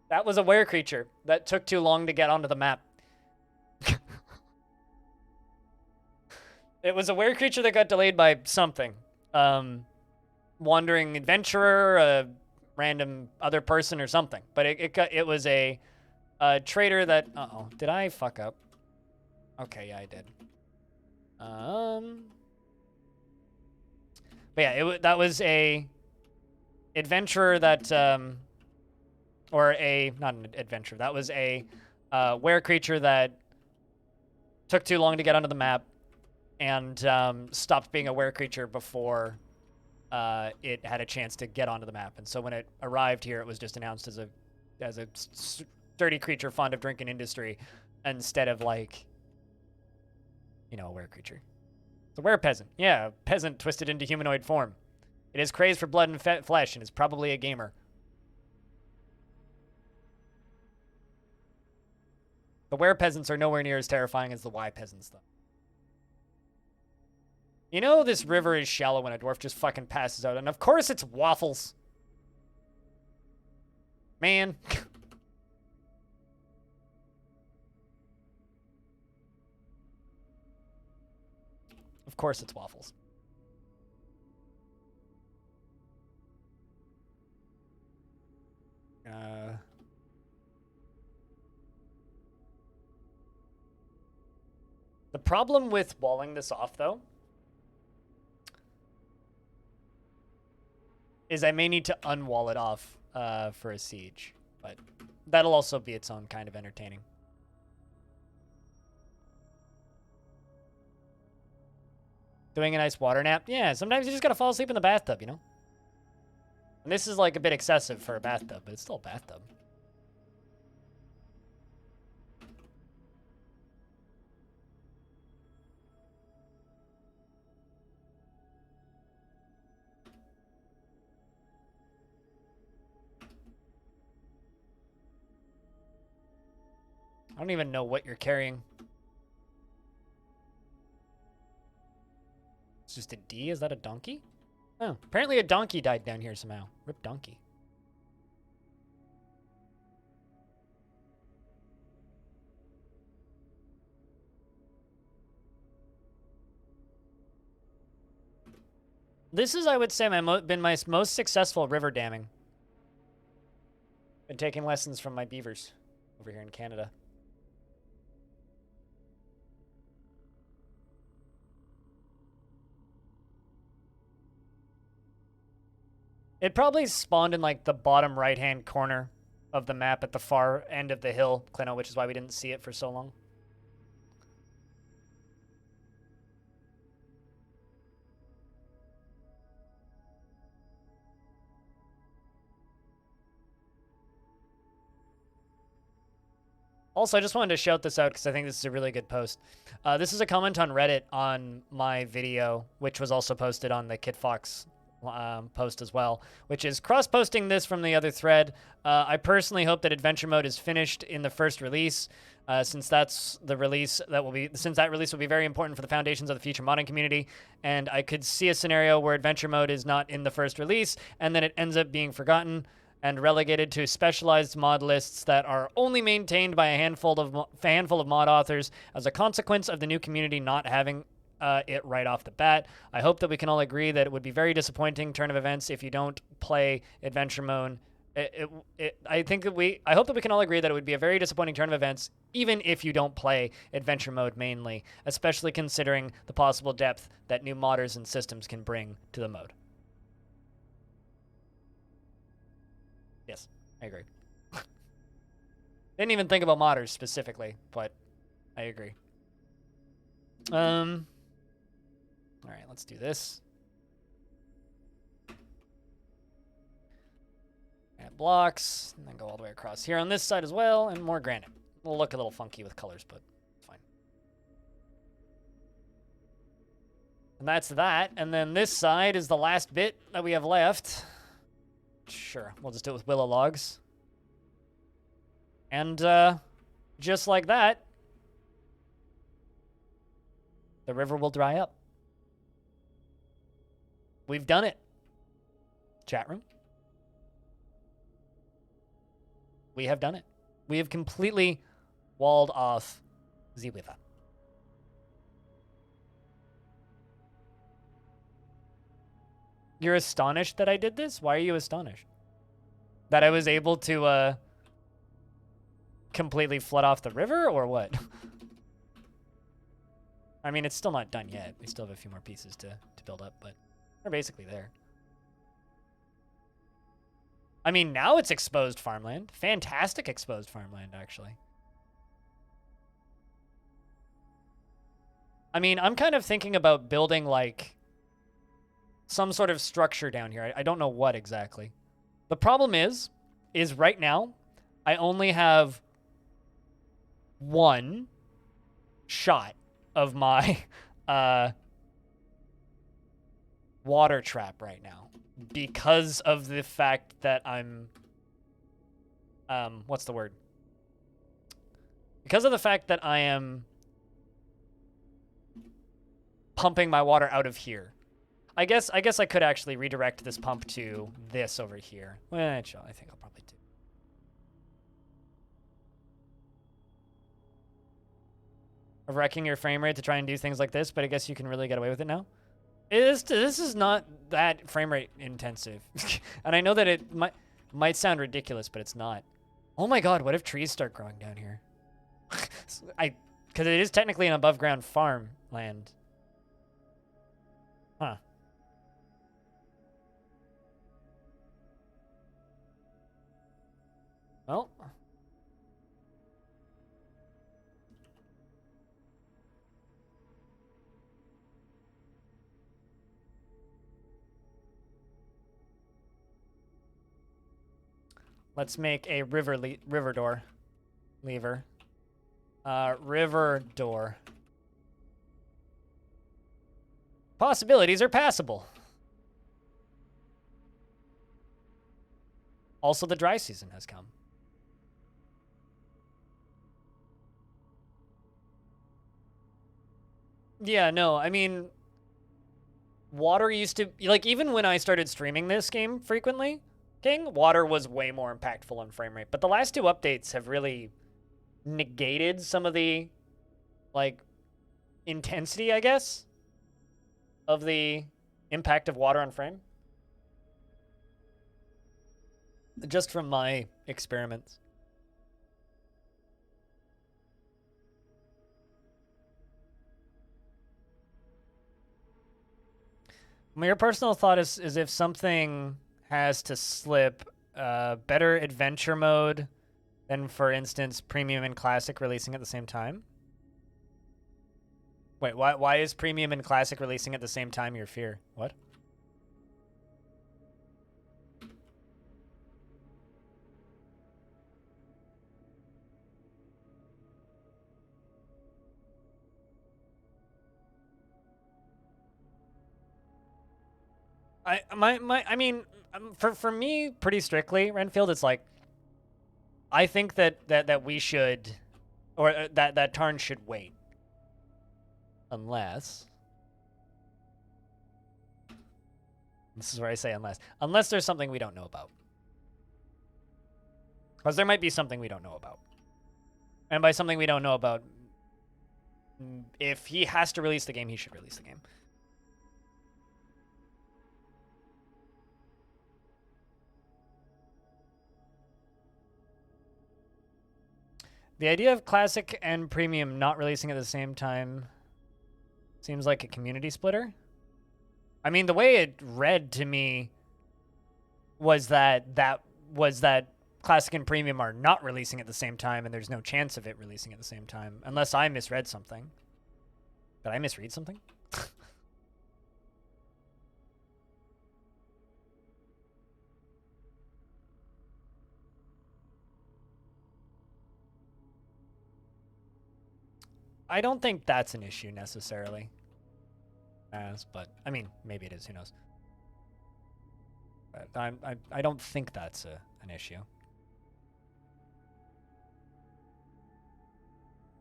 That was a were creature that took too long to get onto the map. It was a weird creature that got delayed by something. Wandering adventurer, a random other person, or something. But it was a trader that. Uh-oh. Did I fuck up? Okay, yeah, I did. But yeah, that was a adventurer that or a not an adventurer. That was a were creature that took too long to get onto the map and stopped being a were creature before it had a chance to get onto the map. And so when it arrived here, it was just announced as a sturdy creature fond of drink and industry, instead of like, you know, a were creature. It's a were peasant. Yeah, a peasant twisted into humanoid form. It is crazed for blood and flesh and is probably a gamer. The were peasants are nowhere near as terrifying as the Y peasants, though. You know this river is shallow when a dwarf just fucking passes out, and of course it's waffles. Man. Of course it's waffles. The problem with walling this off, though, is I may need to unwall it off for a siege, but that'll also be its own kind of entertaining. Doing a nice water nap? Yeah, sometimes you just gotta fall asleep in the bathtub, you know? And this is like a bit excessive for a bathtub, but it's still a bathtub. I don't even know what you're carrying. It's just a D? Is that a donkey? Oh, apparently a donkey died down here somehow. Rip donkey. This is, I would say, been my most successful river damming. Been taking lessons from my beavers over here in Canada. It probably spawned in like the bottom right-hand corner of the map at the far end of the hill, Clino, which is why we didn't see it for so long. Also, I just wanted to shout this out because I think this is a really good post. This is a comment on Reddit on my video, which was also posted on the KitFox post as well, which is cross-posting this from the other thread. I personally hope that adventure mode is finished in the first release, since that's the release that will be, since that release will be very important for the foundations of the future modding community. And I could see a scenario where adventure mode is not in the first release, and then it ends up being forgotten and relegated to specialized mod lists that are only maintained by a handful of mod authors as a consequence of the new community not having it right off the bat. I hope that we can all agree that it would be very disappointing turn of events if you don't play adventure mode. I hope that we can all agree that it would be a very disappointing turn of events even if you don't play adventure mode mainly, especially considering the possible depth that new modders and systems can bring to the mode. Yes, I agree. Didn't even think about modders specifically, but I agree. All right, let's do this. Add blocks, and then go all the way across here on this side as well, and more granite. It'll look a little funky with colors, but fine. And that's that, and then this side is the last bit that we have left. Sure, we'll just do it with willow logs. And just like that, the river will dry up. We've done it. Chat room. We have done it. We have completely walled off the river. You're astonished that I did this? Why are you astonished? That I was able to, completely flood off the river, or what? I mean, it's still not done yet. We still have a few more pieces to build up, but we're basically there. I mean, now it's exposed farmland. Fantastic exposed farmland, actually. I mean, I'm kind of thinking about building, like, some sort of structure down here. I don't know what exactly. The problem is right now, I only have one shot of my water trap right now because of the fact that I'm what's the word? Because of the fact that I am pumping my water out of here. I guess I could actually redirect this pump to this over here. Well, I think I'll probably do. Of wrecking your frame rate to try and do things like this, but I guess you can really get away with it now. This is not that frame rate intensive. And I know that it might sound ridiculous, but it's not. Oh my god, what if trees start growing down here? Because it is technically an above ground farm land. Huh. Well. Let's make a river door lever. River door. Possibilities are passable. Also, the dry season has come. Yeah, no, I mean, water used to, like, even when I started streaming this game frequently, water was way more impactful on frame rate. But the last two updates have really negated some of the, like, intensity, I guess, of the impact of water on frame. Just from my experiments. Your personal thought is if something has to slip, better adventure mode than, for instance, premium and classic releasing at the same time? Wait, why is premium and classic releasing at the same time your fear? What? I mean, for me, pretty strictly, Renfield, it's like, I think that we should, or that Tarn should wait. Unless, this is where I say unless there's something we don't know about. Because there might be something we don't know about. And by something we don't know about, if he has to release the game, he should release the game. The idea of classic and premium not releasing at the same time seems like a community splitter. I mean, the way it read to me was that classic and premium are not releasing at the same time, and there's no chance of it releasing at the same time, unless I misread something. Did I misread something? I don't think that's an issue necessarily. But I mean, maybe it is. Who knows? But I don't think that's an issue.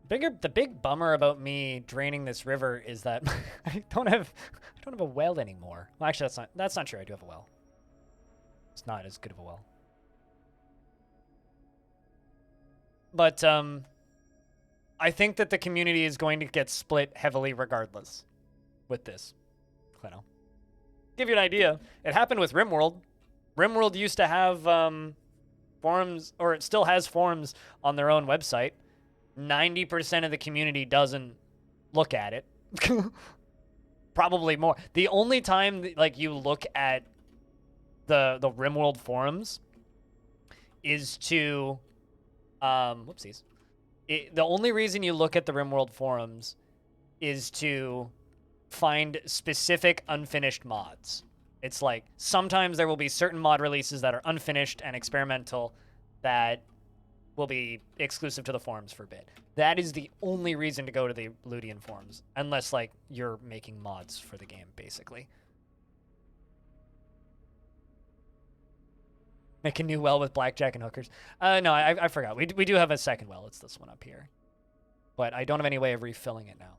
The big bummer about me draining this river is that I don't have a well anymore. Well, actually, that's not true. I do have a well. It's not as good of a well. But I think that the community is going to get split heavily regardless with this, Clino. give you an idea, it happened with RimWorld. RimWorld used to have forums, or it still has forums on their own website. 90% of the community doesn't look at it. Probably more. The only time like you look at the RimWorld forums is to whoopsies. The only reason you look at the RimWorld forums is to find specific unfinished mods. It's like sometimes there will be certain mod releases that are unfinished and experimental that will be exclusive to the forums for a bit. That is the only reason to go to the Ludian forums, unless like you're making mods for the game, basically. Make a new well with blackjack and hookers. No, I forgot. We do have a second well. It's this one up here. But I don't have any way of refilling it now.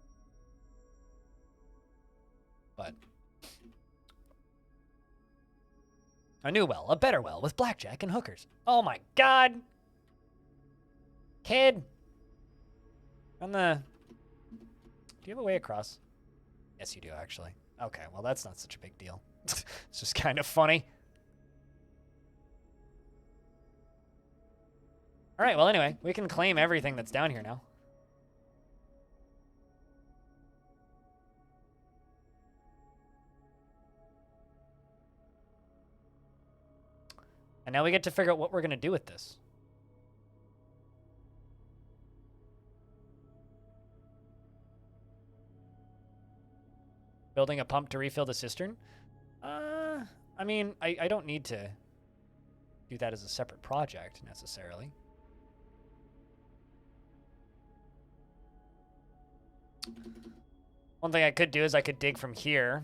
But a new well, a better well with blackjack and hookers. Oh my god. Kid. Do you have a way across? Yes, you do, actually. Okay, well, that's not such a big deal. It's just kind of funny. All right, well, anyway, we can claim everything that's down here now. And now we get to figure out what we're going to do with this. Building a pump to refill the cistern? I mean, I don't need to do that as a separate project, necessarily. One thing I could do is I could dig from here.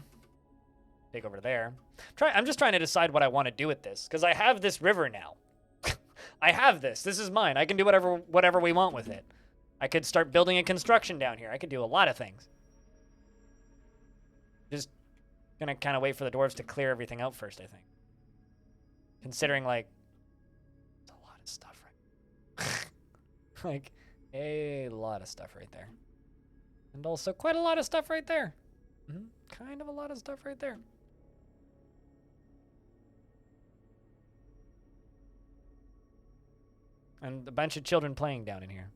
Dig over there. I'm just trying to decide what I want to do with this, because I have this river now. I have this. This is mine. I can do whatever we want with it. I could start building a construction down here. I could do a lot of things. Just gonna kind of wait for the dwarves to clear everything out first, I think. Considering, like, there's a lot of stuff right like, a lot of stuff right there. And also quite a lot of stuff right there. Kind of a lot of stuff right there. And a bunch of children playing down in here.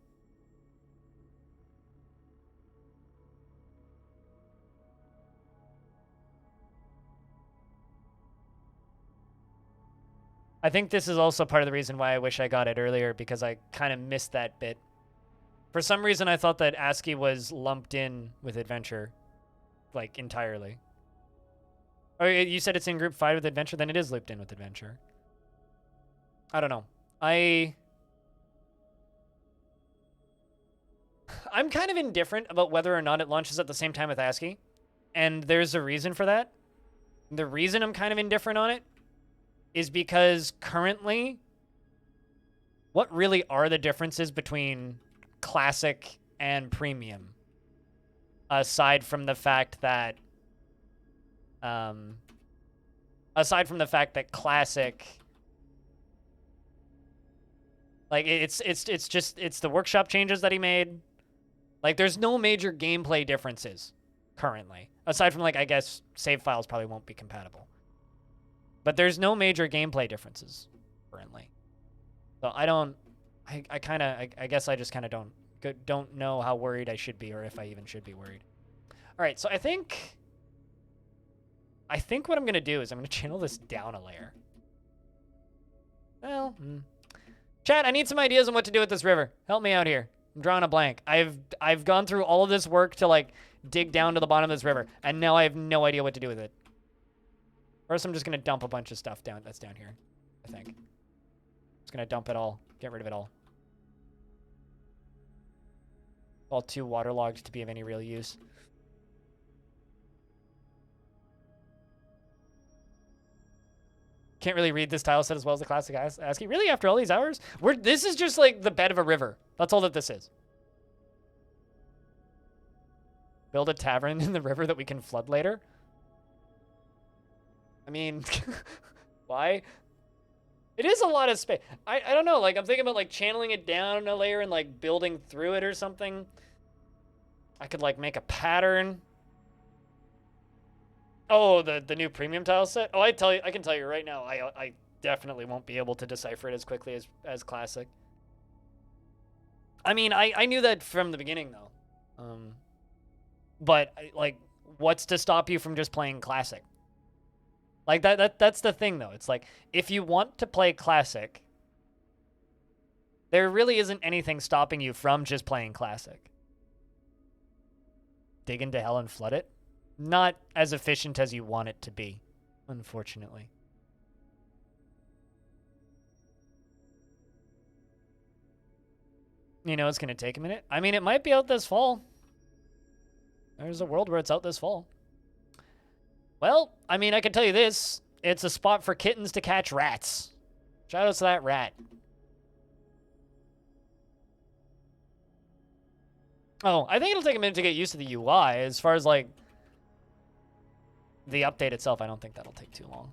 I think this is also part of the reason why I wish I got it earlier, because I kind of missed that bit. For some reason, I thought that ASCII was lumped in with Adventure, like, entirely. Oh, you said it's in Group 5 with Adventure? Then it is looped in with Adventure. I don't know. I'm kind of indifferent about whether or not it launches at the same time with ASCII, and there's a reason for that. The reason I'm kind of indifferent on it is because currently, what really are the differences between classic and premium? Aside from the fact that classic, like, it's the workshop changes that he made. Like, there's no major gameplay differences currently, aside from, like, I guess save files probably won't be compatible. But there's no major gameplay differences currently. So I guess I just kind of don't know how worried I should be, or if I even should be worried. All right, so I think what I'm going to do is I'm going to channel this down a layer. Well, chat, I need some ideas on what to do with this river. Help me out here. I'm drawing a blank. I've gone through all of this work to, like, dig down to the bottom of this river, and now I have no idea what to do with it. First, I'm just going to dump a bunch of stuff that's down here, I think. Just going to dump it all. Get rid of it all. All too waterlogged to be of any real use. Can't really read this tile set as well as the classic ASCII. Really, after all these hours? This is just like the bed of a river. That's all that this is. Build a tavern in the river that we can flood later? I mean, why? It is a lot of space. I don't know. Like, I'm thinking about, like, channeling it down a layer and, like, building through it or something. I could, like, make a pattern. Oh, the new premium tile set. Oh, I can tell you right now. I definitely won't be able to decipher it as quickly as classic. I mean, I knew that from the beginning though. But like, what's to stop you from just playing classic? Like that's the thing though. It's like if you want to play classic, there really isn't anything stopping you from just playing classic. Dig into hell and flood it? Not as efficient as you want it to be, unfortunately. You know, it's going to take a minute. I mean, it might be out this fall. There's a world where it's out this fall. Well, I mean, I can tell you this. It's a spot for kittens to catch rats. Shout out to that rat. Oh, I think it'll take a minute to get used to the UI. As far as, like, the update itself, I don't think that'll take too long.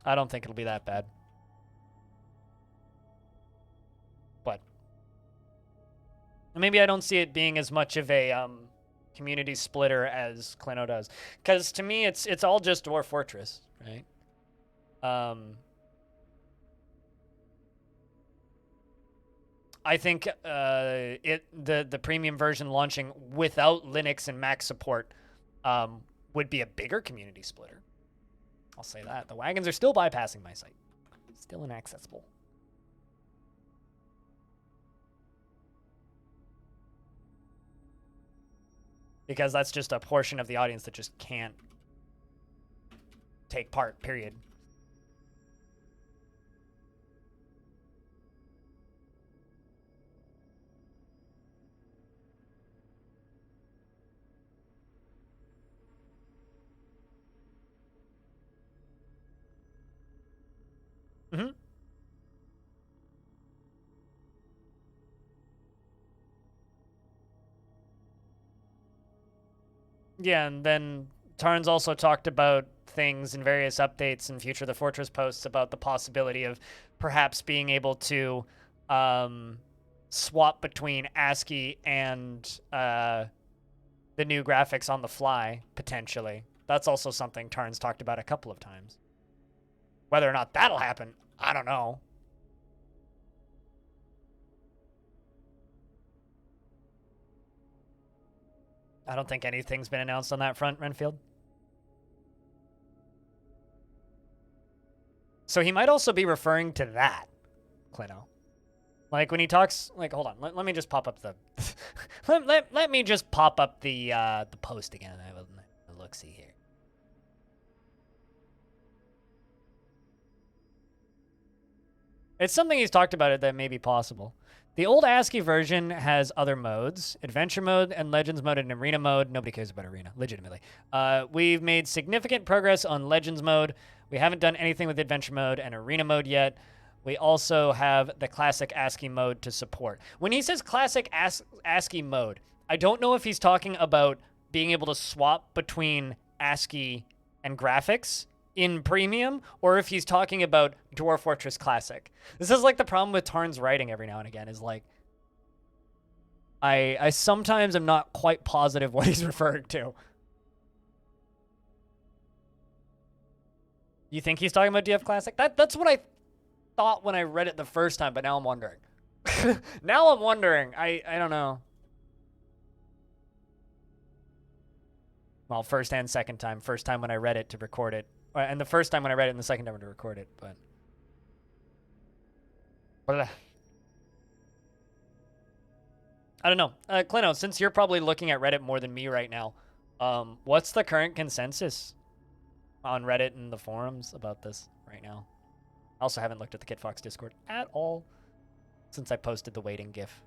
I don't think it'll be that bad. But maybe I don't see it being as much of a community splitter as Clino does. Because to me, it's all just Dwarf Fortress, right? I think the premium version launching without Linux and Mac support would be a bigger community splitter. I'll say that. The wagons are still bypassing my site. Still inaccessible. Because that's just a portion of the audience that just can't take part, period. Mm-hmm. Yeah, and then Tarns also talked about things in various updates and Future of the Fortress posts about the possibility of perhaps being able to swap between ASCII and the new graphics on the fly, potentially. That's also something Tarns talked about a couple of times. Whether or not that'll happen, I don't know. I don't think anything's been announced on that front, Renfield. So he might also be referring to that, Clino. Like when he talks, like, hold on, let me just pop up the, let me just pop up the post again. I have a look-see here. It's something he's talked about it that may be possible. The old ASCII version has other modes, Adventure Mode and Legends Mode and Arena Mode. Nobody cares about Arena, legitimately. We've made significant progress on Legends Mode. We haven't done anything with Adventure Mode and Arena Mode yet. We also have the Classic ASCII Mode to support. When he says Classic ASCII Mode, I don't know if he's talking about being able to swap between ASCII and graphics in Premium, or if he's talking about Dwarf Fortress Classic. This is like the problem with Tarn's writing every now and again, is like, I sometimes am not quite positive what he's referring to. You think he's talking about DF Classic? That's what I thought when I read it the first time, but now I'm wondering. Now I'm wondering. I don't know. Well, first and second time. First time when I read it to record it. And the first time when I read it and the second time to record it, but... I don't know. Clino, since you're probably looking at Reddit more than me right now, what's the current consensus on Reddit and the forums about this right now? I also haven't looked at the KitFox Discord at all since I posted the waiting GIF.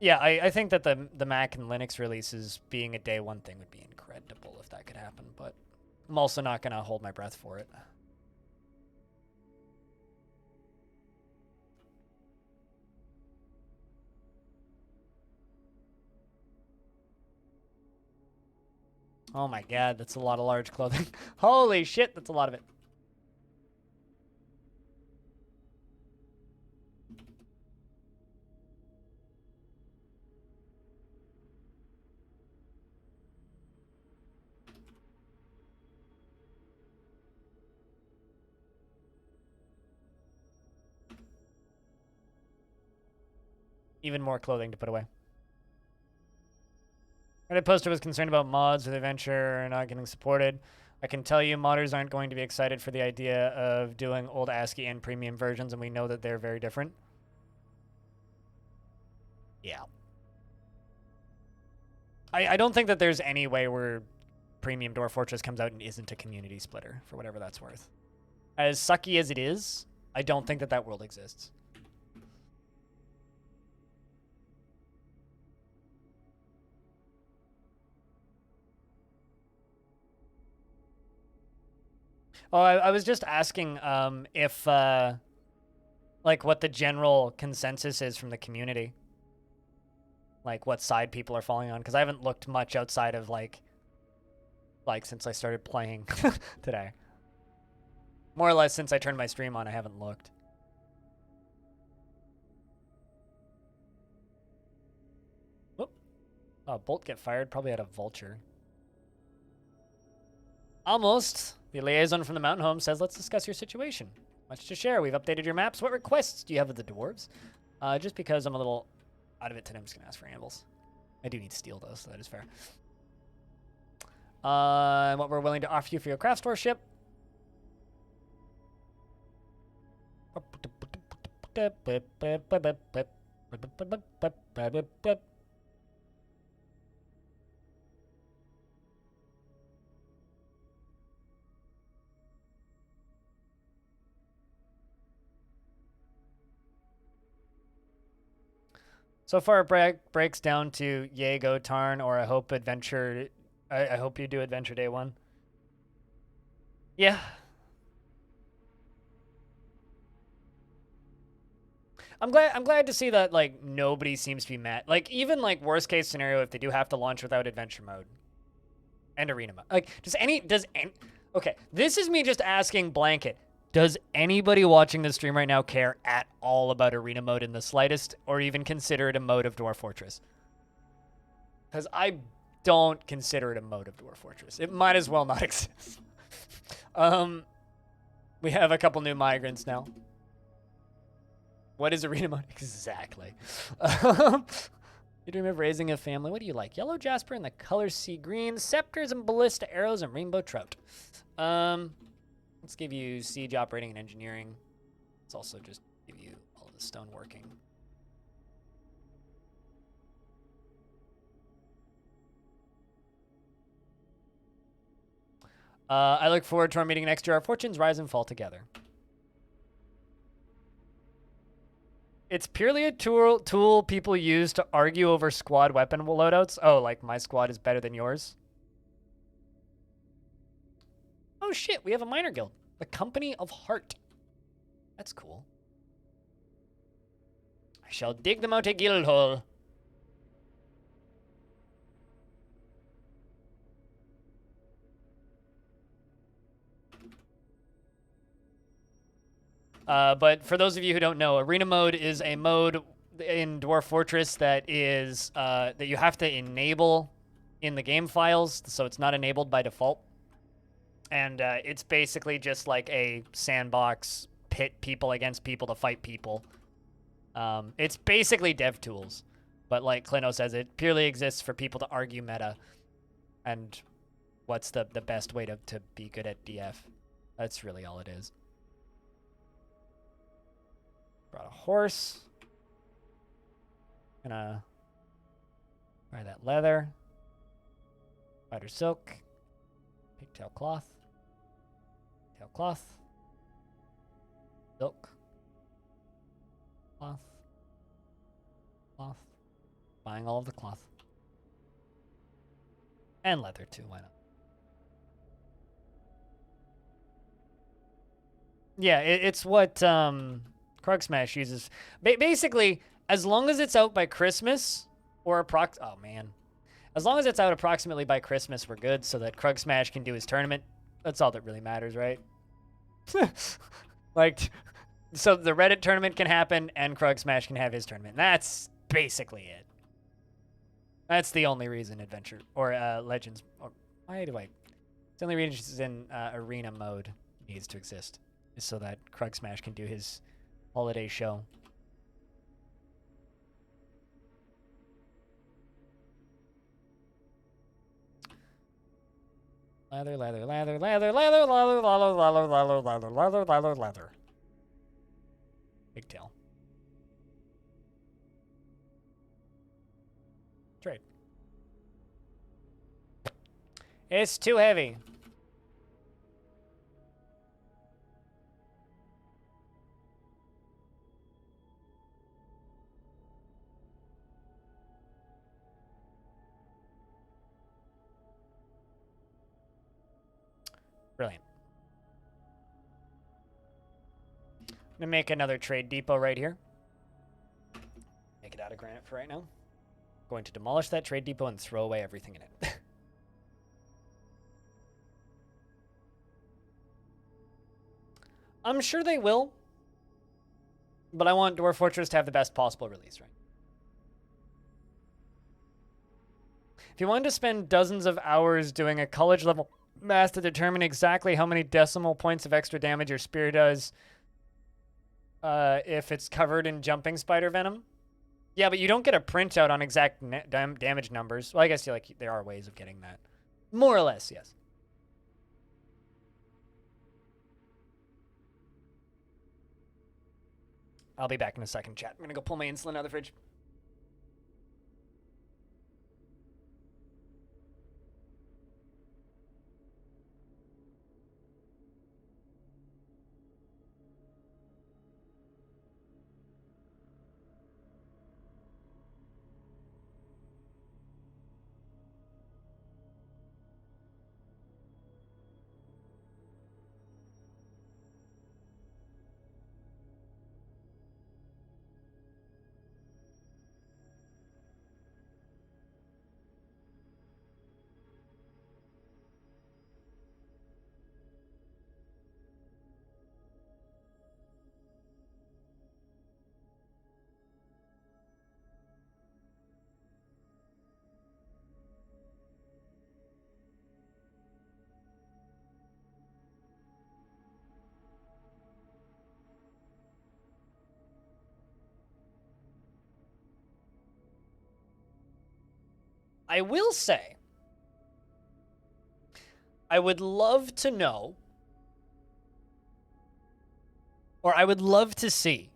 Yeah, I think that the Mac and Linux releases being a day one thing would be incredible if that could happen, but I'm also not going to hold my breath for it. Oh my god, that's a lot of large clothing. Holy shit, that's a lot of it. even more clothing to put away. Reddit poster was concerned about mods with adventure not getting supported. I can tell you modders aren't going to be excited for the idea of doing old ASCII and premium versions, and we know that they're very different. Yeah. I don't think that there's any way where Premium Dwarf Fortress comes out and isn't a community splitter, for whatever that's worth. As sucky as it is, I don't think that that world exists. Oh, I was just asking if, like, what the general consensus is from the community. Like, what side people are falling on. Because I haven't looked much outside of, like since I started playing today. More or less since I turned my stream on, I haven't looked. Whoop. Oh, Bolt get fired, probably out of Vulture. Almost. The liaison from the Mountain Home says, let's discuss your situation. Much to share. We've updated your maps. What requests do you have of the dwarves? Just because I'm a little out of it today, I'm just going to ask for ambles. I do need steel, though, so that is fair. What we're willing to offer you for your craft store ship. So far, it breaks down to yay, go Tarn, or I hope adventure. I hope you do adventure day one. Yeah. I'm glad to see that like nobody seems to be mad. Like even like worst case scenario, if they do have to launch without adventure mode and arena mode, like okay, this is me just asking blanket. Does anybody watching the stream right now care at all about arena mode in the slightest, or even consider it a mode of Dwarf Fortress? Because I don't consider it a mode of Dwarf Fortress. It might as well not exist. We have a couple new migrants now. What is arena mode? Exactly. You dream of raising a family. What do you like? Yellow jasper and the color sea green. Scepters and ballista arrows and rainbow trout. Let's give you siege operating and engineering. Let's also just give you all the stone working. I look forward to our meeting next year. Our fortunes rise and fall together. It's purely a tool people use to argue over squad weapon loadouts. Oh, like my squad is better than yours? Oh shit, we have a miner guild. The Company of Heart. That's cool. I shall dig them out a guild hole. But for those of you who don't know, arena mode is a mode in Dwarf Fortress that is that you have to enable in the game files, so it's not enabled by default. And it's basically just like a sandbox, pit people against people to fight people. It's basically dev tools, but like Clino says, it purely exists for people to argue meta and what's the best way to be good at DF. That's really all it is. Brought a horse. Gonna buy that leather. Spider silk. Pigtail cloth. Tail cloth. Silk. Cloth. Cloth. Buying all of the cloth. And leather too, why not? Yeah, it's what Krug Smash uses. Basically, as long as it's out by Christmas, or oh man. As long as it's out approximately by Christmas, we're good, so that Krug Smash can do his tournament. That's all that really matters, right? Like, so the Reddit tournament can happen, and Krug Smash can have his tournament. That's basically it. That's the only reason Adventure, or Legends, or why do I... It's the only reason Arena mode needs to exist, is so that Krug Smash can do his holiday show. Leather, leather, leather, leather, leather, leather, leather, leather, leather, leather, leather, leather, leather. Pigtail. Trade. It's too heavy. Brilliant. I'm gonna make another trade depot right here. Make it out of granite for right now. Going to demolish that trade depot and throw away everything in it. I'm sure they will, but I want Dwarf Fortress to have the best possible release, right? If you wanted to spend dozens of hours doing a college level math to determine exactly how many decimal points of extra damage your spear does if it's covered in jumping spider venom. Yeah, but you don't get a printout on exact damage numbers. Well, I guess there are ways of getting that. More or less, yes. I'll be back in a second, chat. I'm gonna go pull my insulin out of the fridge. I will say, I would love to know, or I would love to see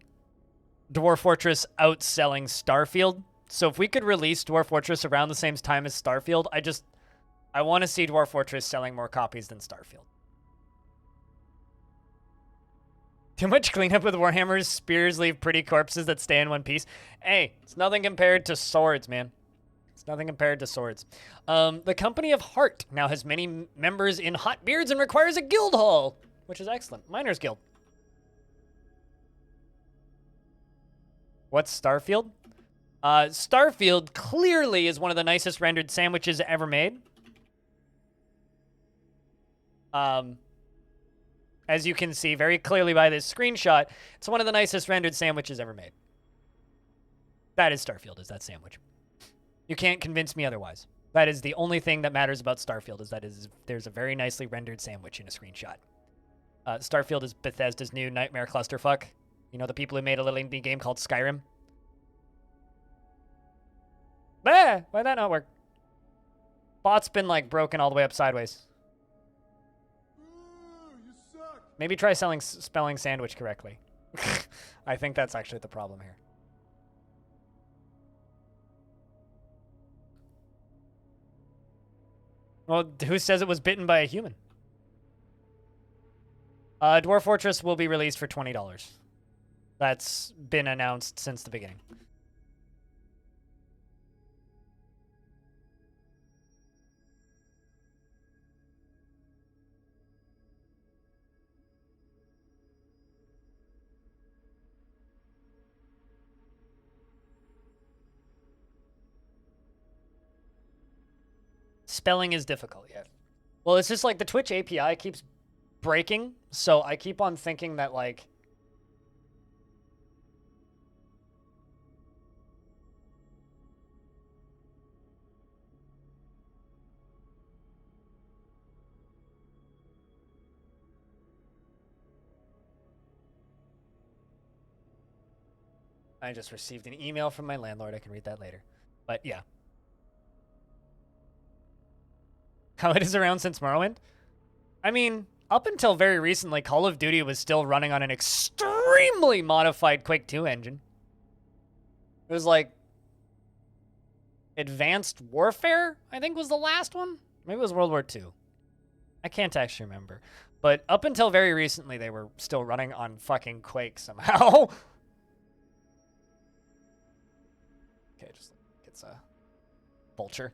Dwarf Fortress outselling Starfield. So if we could release Dwarf Fortress around the same time as Starfield, I want to see Dwarf Fortress selling more copies than Starfield. Too much cleanup with Warhammers. Spears leave pretty corpses that stay in one piece. Hey, it's nothing compared to swords, man. It's nothing compared to swords. The Company of Heart now has many members in hot beards and requires a guild hall, which is excellent. Miners Guild. What's Starfield? Starfield clearly is one of the nicest rendered sandwiches ever made. As you can see very clearly by this screenshot, it's one of the nicest rendered sandwiches ever made. That is Starfield, is that sandwich. You can't convince me otherwise. That is the only thing that matters about Starfield, is that there's a very nicely rendered sandwich in a screenshot. Starfield is Bethesda's new nightmare clusterfuck. You know, the people who made a little indie game called Skyrim? Why'd that not work? Bot's been, like, broken all the way up sideways. Maybe try spelling sandwich correctly. I think that's actually the problem here. Well, who says it was bitten by a human? Dwarf Fortress will be released for $20. That's been announced since the beginning. Spelling is difficult, yeah. Well, it's just like the Twitch API keeps breaking, so I keep on thinking that, like... I just received an email from my landlord. I can read that later. But, yeah. How it is around since Morrowind? I mean, up until very recently, Call of Duty was still running on an extremely modified Quake 2 engine. It was like Advanced Warfare, I think was the last one. Maybe it was World War II. I can't actually remember. But up until very recently, they were still running on fucking Quake somehow. Okay, just it's a vulture.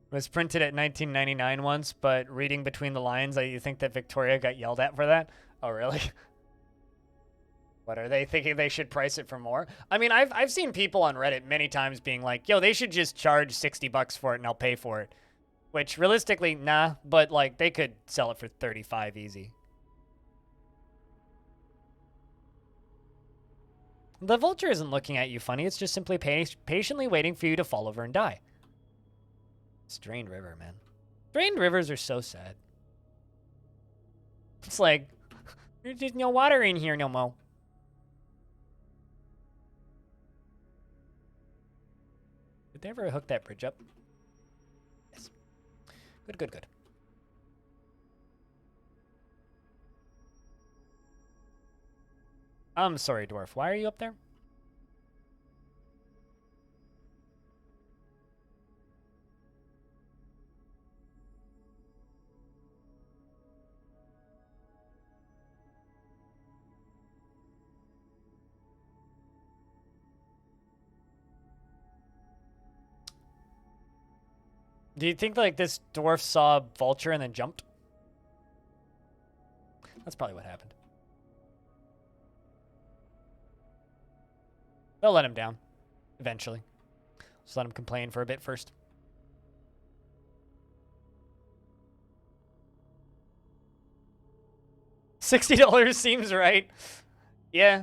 It was printed at 1999 once, but reading between the lines, you think that Victoria got yelled at for that? Oh, really? What, are they thinking they should price it for more? I mean, I've seen people on Reddit many times being like, yo, they should just charge 60 bucks for it and I'll pay for it. Which, realistically, nah, but, like, they could sell it for 35 easy. The vulture isn't looking at you funny, it's just simply patiently waiting for you to fall over and die. Drained river, man. Drained rivers are so sad. It's like, there's just no water in here no more. Did they ever hook that bridge up? Yes. Good, good, good. I'm sorry, Dwarf. Why are you up there? Do you think, like, this dwarf saw a vulture and then jumped? That's probably what happened. They'll let him down. Eventually. Just let him complain for a bit first. $60 seems right. Yeah.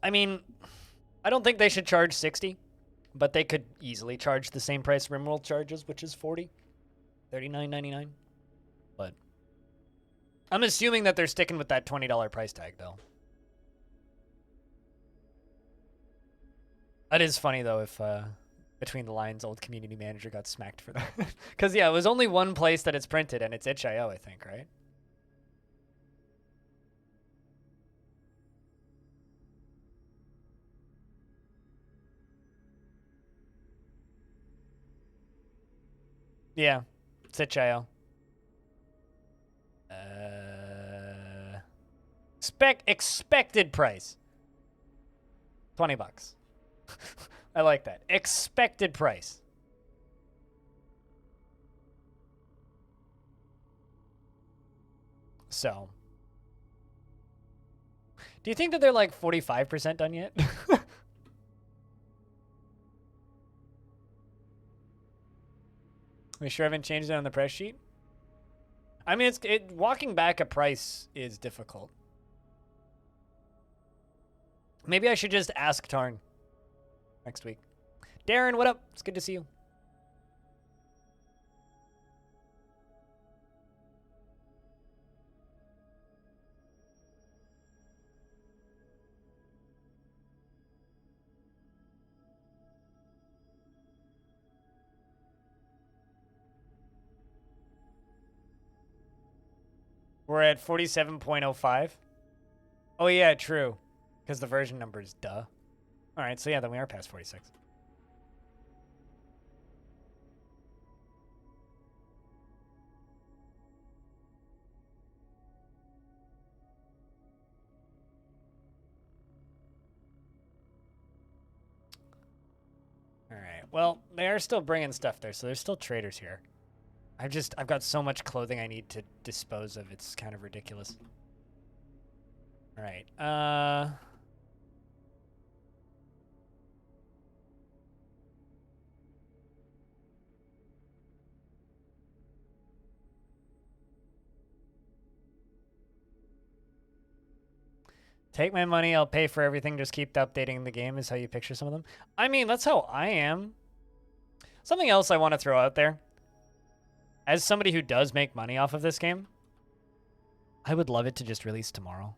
I mean, I don't think they should charge 60, but they could easily charge the same price RimWorld charges, which is 40, $39.99. But I'm assuming that they're sticking with that $20 price tag, though. That is funny, though, if Between the Lines old community manager got smacked for that. Because, yeah, it was only one place that it's printed, and it's itch.io, I think, right? Yeah, it's itch.io. Expected price. 20 bucks. I like that. Expected price. So, do you think that they're like 45% done yet? We sure haven't changed it on the press sheet? I mean, walking back a price is difficult. Maybe I should just ask Tarn next week. Darren, what up? It's good to see you. We're at 47.05. Oh, yeah, true. Because the version number is duh. All right, so yeah, then we are past 46. All right, well, they are still bringing stuff there, so there's still traders here. I've got so much clothing I need to dispose of. It's kind of ridiculous. All right, take my money, I'll pay for everything, just keep updating the game is how you picture some of them. I mean, that's how I am. Something else I want to throw out there. As somebody who does make money off of this game, I would love it to just release tomorrow.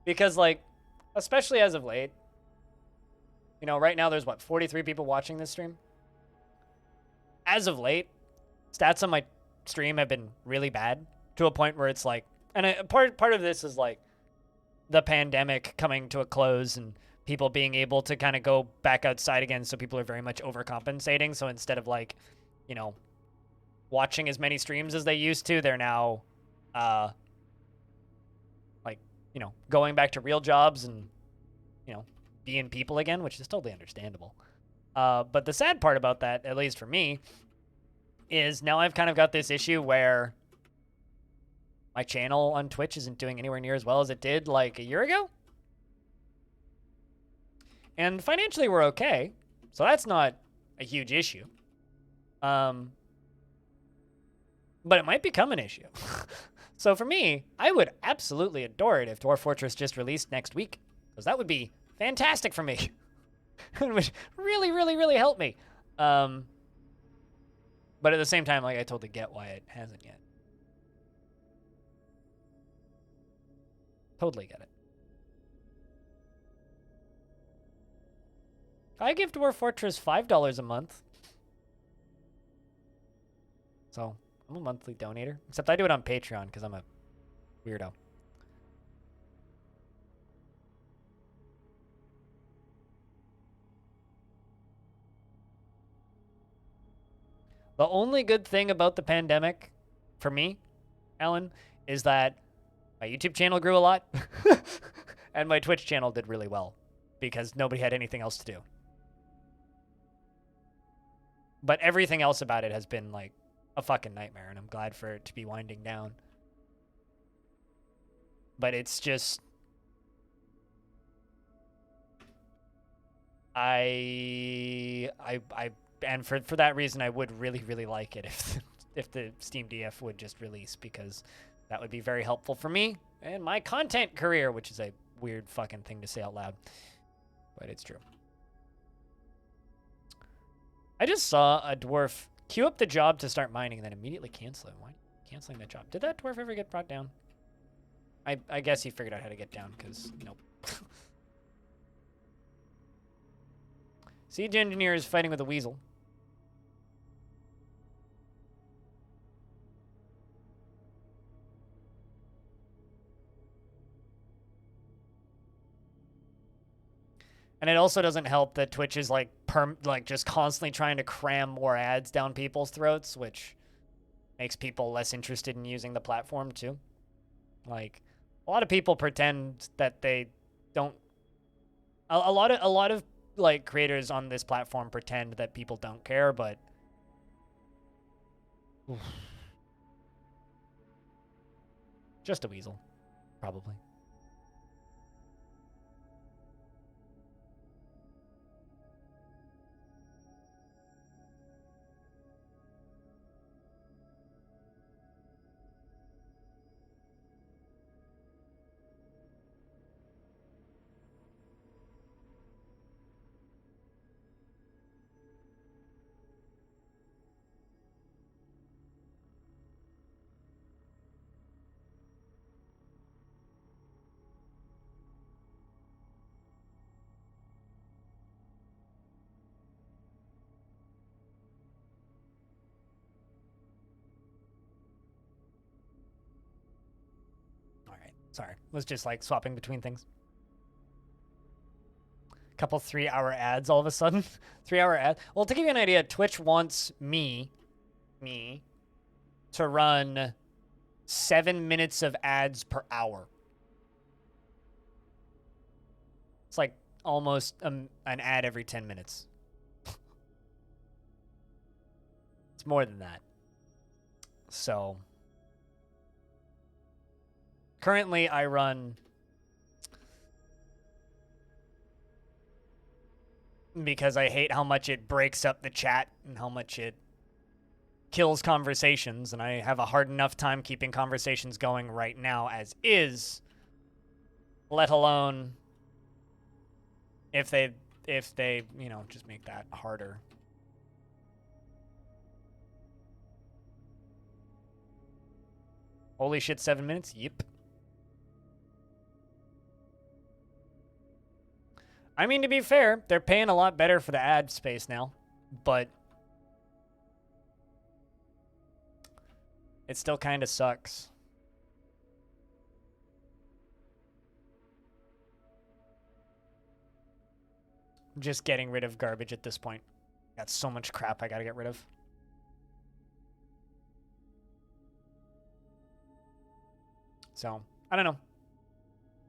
Because, like, especially as of late, you know, right now there's, what, 43 people watching this stream? As of late, stats on my stream have been really bad to a point where it's like, and part of this is, like, the pandemic coming to a close and people being able to kind of go back outside again, so people are very much overcompensating. So instead of, like, you know, watching as many streams as they used to, they're now, like, you know, going back to real jobs and, you know, being people again, which is totally understandable. But the sad part about that, at least for me, is now I've kind of got this issue where my channel on Twitch isn't doing anywhere near as well as it did, like, a year ago. And financially, we're okay. So that's not a huge issue. But it might become an issue. So for me, I would absolutely adore it if Dwarf Fortress just released next week. Because that would be fantastic for me. It would really, really, really help me. But at the same time, like, I totally get why it hasn't yet. Totally get it. I give Dwarf Fortress $5 a month. So, I'm a monthly donator. Except I do it on Patreon because I'm a weirdo. The only good thing about the pandemic, for me, Alan, is that my YouTube channel grew a lot. And my Twitch channel did really well. Because nobody had anything else to do. But everything else about it has been, like, a fucking nightmare, and I'm glad for it to be winding down. But it's just... and for that reason, I would really, really like it if the Steam DF would just release, because that would be very helpful for me and my content career, which is a weird fucking thing to say out loud. But it's true. I just saw a dwarf queue up the job to start mining and then immediately cancel it. Why canceling that job? Did that dwarf ever get brought down? I guess he figured out how to get down, because, nope. Siege engineer is fighting with a weasel. And it also doesn't help that Twitch is like just constantly trying to cram more ads down people's throats, which makes people less interested in using the platform too. Like, a lot of people pretend that they don't. A lot of like creators on this platform pretend that people don't care, but oof. Just a weasel, probably. Sorry, was just like swapping between things. Couple 3-hour ads all of a sudden. 3-hour ad. Well, to give you an idea, Twitch wants me to run 7 minutes of ads per hour. It's like almost an ad every 10 minutes. It's more than that. So currently I run, because I hate how much it breaks up the chat and how much it kills conversations, and I have a hard enough time keeping conversations going right now as is, let alone if if they, you know, just make that harder. Holy shit, 7 minutes? Yep. I mean, to be fair, they're paying a lot better for the ad space now, but it still kind of sucks. Just getting rid of garbage at this point. Got so much crap I gotta get rid of. So, I don't know.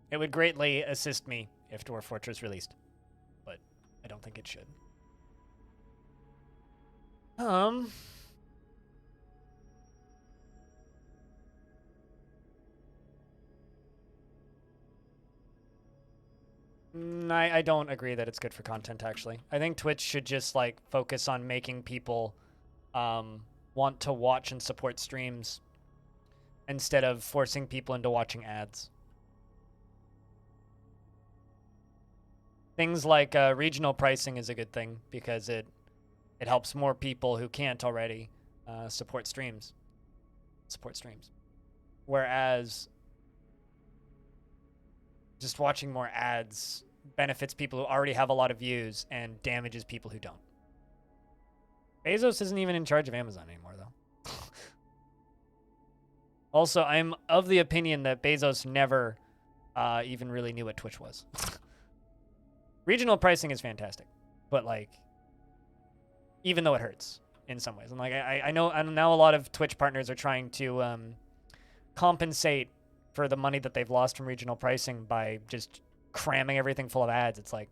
It would greatly assist me if Dwarf Fortress released, but I don't think it should. I don't agree that it's good for content, actually. I think Twitch should just, like, focus on making people want to watch and support streams instead of forcing people into watching ads. Things like regional pricing is a good thing because it helps more people who can't already support streams. Whereas just watching more ads benefits people who already have a lot of views and damages people who don't. Bezos isn't even in charge of Amazon anymore, though. Also, I'm of the opinion that Bezos never even really knew what Twitch was. Regional pricing is fantastic, but, like, even though it hurts in some ways. And, like, I know now a lot of Twitch partners are trying to compensate for the money that they've lost from regional pricing by just cramming everything full of ads. It's like,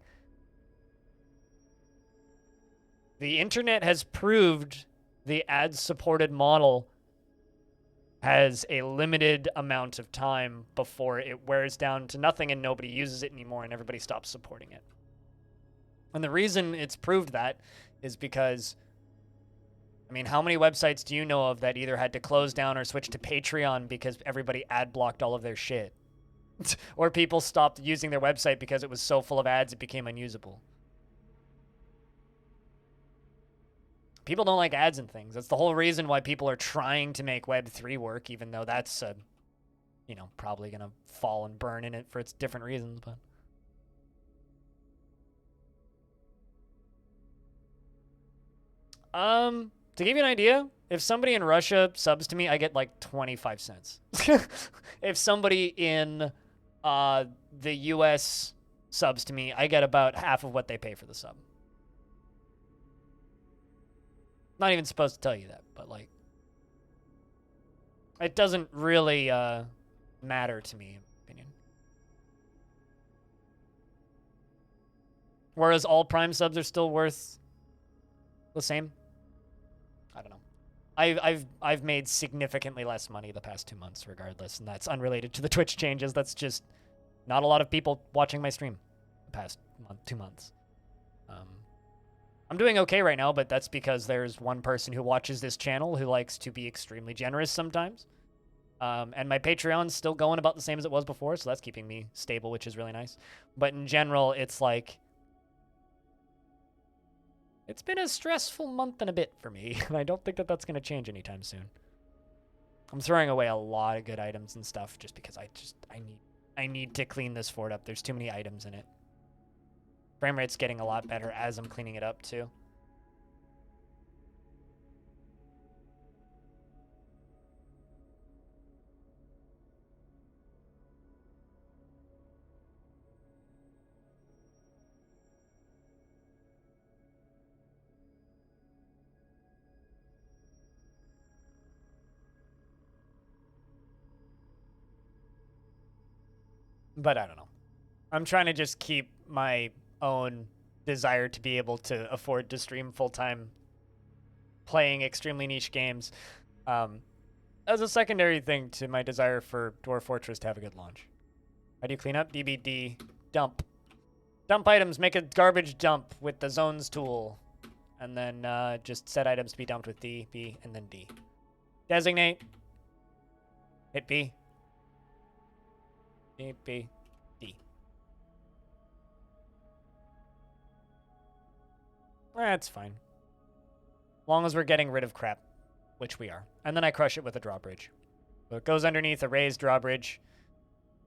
the internet has proved the ad-supported model has a limited amount of time before it wears down to nothing and nobody uses it anymore and everybody stops supporting it. And the reason it's proved that is because, I mean, how many websites do you know of that either had to close down or switch to Patreon because everybody ad blocked all of their shit? Or people stopped using their website because it was so full of ads it became unusable. People don't like ads and things. That's the whole reason why people are trying to make Web3 work, even though that's, you know, probably going to fall and burn in it for its different reasons, but... To give you an idea, if somebody in Russia subs to me, I get like 25 cents. If somebody in the US subs to me, I get about half of what they pay for the sub. Not even supposed to tell you that, but, like, it doesn't really matter to me, in my opinion. Whereas all Prime subs are still worth the same. I don't know. I've made significantly less money the past 2 months, regardless, and that's unrelated to the Twitch changes. That's just not a lot of people watching my stream the past 2 months. I'm doing okay right now, but that's because there's one person who watches this channel who likes to be extremely generous sometimes. And my Patreon's still going about the same as it was before, so that's keeping me stable, which is really nice. But in general, it's like, it's been a stressful month and a bit for me, and I don't think that that's going to change anytime soon. I'm throwing away a lot of good items and stuff just because I need to clean this fort up. There's too many items in it. Frame rate's getting a lot better as I'm cleaning it up, too. But I don't know. I'm trying to just keep my own desire to be able to afford to stream full-time playing extremely niche games as a secondary thing to my desire for Dwarf Fortress to have a good launch. How do you clean up? DBD. Dump. Dump items. Make a garbage dump with the zones tool. And then just set items to be dumped with D, B, and then D. Designate. Hit B. B, B, D. That's fine. Long as we're getting rid of crap, which we are. And then I crush it with a drawbridge. So it goes underneath a raised drawbridge.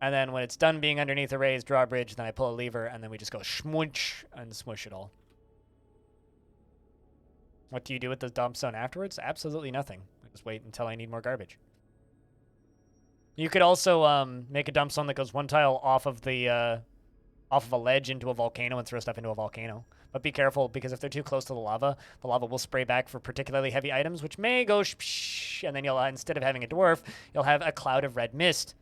And then when it's done being underneath a raised drawbridge, then I pull a lever, and then we just go shmunch and smush it all. What do you do with the dump zone afterwards? Absolutely nothing. I just wait until I need more garbage. You could also make a dump zone that goes one tile off of the off of a ledge into a volcano and throw stuff into a volcano. But be careful, because if they're too close to the lava will spray back for particularly heavy items, which may go shpsh, and then you'll, instead of having a dwarf, you'll have a cloud of red mist.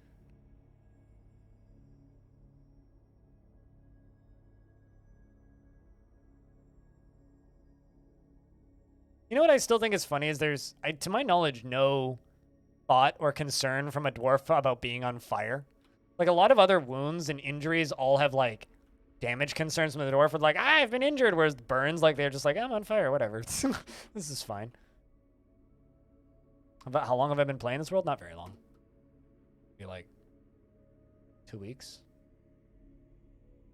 You know what I still think is funny is there's, to my knowledge, no thought or concern from a dwarf about being on fire. Like, a lot of other wounds and injuries all have, like, damage concerns from the dwarf with, like, I've been injured, whereas burns, like, they're just like, I'm on fire, whatever. This is fine. About how long have I been playing this world? Not very long. Maybe, like, 2 weeks.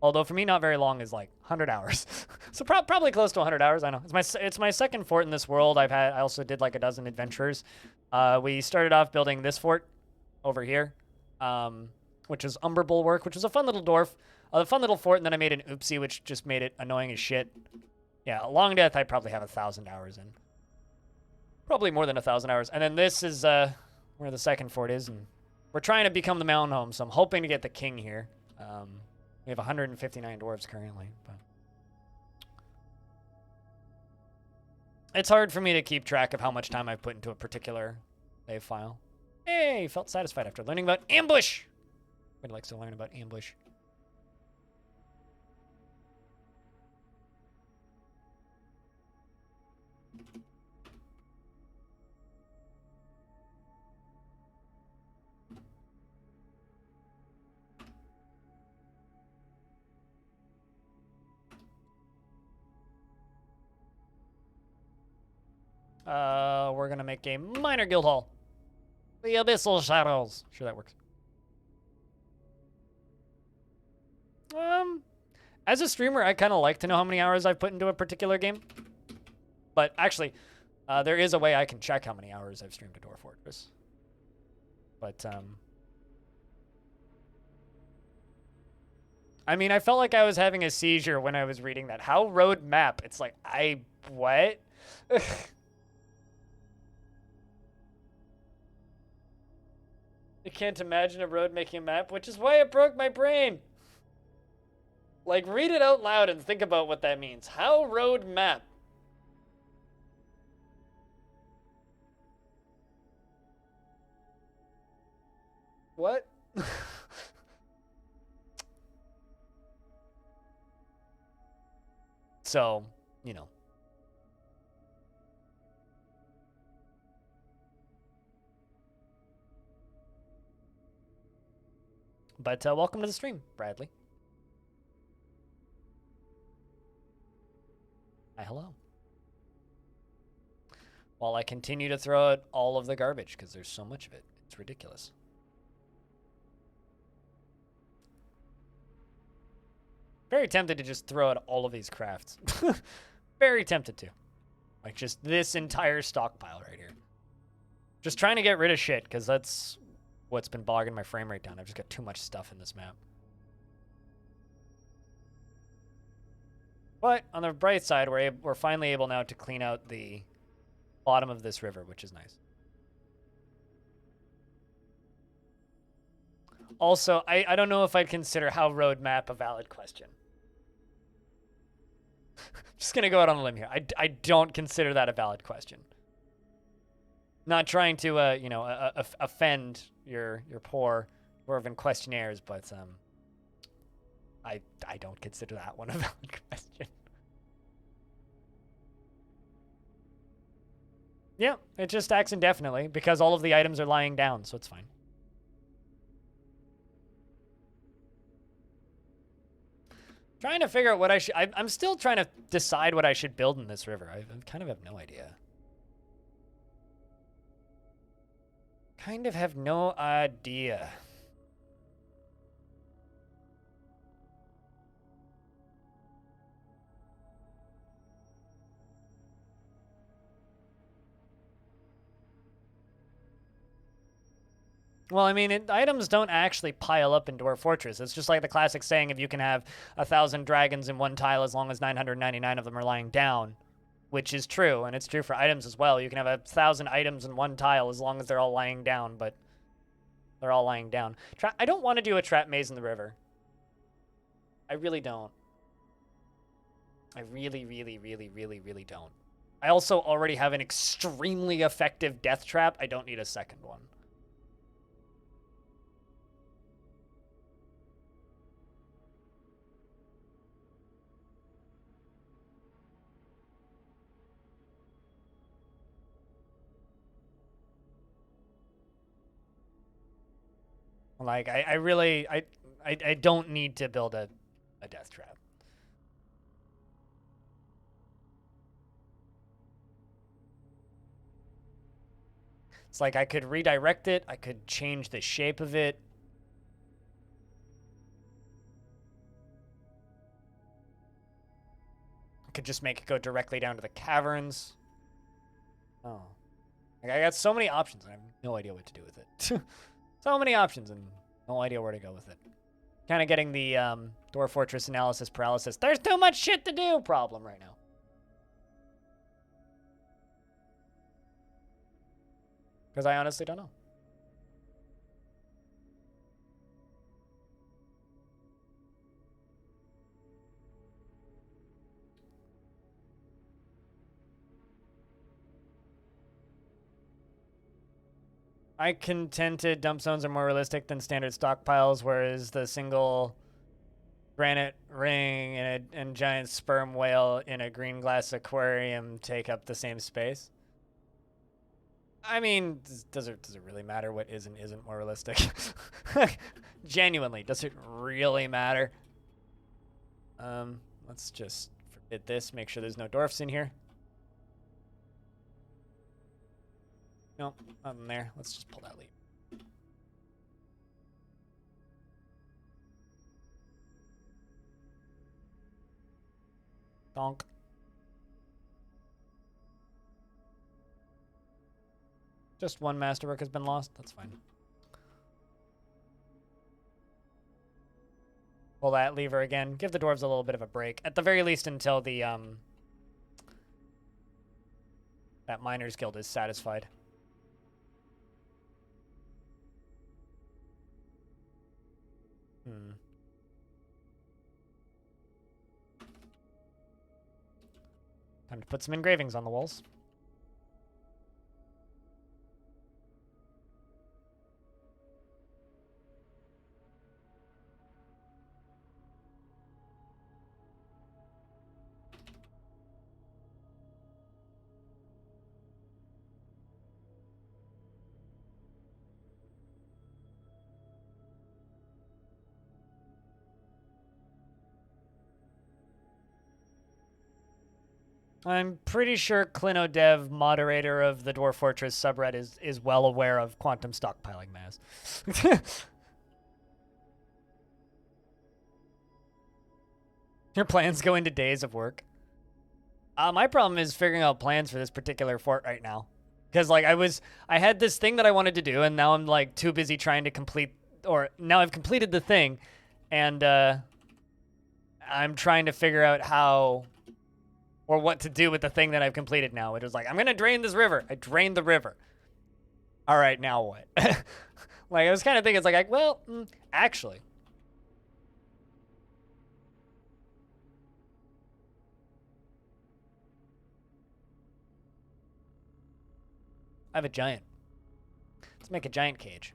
Although for me, not very long is like 100 hours. So probably close to 100 hours. I know. It's my second fort in this world. I also did like a dozen adventures. We started off building this fort over here, which is Umber Bulwark, which was a fun little dwarf, a fun little fort, and then I made an oopsie, which just made it annoying as shit. Yeah, a long death I probably have 1,000 hours in. Probably more than 1,000 hours. And then this is where the second fort is, and we're trying to become the mountain home, so I'm hoping to get the king here. We have 159 dwarves currently, but it's hard for me to keep track of how much time I've put into a particular save file. Hey, felt satisfied after learning about ambush. Everybody likes to learn about ambush. We're gonna make a minor guild hall. The Abyssal Shadows. Sure, that works. As a streamer, I kind of like to know how many hours I've put into a particular game. But actually, there is a way I can check how many hours I've streamed to Dwarf Fortress. But, I mean, I felt like I was having a seizure when I was reading that. How road map? It's like, what? I can't imagine a road making a map, which is why it broke my brain. Like, read it out loud and think about what that means. How road map? What? So, you know. But welcome to the stream, Bradley. Hi, hello. While I continue to throw out all of the garbage, because there's so much of it. It's ridiculous. Very tempted to just throw out all of these crafts. Very tempted to. Like, just this entire stockpile right here. Just trying to get rid of shit, because that's what's been bogging my frame rate down. I've just got too much stuff in this map. But on the bright side, we're finally able now to clean out the bottom of this river, which is nice. Also, I don't know if I'd consider how road map a valid question. Just gonna go out on a limb here. I don't consider that a valid question. Not trying to, you know, offend your poor dwarven questionnaires, but I don't consider that one a valid question. Yeah, it just acts indefinitely because all of the items are lying down, so it's fine. Trying to figure out what I should... I'm still trying to decide what I should build in this river. I kind of have no idea. Kind of have no idea. Well, I mean, items don't actually pile up in Dwarf Fortress. It's just like the classic saying if you can have 1,000 dragons in one tile as long as 999 of them are lying down, which is true, and it's true for items as well. You can have 1,000 items in one tile as long as they're all lying down, but they're all lying down. I don't want to do a trap maze in the river. I really don't. I really, really, really, really, really don't. I also already have an extremely effective death trap. I don't need a second one. Like, I really, I don't need to build a death trap. It's like I could redirect it. I could change the shape of it. I could just make it go directly down to the caverns. Oh. Like, I got so many options, and I have no idea what to do with it. So many options, and no idea where to go with it. Kind of getting the Dwarf Fortress analysis paralysis. There's too much shit to do problem right now. Because I honestly don't know. I contented dump zones are more realistic than standard stockpiles, whereas the single granite ring and giant sperm whale in a green glass aquarium take up the same space. I mean, does it really matter what is and isn't more realistic? Genuinely, does it really matter? Let's just forbid this. Make sure there's no dwarfs in here. Nope, nothing there. Let's just pull that leaf. Donk. Just one masterwork has been lost. That's fine. Pull that lever again. Give the dwarves a little bit of a break. At the very least until the, that Miners Guild is satisfied. Time to put some engravings on the walls. I'm pretty sure Clinodev, moderator of the Dwarf Fortress subreddit, is well aware of quantum stockpiling mass. Your plans go into days of work. My problem is figuring out plans for this particular fort right now. Because, like, I had this thing that I wanted to do, and now I'm, like, too busy trying to complete, or now I've completed the thing, and, I'm trying to figure out how or what to do with the thing that I've completed now. It was like, I'm going to drain this river. I drained the river. All right, now what? Like, I was kind of thinking, it's like, well, actually. I have a giant. Let's make a giant cage.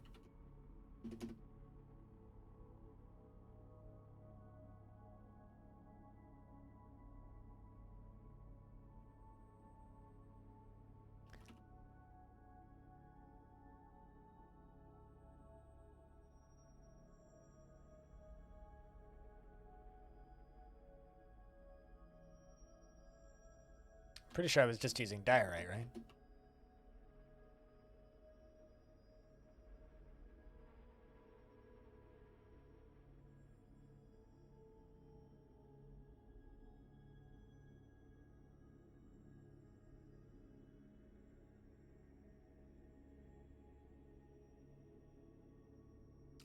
Pretty sure I was just using diorite, right?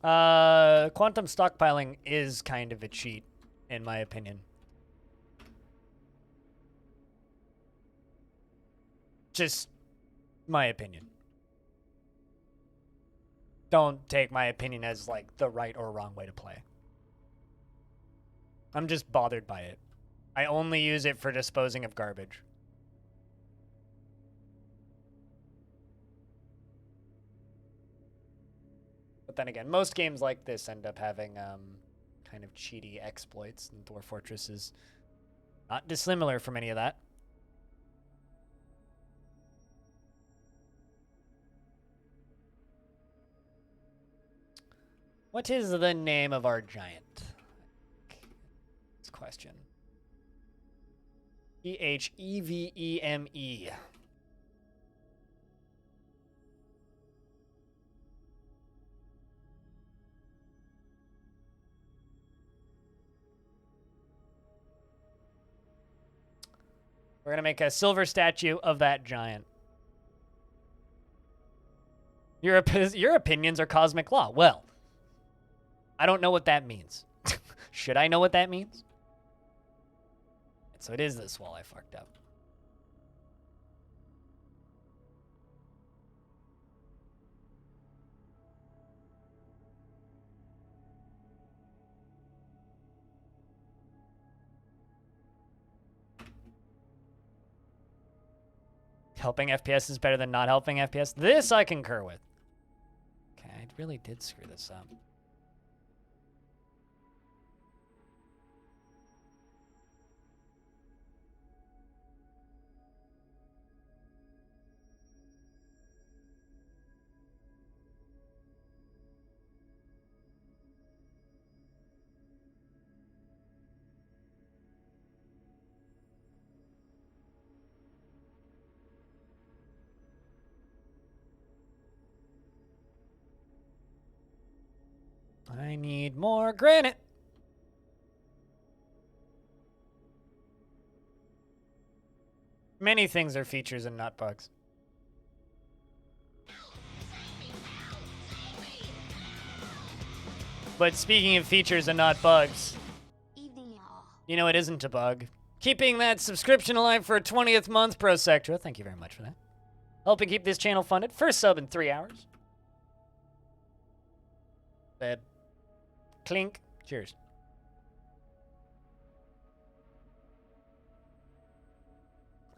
Quantum stockpiling is kind of a cheat, in my opinion. Just my opinion. Don't take my opinion as, like, the right or wrong way to play. I'm just bothered by it. I only use it for disposing of garbage. But then again, most games like this end up having kind of cheaty exploits, and Dwarf Fortress is not dissimilar from any of that. What is the name of our giant? This question. Eheveme. We're going to make a silver statue of that giant. Your opinions are cosmic law. Well, I don't know what that means. Should I know what that means? So it is this wall I fucked up. Helping FPS is better than not helping FPS. This I concur with. Okay, I really did screw this up. I need more granite. Many things are features and not bugs. But speaking of features and not bugs, you know it isn't a bug. Keeping that subscription alive for a 20th month, Pro Sectra. Thank you very much for that. Helping keep this channel funded. First sub in 3 hours. Clink. Cheers.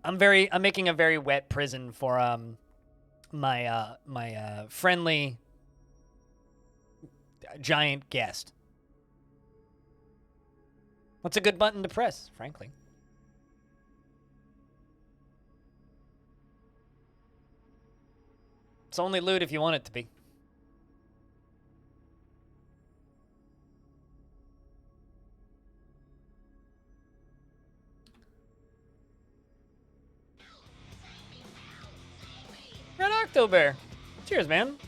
I'm making a very wet prison for my friendly giant guest. What's a good button to press, frankly? It's only loot if you want it to be. Red Octobear. Cheers, man.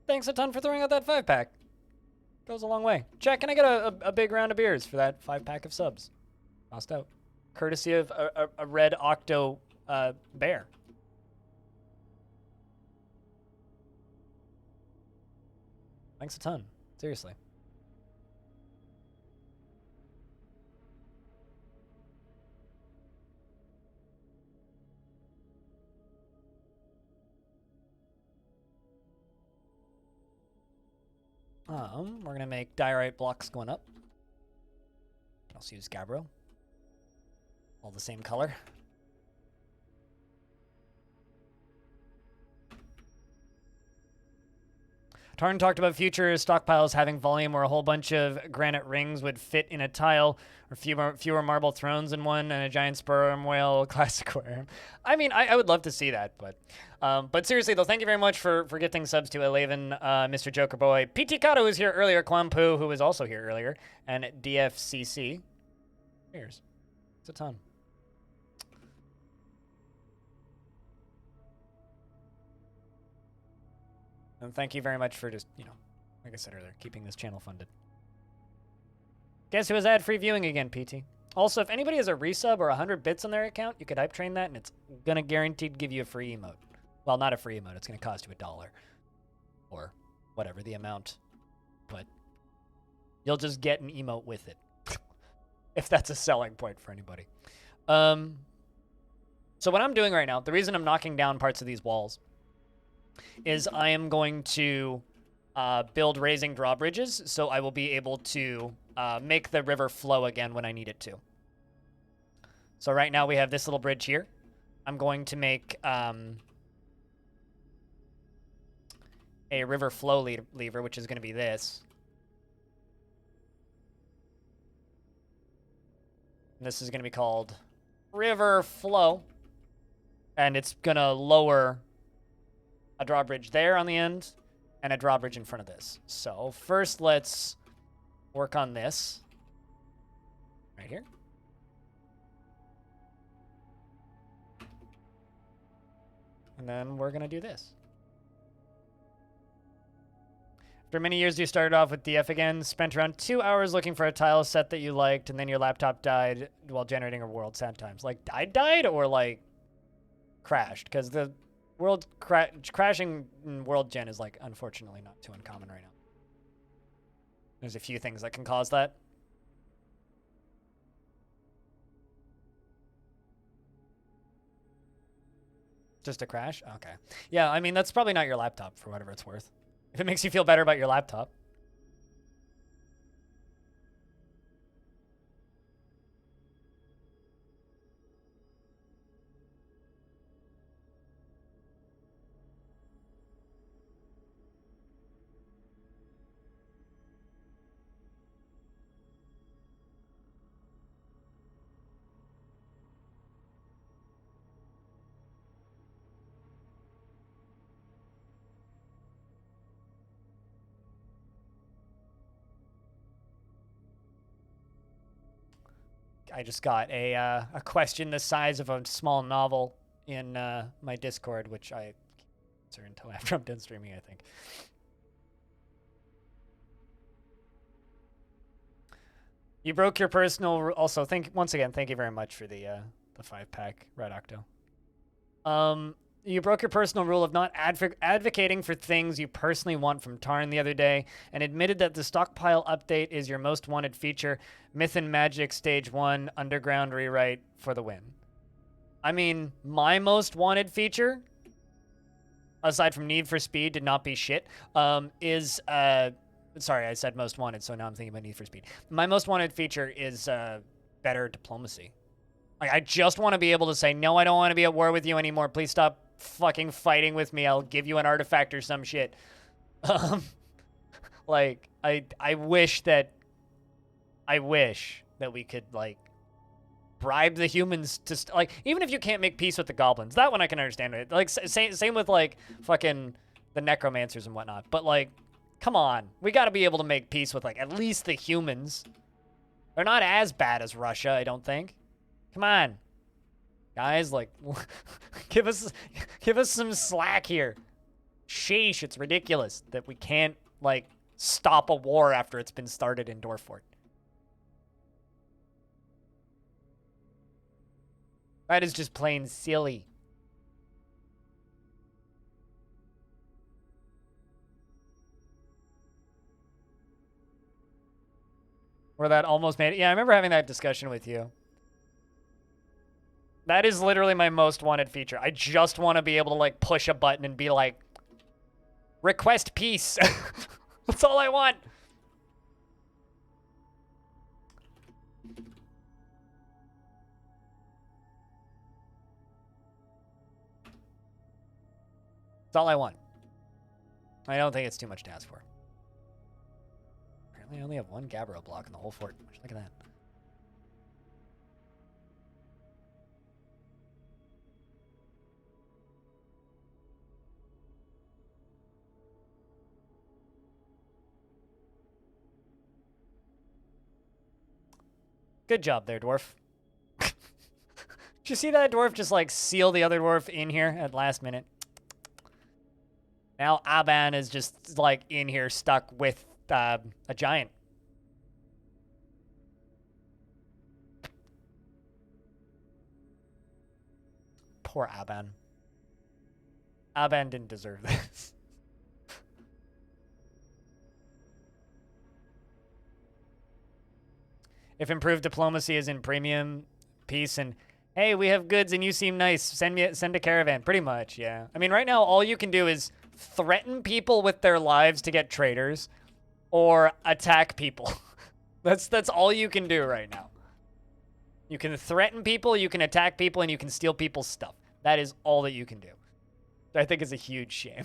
Thanks a ton for throwing out that 5-pack. Goes a long way. Jack, can I get a big round of beers for that 5-pack of subs? Lost out. Courtesy of a Red Octo bear. Thanks a ton. Seriously. We're gonna make diorite blocks going up. Can also use gabbro. All the same color. Tarn talked about future stockpiles having volume where a whole bunch of granite rings would fit in a tile, or fewer marble thrones in one, and a giant sperm whale classic aquarium. I mean, I would love to see that, but seriously though, thank you very much for gifting subs to Eleven, Mr. Joker Boy, PT Kato, who was here earlier, Kwampu, who was also here earlier, and DFCC. Cheers. It's a ton. And thank you very much for just, you know, like I said earlier, keeping this channel funded. Guess who has ad-free viewing again, PT? Also, if anybody has a resub or 100 bits on their account, you could hype train that, and it's gonna guaranteed give you a free emote. Well, not a free emote. It's gonna cost you $1. or whatever the amount, but you'll just get an emote with it, if that's a selling point for anybody. So what I'm doing right now, the reason I'm knocking down parts of these walls is I am going to build raising drawbridges, so I will be able to make the river flow again when I need it to. So right now we have this little bridge here. I'm going to make a river flow lever, which is going to be this. And this is going to be called river flow. And it's going to lower a drawbridge there on the end and a drawbridge in front of this. So first let's work on this right here. And then we're going to do this. After many years, you started off with DF again, spent around 2 hours looking for a tile set that you liked, and then your laptop died while generating a world sad times. Like, died or, like, crashed? Because the world crashing in world gen is, like, unfortunately not too uncommon right now. There's a few things that can cause that. Just a crash? Okay. Yeah, I mean, that's probably not your laptop, for whatever it's worth. If it makes you feel better about your laptop. I just got a question the size of a small novel in my Discord, which I can't answer until after I'm done streaming, I think. You broke your personal... Also, once again, thank you very much for the 5-pack, Red Octo. You broke your personal rule of not advocating for things you personally want from Tarn the other day and admitted that the stockpile update is your most wanted feature. Myth and Magic Stage 1 Underground rewrite for the win. I mean, my most wanted feature, aside from Need for Speed, did not be shit, is... sorry, I said most wanted, so now I'm thinking about Need for Speed. My most wanted feature is better diplomacy. Like, I just want to be able to say, no, I don't want to be at war with you anymore. Please stop fucking fighting with me. I'll give you an artifact or some shit. Like, I wish that we could, like, bribe the humans to, like, even if you can't make peace with the goblins, that one I can understand. Like, same with, like, fucking the necromancers and whatnot. But, like, come on. We got to be able to make peace with, like, at least the humans. They're not as bad as Russia, I don't think. Come on, guys, like, give us some slack here. Sheesh, it's ridiculous that we can't, like, stop a war after it's been started in Dwarfort. That is just plain silly. Where that almost made it. Yeah, I remember having that discussion with you. That is literally my most wanted feature. I just want to be able to, like, push a button and be like, request peace. That's all I want. That's all I want. I don't think it's too much to ask for. Apparently I only have one Gabbro block in the whole fort. Look at that. Good job there, Dwarf. Did you see that Dwarf just, like, seal the other Dwarf in here at last minute? Now Aban is just, like, in here stuck with a giant. Poor Aban. Aban didn't deserve this. If improved diplomacy is in premium, peace, and hey, we have goods and you seem nice, send a caravan. Pretty much, yeah. I mean, right now, all you can do is threaten people with their lives to get traders or attack people. That's all you can do right now. You can threaten people, you can attack people, and you can steal people's stuff. That is all that you can do. I think is a huge shame.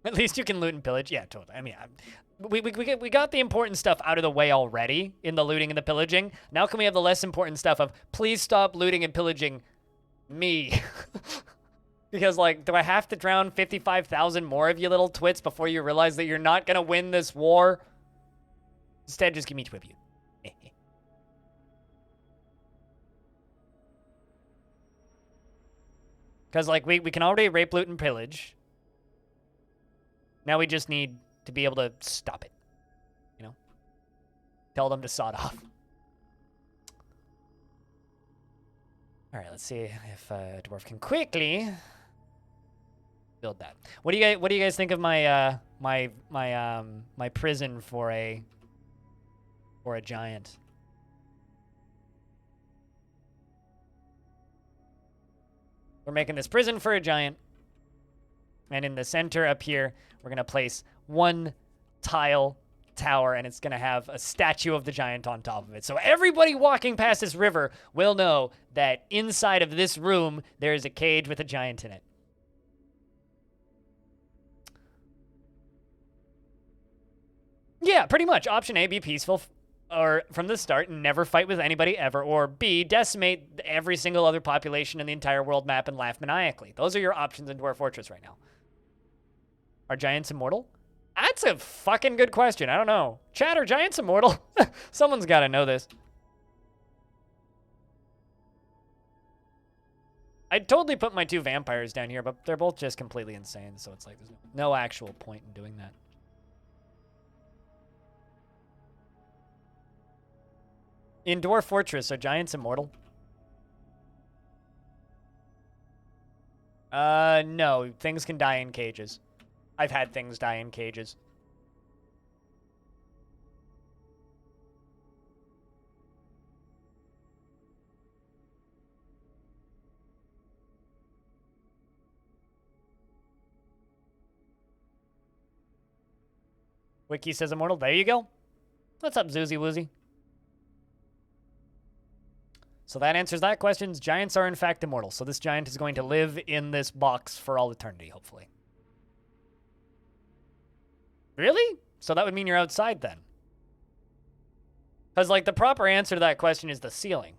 At least you can loot and pillage. Yeah, totally. I mean, we got the important stuff out of the way already in the looting and the pillaging. Now can we have the less important stuff of, please stop looting and pillaging me. Because, like, do I have to drown 55,000 more of you little twits before you realize that you're not going to win this war? Instead, just give me tribute. Because, like, we can already rape, loot, and pillage. Now we just need to be able to stop it. You know? Tell them to sod off. All right, let's see if Dwarf can quickly build that. What do you guys think of my my prison for a giant? We're making this prison for a giant. And in the center up here, we're going to place one tile tower, and it's going to have a statue of the giant on top of it. So everybody walking past this river will know that inside of this room, there is a cage with a giant in it. Yeah, pretty much. Option A, be peaceful or from the start and never fight with anybody ever. Or B, decimate every single other population in the entire world map and laugh maniacally. Those are your options in Dwarf Fortress right now. Are giants immortal? That's a fucking good question. I don't know. Chat, are giants immortal? Someone's got to know this. I'd totally put my two vampires down here, but they're both just completely insane, so it's like there's no actual point in doing that. In Dwarf Fortress, are giants immortal? No. Things can die in cages. I've had things die in cages. Wiki says immortal. There you go. What's up, Zoozy Woozy? So that answers that question. Giants are in fact immortal. So this giant is going to live in this box for all eternity, hopefully. Really? So that would mean you're outside then. Because, like, the proper answer to that question is the ceiling.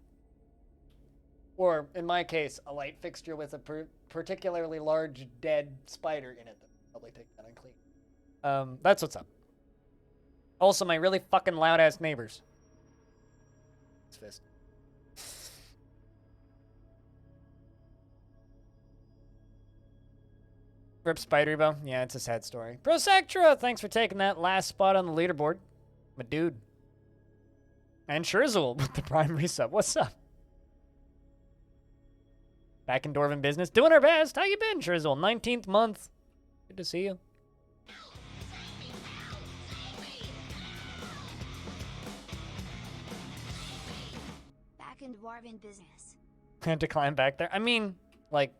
Or, in my case, a light fixture with a particularly large dead spider in it. I'll probably take that and clean. That's what's up. Also, my really fucking loud-ass neighbors. Fist. Rip Spidery Bow. Yeah, it's a sad story. Prosectra, thanks for taking that last spot on the leaderboard. My dude. And Shirzul with the prime resub. What's up? Back in Dwarven business. Doing our best. How you been, Shirzul? 19th month. Good to see you. Back in Dwarven business. Had to climb back there. I mean, like,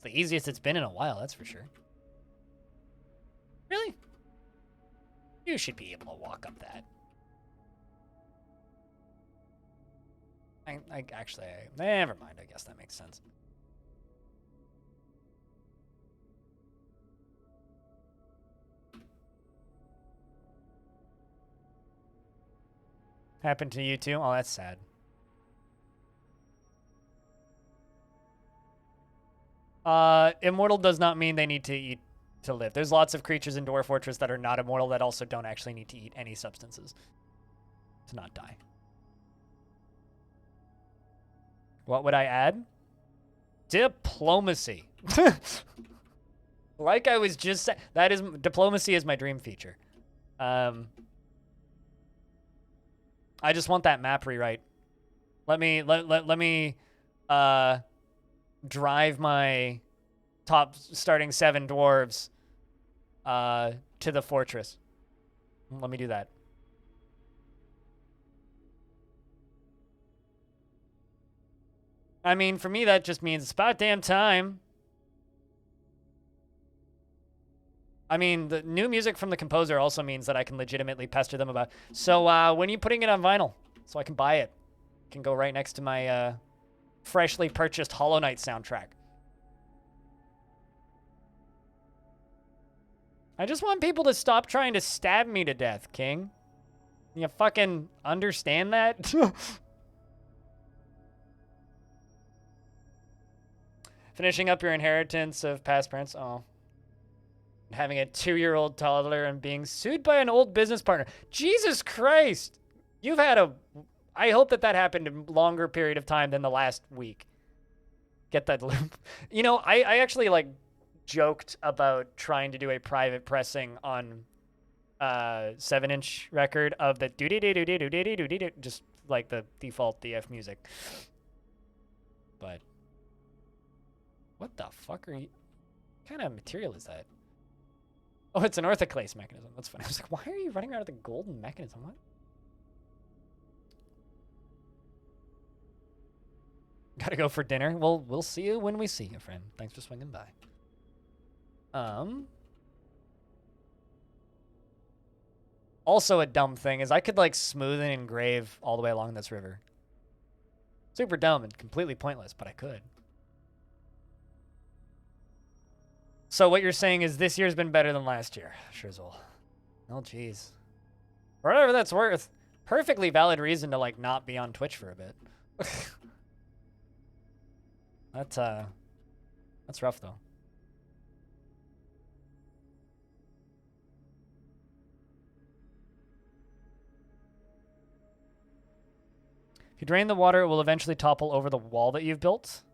the easiest it's been in a while, that's for sure. Really? You should be able to walk up that. Never mind. I guess that makes sense. Happened to you too? Oh, that's sad. Immortal does not mean they need to eat to live. There's lots of creatures in Dwarf Fortress that are not immortal that also don't actually need to eat any substances to not die. What would I add? Diplomacy. Like I was just saying, diplomacy is my dream feature. I just want that map rewrite. Let me drive my top starting 7 dwarves to the fortress. Let me do that. I mean, for me, that just means it's about damn time. I mean, the new music from the composer also means that I can legitimately pester them about, so when are you putting it on vinyl so I can buy it? It can go right next to my freshly purchased Hollow Knight soundtrack. I just want people to stop trying to stab me to death, King. You fucking understand that? Finishing up your inheritance of past parents. Oh. Having a 2-year-old toddler and being sued by an old business partner. Jesus Christ. You've had a... I hope that happened in a longer period of time than the last week. Get that loop. You know, I actually, like, joked about trying to do a private pressing on 7-inch record of the do-dee-dee-doo-dee-doo-dee-doo-dee-doo, just like the default DF music. But... what the fuck are you... what kind of material is that? Oh, it's an orthoclase mechanism. That's funny. I was like, why are you running out of the golden mechanism? What? Gotta go for dinner. Well, we'll see you when we see you, friend. Thanks for swinging by. Also a dumb thing is I could, like, smooth and engrave all the way along this river. Super dumb and completely pointless, but I could. So what you're saying is this year's been better than last year. Sure as well. Oh, jeez. Whatever that's worth. Perfectly valid reason to, like, not be on Twitch for a bit. That's rough, though. If you drain the water, it will eventually topple over the wall that you've built.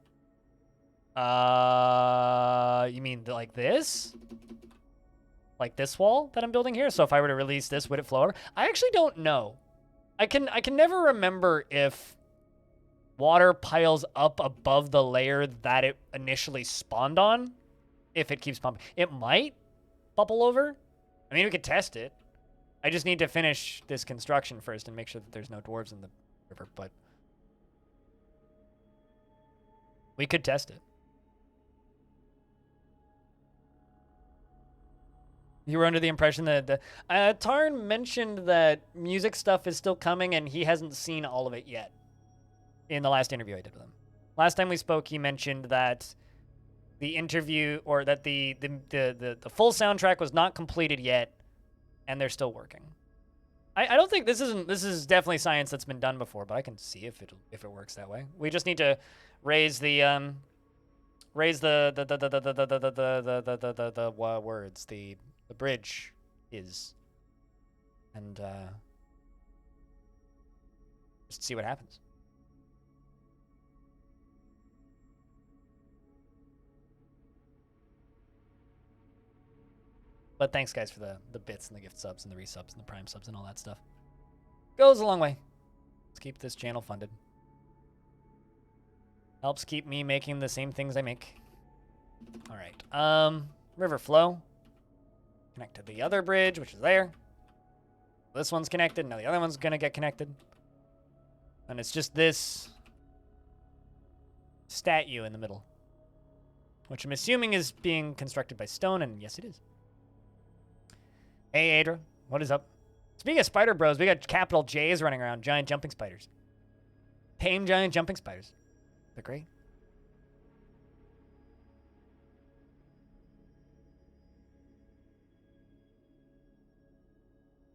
You mean like this? Like this wall that I'm building here? So if I were to release this, would it flow over? I actually don't know. I can never remember if water piles up above the layer that it initially spawned on, if it keeps pumping. It might bubble over. I mean, we could test it. I just need to finish this construction first and make sure that there's no dwarves in the river, but we could test it. You were under the impression that Tarn mentioned that music stuff is still coming and he hasn't seen all of it yet in the last interview I did with him. Last time we spoke, he mentioned that the interview, or that the full soundtrack was not completed yet and they're still working. I don't think this is definitely science that's been done before, but I can see if it works that way. We just need to raise the words, the bridge is, and just see what happens. But thanks, guys, for the bits and the gift subs and the resubs and the prime subs and all that stuff. Goes a long way. Let's keep this channel funded. Helps keep me making the same things I make. All right. River flow. Connect to the other bridge, which is there. This one's connected. Now the other one's going to get connected. And it's just this statue in the middle, which I'm assuming is being constructed by stone, and yes, it is. Hey, Adra, what is up? Speaking of spider bros, we got capital J's running around, giant jumping spiders. Tame giant jumping spiders. They're great.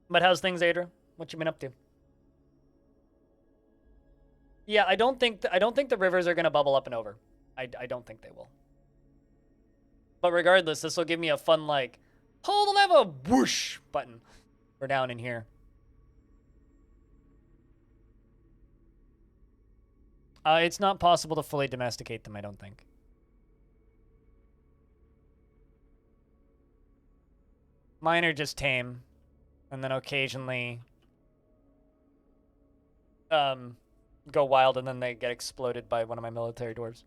But how's things, Adra? What you been up to? Yeah, I don't think the rivers are gonna bubble up and over. I don't think they will. But regardless, this will give me a fun, like, pull the lever, whoosh button. We're down in here. It's not possible to fully domesticate them, I don't think. Mine are just tame. And then occasionally go wild, and then they get exploded by one of my military dwarves.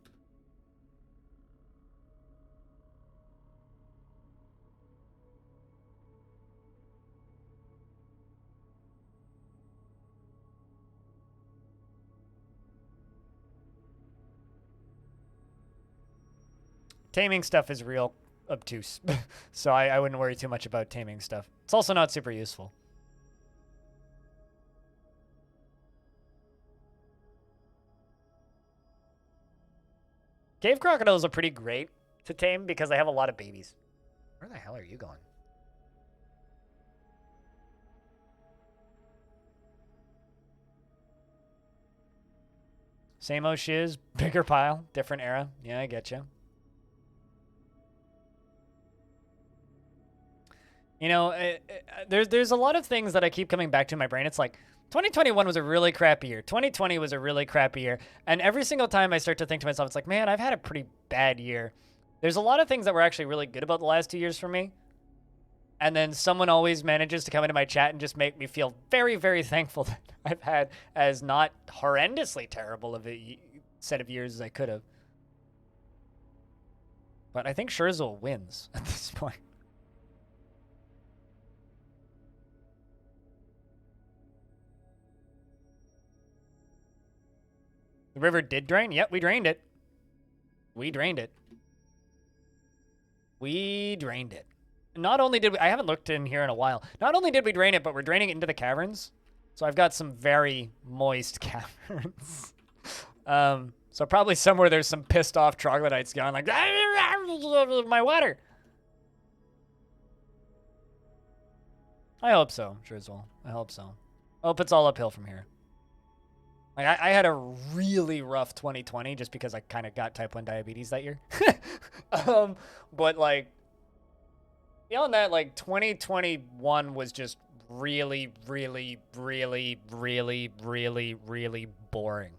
Taming stuff is real obtuse, so I wouldn't worry too much about taming stuff. It's also not super useful. Cave crocodiles are pretty great to tame because they have a lot of babies. Where the hell are you going? Same old shiz, bigger pile, different era. Yeah, I get you. You know, there's a lot of things that I keep coming back to in my brain. It's like 2021 was a really crappy year. 2020 was a really crappy year. And every single time I start to think to myself, it's like, man, I've had a pretty bad year. There's a lot of things that were actually really good about the last 2 years for me. And then someone always manages to come into my chat and just make me feel very, very thankful that I've had as not horrendously terrible of a set of years as I could have. But I think Scherzel wins at this point. The river did drain? Yep, we drained it. We drained it. We drained it. Not only did we... I haven't looked in here in a while. Not only did we drain it, but we're draining it into the caverns. So I've got some very moist caverns. So probably somewhere there's some pissed off troglodytes going like, my water. I hope so, Drizzle. I hope so. I hope it's all uphill from here. Like, I had a really rough 2020 just because I kind of got type 1 diabetes that year. But, like, beyond that, like, 2021 was just really, really, really, really, really, really boring.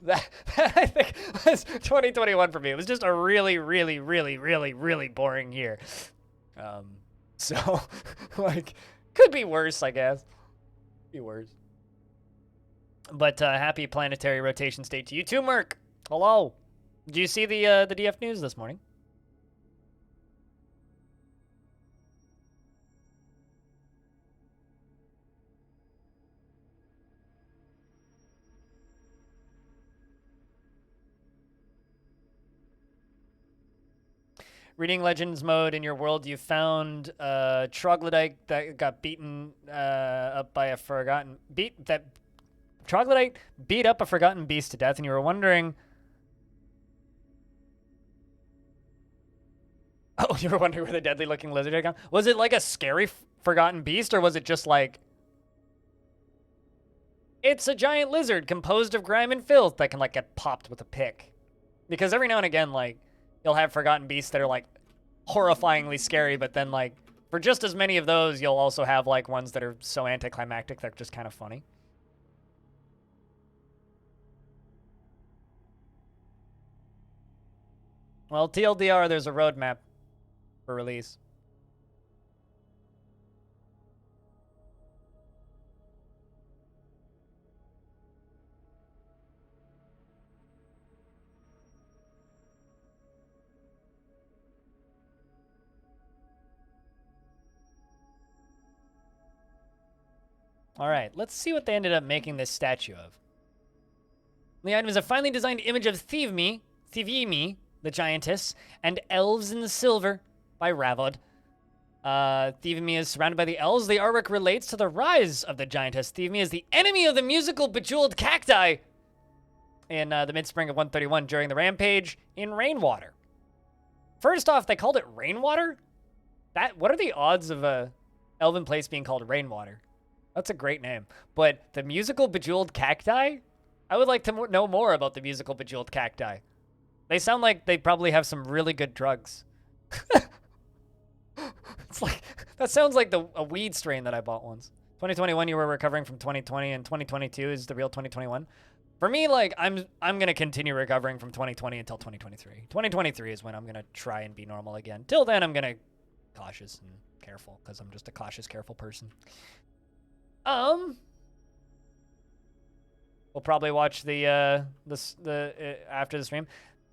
that I think was 2021 for me. It was just a really, really, really, really, really boring year. So, like, could be worse, I guess. Be worse. But happy planetary rotation state to you too, Merc. Hello. Did you see the DF news this morning? Reading Legends mode in your world, you found a troglodyte that got beaten up by a forgotten troglodyte beat up a forgotten beast to death, and you were wondering. Oh, you were wondering where the deadly-looking lizard had gone. Was it like a scary forgotten beast, or was it just like it's a giant lizard composed of grime and filth that can like get popped with a pick? Because every now and again, like, you'll have forgotten beasts that are, like, horrifyingly scary, but then, like, for just as many of those, you'll also have, like, ones that are so anticlimactic they're just kind of funny. Well, TLDR, there's a roadmap for release. All right, let's see what they ended up making this statue of. The item is a finely designed image of Thievemi, the giantess, and Elves in the Silver by Ravod. Thievemi is surrounded by the elves. The artwork relates to the rise of the giantess. Thievemi is the enemy of the musical Bejeweled Cacti in the mid-spring of 131 during the rampage in Rainwater. First off, they called it Rainwater? What are the odds of a elven place being called Rainwater? That's a great name. But the musical Bejeweled Cacti? I would like to know more about the musical Bejeweled Cacti. They sound like they probably have some really good drugs. It's like, that sounds like a weed strain that I bought once. 2021, you were recovering from 2020, and 2022 is the real 2021. For me, like, I'm gonna continue recovering from 2020 until 2023. 2023 is when I'm gonna try and be normal again. Till then, I'm gonna cautious and careful, because I'm just a cautious, careful person. We'll probably watch the after the stream.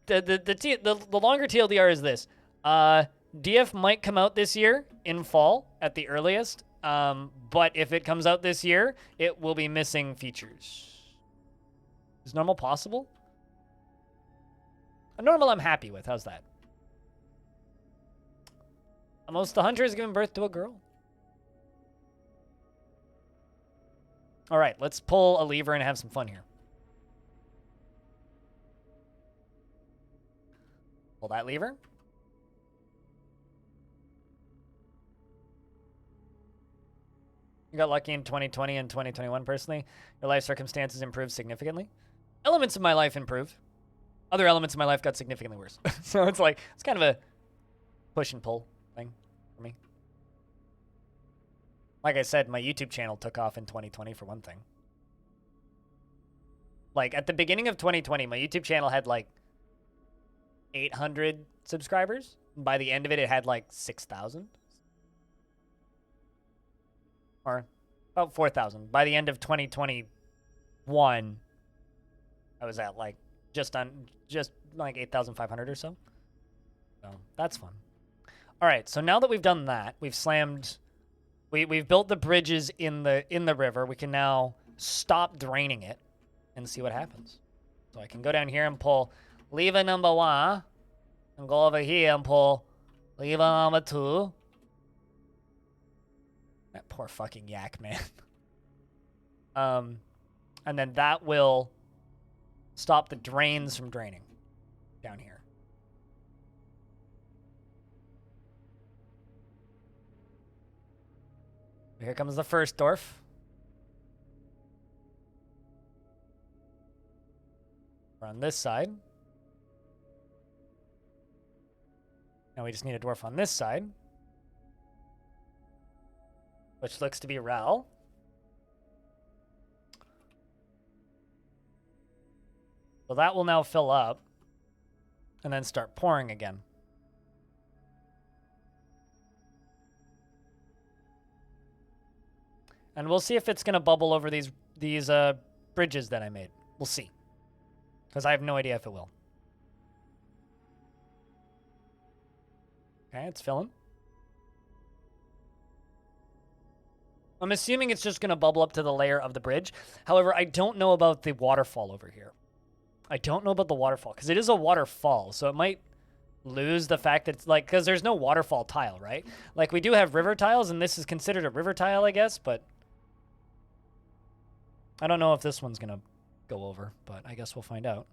The longer TLDR is this. DF might come out this year in fall at the earliest. But if it comes out this year, it will be missing features. Is normal possible? A normal I'm happy with. How's that? Almost the hunter has given birth to a girl. All right, let's pull a lever and have some fun here. Pull that lever. You got lucky in 2020 and 2021 personally. Your life circumstances improved significantly. Elements of my life improved. Other elements of my life got significantly worse. So it's like, it's kind of a push and pull thing for me. Like I said, my YouTube channel took off in 2020 for one thing. Like, at the beginning of 2020, my YouTube channel had like 800 subscribers. By the end of it, it had like 6,000. Or about 4,000. By the end of 2021, I was at like just like 8,500 or so. So that's fun. All right, so now that we've done that, we've slammed, we've built the bridges in the river. We can now stop draining it and see what happens. So I can go down here and pull lever number 1, and go over here and pull lever number 2. That poor fucking yak, man. And then that will stop the drains from draining down here. Here comes the first dwarf. We're on this side. Now we just need a dwarf on this side, which looks to be Ral. So that will now fill up and then start pouring again. And we'll see if it's going to bubble over these bridges that I made. We'll see. Because I have no idea if it will. Okay, it's filling. I'm assuming it's just going to bubble up to the layer of the bridge. However, I don't know about the waterfall over here. I don't know about the waterfall, because it is a waterfall, so it might lose the fact that it's like, because there's no waterfall tile, right? Like, we do have river tiles, and this is considered a river tile, I guess, but I don't know if this one's going to go over, but I guess we'll find out.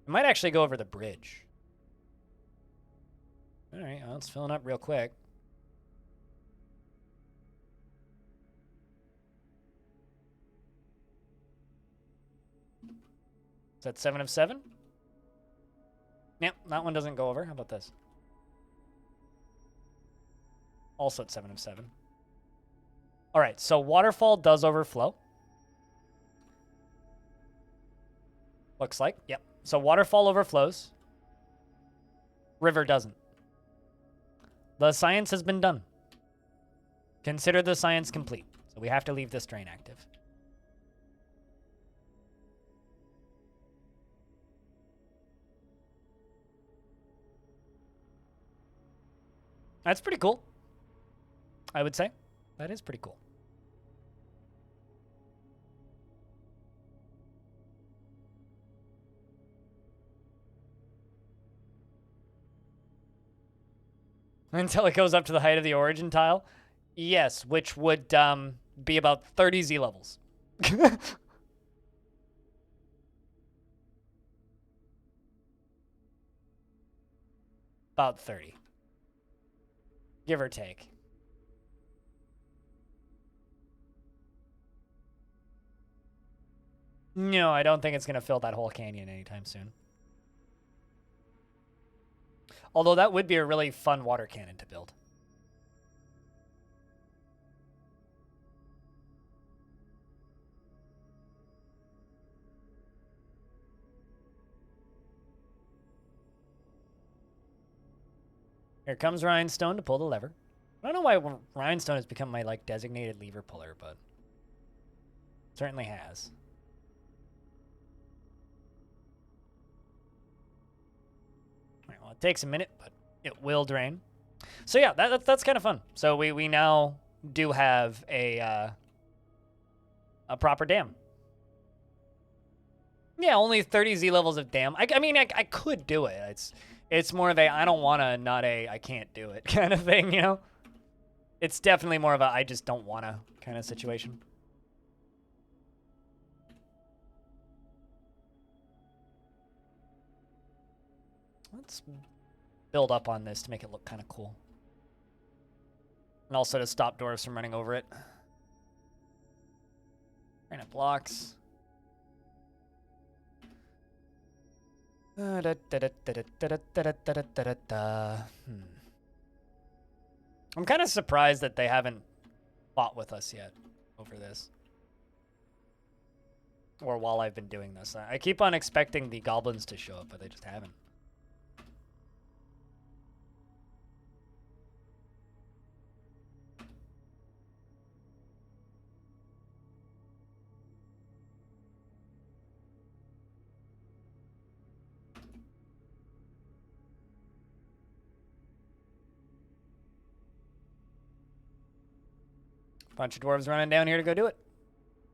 It might actually go over the bridge. All right, well, it's filling up real quick. Is that 7 of 7? Yep, that one doesn't go over. How about this? Also at 7 of 7. All right, so waterfall does overflow. Looks like, yep. So waterfall overflows. River doesn't. The science has been done. Consider the science complete. So we have to leave this drain active. That's pretty cool, I would say. That is pretty cool. Until it goes up to the height of the origin tile? Yes, which would be about 30 Z levels. About 30. Give or take. No, I don't think it's going to fill that whole canyon anytime soon. Although that would be a really fun water cannon to build. Here comes Rhinestone to pull the lever. I don't know why Rhinestone has become my like designated lever puller, but it certainly has. All right, well, it takes a minute, but it will drain. So yeah, that's kind of fun. So we now do have a proper dam. Yeah, only 30 Z levels of dam. I mean, I could do it. It's more of a I don't want to, not a I can't do it kind of thing, you know? It's definitely more of a I just don't want to kind of situation. Let's build up on this to make it look kind of cool. And also to stop dwarves from running over it. Granite blocks. I'm kind of surprised that they haven't fought with us yet over this. Or while I've been doing this. I keep on expecting the goblins to show up, but they just haven't. Bunch of dwarves running down here to go do it.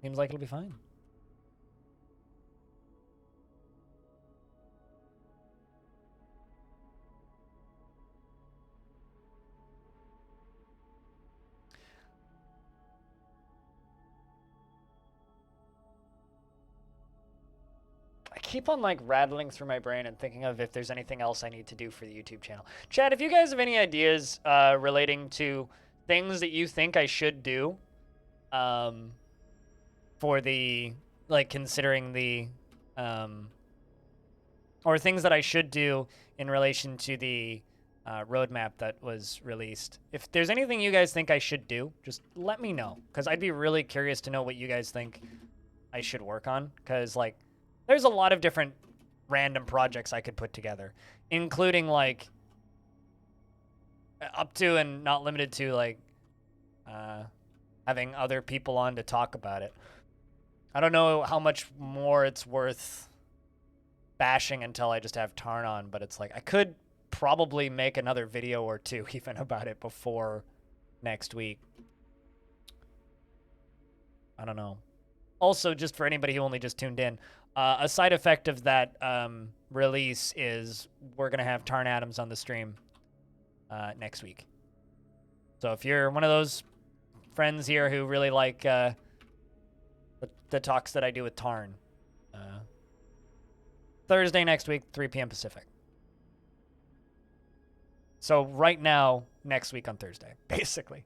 Seems like it'll be fine. I keep on like rattling through my brain and thinking of if there's anything else I need to do for the YouTube channel. Chad, if you guys have any ideas relating to things that you think I should do for the, like, considering the, or things that I should do in relation to the roadmap that was released. If there's anything you guys think I should do, just let me know, because I'd be really curious to know what you guys think I should work on, because, like, there's a lot of different random projects I could put together, including, like, up to and not limited to, like, having other people on to talk about it. I don't know how much more it's worth bashing until I just have Tarn on, but it's like I could probably make another video or two even about it before next week. I don't know. Also, just for anybody who only just tuned in, a side effect of that release is we're going to have Tarn Adams on the stream next week. So if you're one of those friends here who really like the talks that I do with Tarn, Thursday next week, 3 p.m. Pacific. So right now, next week on Thursday, basically.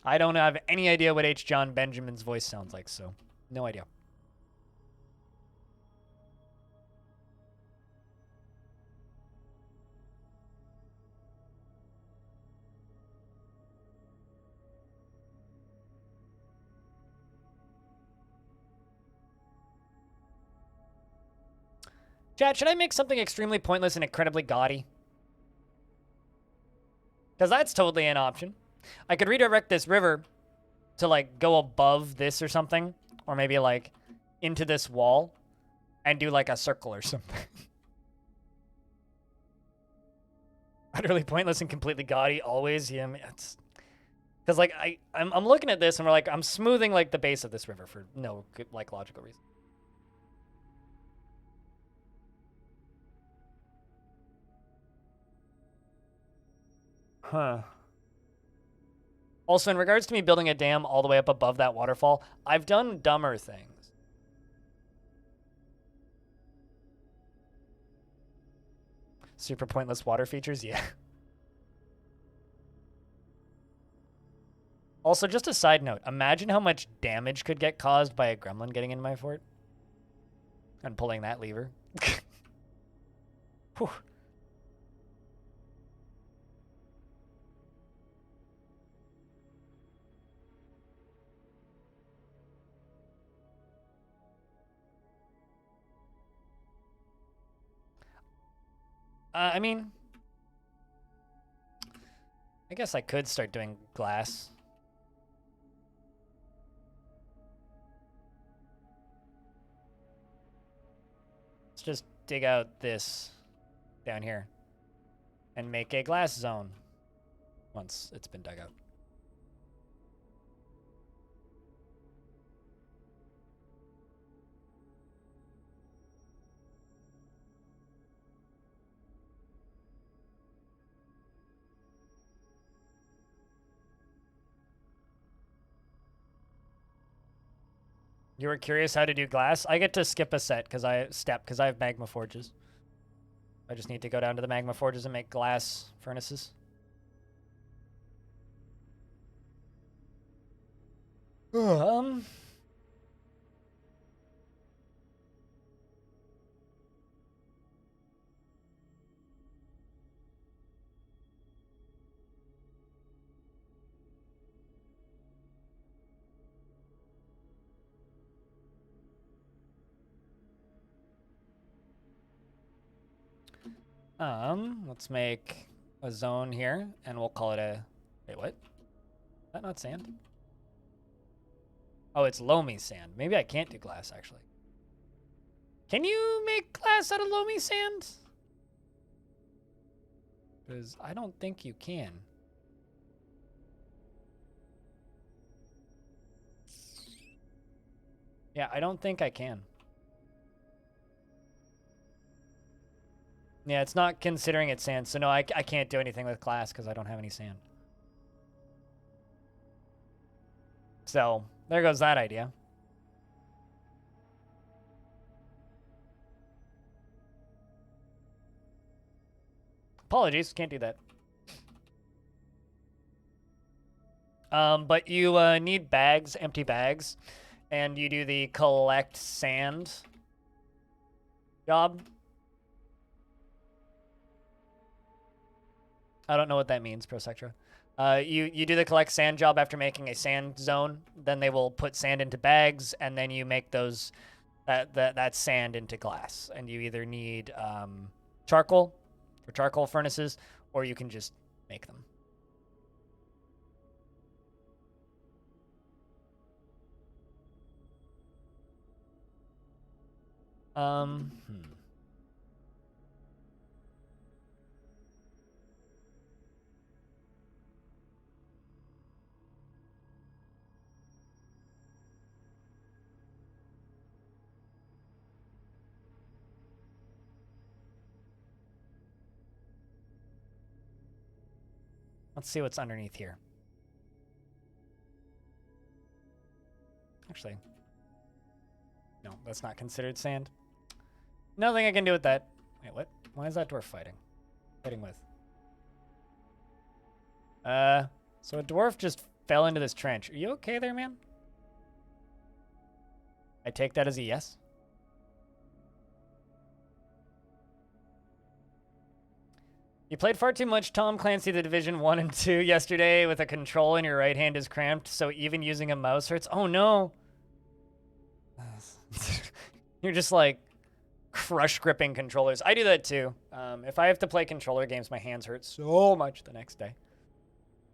I don't have any idea what H. John Benjamin's voice sounds like, so no idea. Chat, should I make something extremely pointless and incredibly gaudy? Because that's totally an option. I could redirect this river to, like, go above this or something. Or maybe, like, into this wall. And do, like, a circle or something. Utterly pointless and completely gaudy, always. Yeah, I mean, it's... Because, like, I'm looking at this and we're like, I'm smoothing, like, the base of this river for no, like, logical reason. Huh. Also, in regards to me building a dam all the way up above that waterfall, I've done dumber things. Super pointless water features? Yeah. Also, just a side note, imagine how much damage could get caused by a gremlin getting in my fort. And pulling that lever. Whew. I mean, I guess I could start doing glass. Let's just dig out this down here and make a glass zone once it's been dug out. You were curious how to do glass? I get to skip a because I have magma forges. I just need to go down to the magma forges and make glass furnaces. Um. Let's make a zone here, and we'll call it a... Wait, what? Is that not sand? Oh, it's loamy sand. Maybe I can't do glass, actually. Can you make glass out of loamy sand? Because I don't think you can. Yeah, I don't think I can. Yeah, it's not considering it sand, so no, I can't do anything with glass because I don't have any sand. So, there goes that idea. Apologies, can't do that. But you need bags, empty bags, and you do the collect sand job. I don't know what that means, Prosectra. You do the collect sand job after making a sand zone. Then they will put sand into bags, and then you make those that sand into glass. And you either need charcoal for charcoal furnaces, or you can just make them. Let's see what's underneath here. Actually, no, that's not considered sand. Nothing I can do with that. Wait, what? Why is that dwarf fighting? Fighting with? So a dwarf just fell into this trench. Are you okay there, man? I take that as a yes. You played far too much Tom Clancy The Division 1 and 2 yesterday with a control in your right hand is cramped, so even using a mouse hurts. Oh no! You're just like crush gripping controllers. I do that too. If I have to play controller games, my hands hurt so much the next day.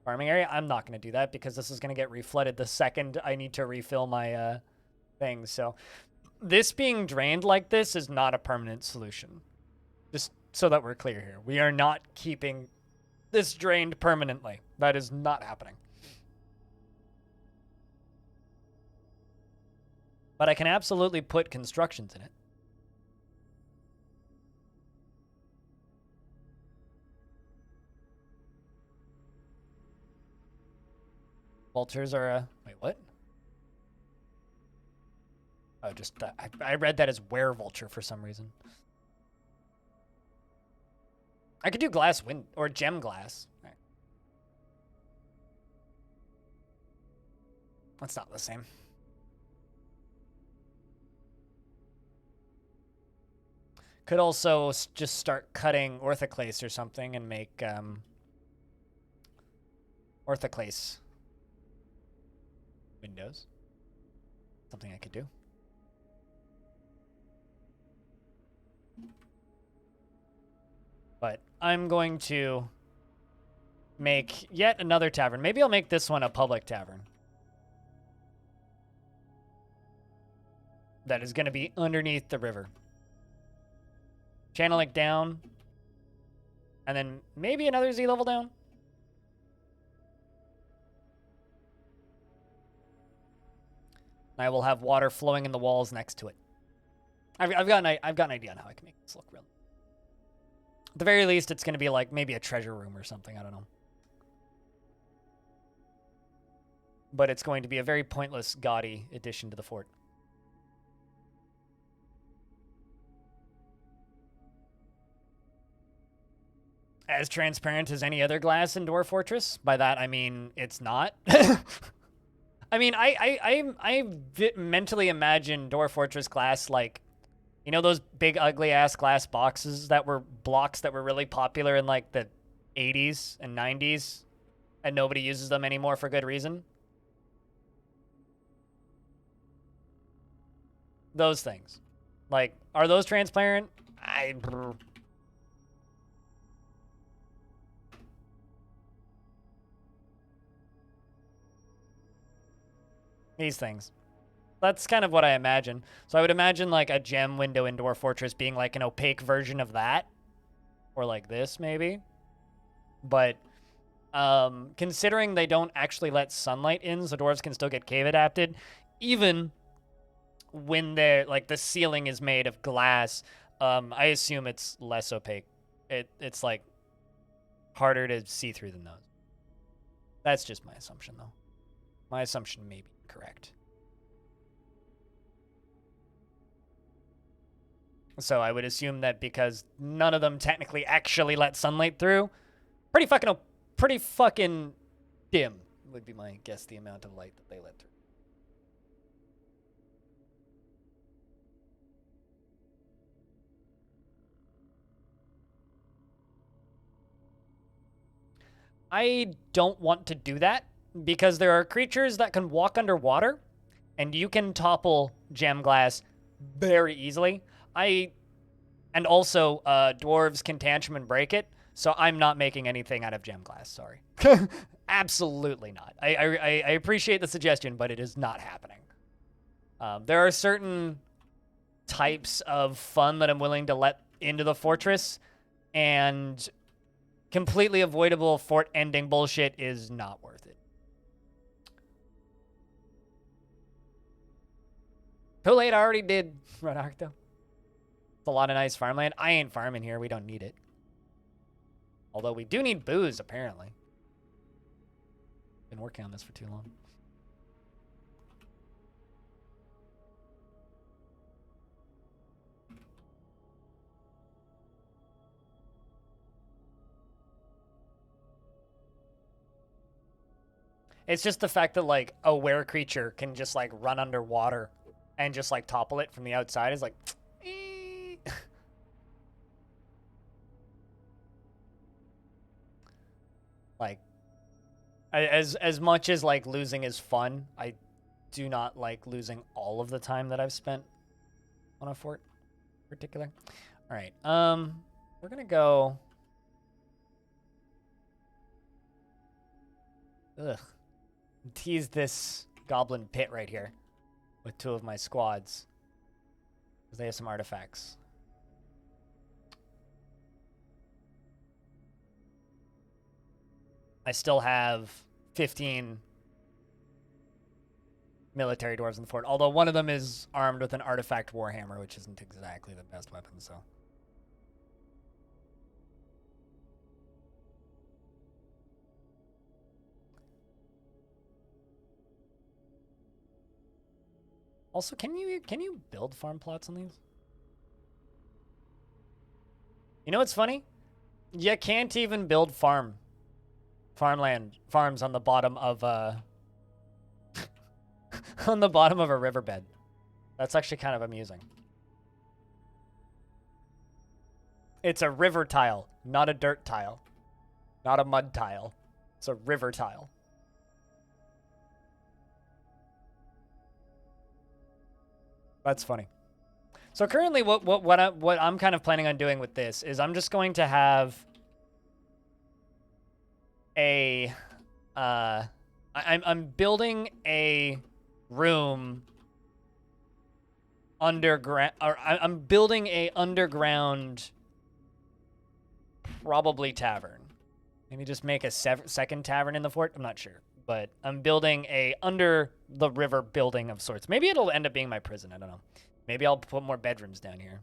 Farming area, I'm not going to do that because this is going to get reflooded the second I need to refill my things. So this being drained like this is not a permanent solution. Just so that we're clear here. We are not keeping this drained permanently. That is not happening. But I can absolutely put constructions in it. Vultures are a... Wait, what? Oh, just... I read that as werevulture for some reason. I could do glass wind... Or gem glass. Right. That's not the same. Could also just start cutting orthoclase or something and make orthoclase windows. Something I could do. But I'm going to make yet another tavern. Maybe I'll make this one a public tavern. That is going to be underneath the river. Channel it down. And then maybe another Z level down. I will have water flowing in the walls next to it. I've got an idea on how I can make this look real. At the very least, it's going to be like maybe a treasure room or something. I don't know. But it's going to be a very pointless, gaudy addition to the fort. as transparent as any other glass in Dwarf Fortress. By that, I mean it's not. I mean, mentally imagine Dwarf Fortress glass like, you know, those big ugly ass glass boxes that were blocks that were really popular in like the 80s and 90s, and nobody uses them anymore for good reason. Those things. Like, are those transparent? These things. That's kind of what I imagine. So I would imagine like a gem window in Dwarf Fortress being like an opaque version of that. Or like this, maybe. But considering they don't actually let sunlight in, so dwarves can still get cave adapted, even when they're like the ceiling is made of glass, I assume it's less opaque. It's like harder to see through than those. That's just my assumption, though. My assumption may be correct. So I would assume that because none of them technically actually let sunlight through, pretty fucking dim would be my guess, the amount of light that they let through. I don't want to do that because there are creatures that can walk underwater and you can topple gem glass very easily. And also dwarves can tantrum and break it, so I'm not making anything out of gem glass, sorry. Absolutely not. I appreciate the suggestion, but it is not happening. There are certain types of fun that I'm willing to let into the fortress, and completely avoidable fort ending bullshit is not worth it. Pulley already did Red Arc, though. It's a lot of nice farmland. I ain't farming here. We don't need it. Although we do need booze, apparently. Been working on this for too long. It's just the fact that, like, a were creature can just, like, run underwater and just, like, topple it from the outside is like... like, as much as, like, losing is fun, I do not like losing all of the time that I've spent on a fort in particular. All right, we're gonna go... Ugh. Tease this goblin pit right here with two of my squads because they have some artifacts. I still have 15 military dwarves in the fort, although one of them is armed with an artifact warhammer, which isn't exactly the best weapon, so... Also, can you build farm plots on these? You know what's funny? You can't even build farms on the bottom of on the bottom of a riverbed. That's actually kind of amusing. It's a river tile, not a dirt tile, not a mud tile. It's a river tile. That's funny. So currently, what I'm kind of planning on doing with this is I'm just going to have a I'm building a room underground, or I'm building a underground probably tavern. Maybe just make a second tavern in the fort. I'm not sure. But I'm building a under the river building of sorts. Maybe it'll end up being my prison. I don't know. Maybe I'll put more bedrooms down here.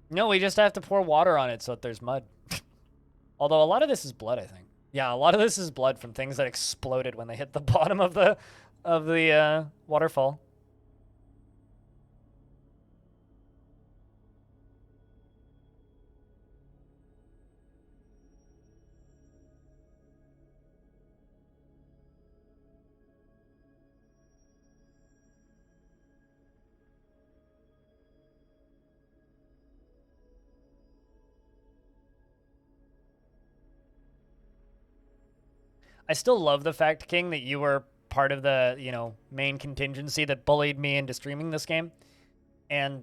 No, we just have to pour water on it so that there's mud. Although a lot of this is blood, I think. Yeah, a lot of this is blood from things that exploded when they hit the bottom of the waterfall. I still love the fact, King, that you were part of the, you know, main contingency that bullied me into streaming this game. And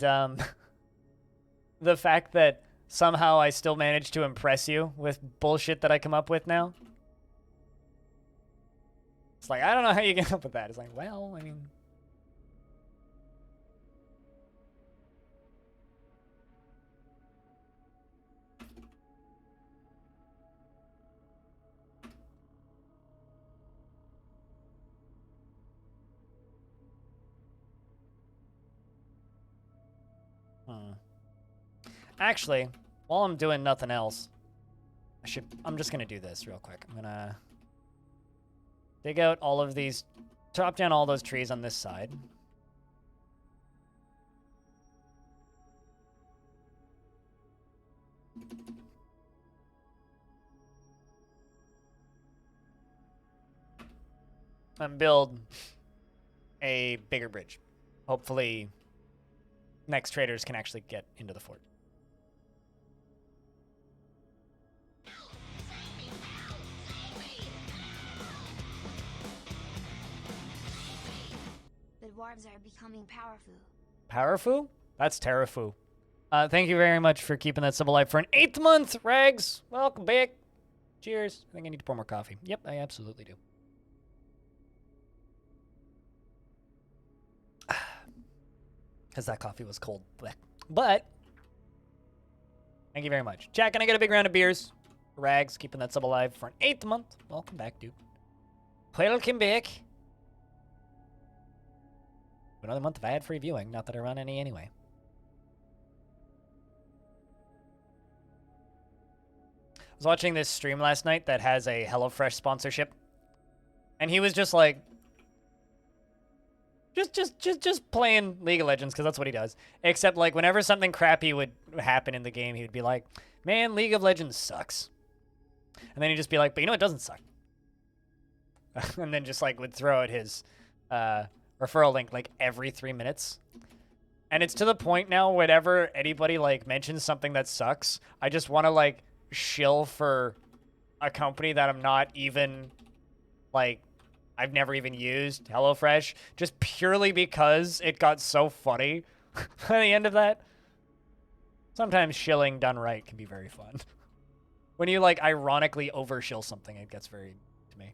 the fact that somehow I still managed to impress you with bullshit that I come up with now. It's like, I don't know how you get up with that. It's like, well, I mean... Actually, while I'm doing nothing else, I'm just gonna do this real quick. I'm gonna dig out all of these, chop down all those trees on this side. And build a bigger bridge. Hopefully, next traders can actually get into the fort. The dwarves are becoming powerful. Powerful? That's Terrafu. Thank you very much for keeping that sub alive for an 8th month, Rags. Welcome back. Cheers. I think I need to pour more coffee. Yep, I absolutely do. Because that coffee was cold. But, thank you very much. Chat, can I get a big round of beers? Rags, keeping that sub alive for an 8th month. Welcome back, dude. Welcome back. Another month of ad-free viewing. Not that I run any anyway. I was watching this stream last night that has a HelloFresh sponsorship. And he was just like... Just playing League of Legends, because that's what he does. Except, like, whenever something crappy would happen in the game, he would be like, man, League of Legends sucks. And then he'd just be like, but you know, it doesn't suck. And then just, like, would throw out his referral link, like, every 3 minutes. And it's to the point now, whenever anybody, like, mentions something that sucks, I just want to, like, shill for a company that I'm not even, like... I've never even used HelloFresh, just purely because it got so funny by the end of that. Sometimes shilling done right can be very fun. When you, like, ironically over-shill something, it gets very to me.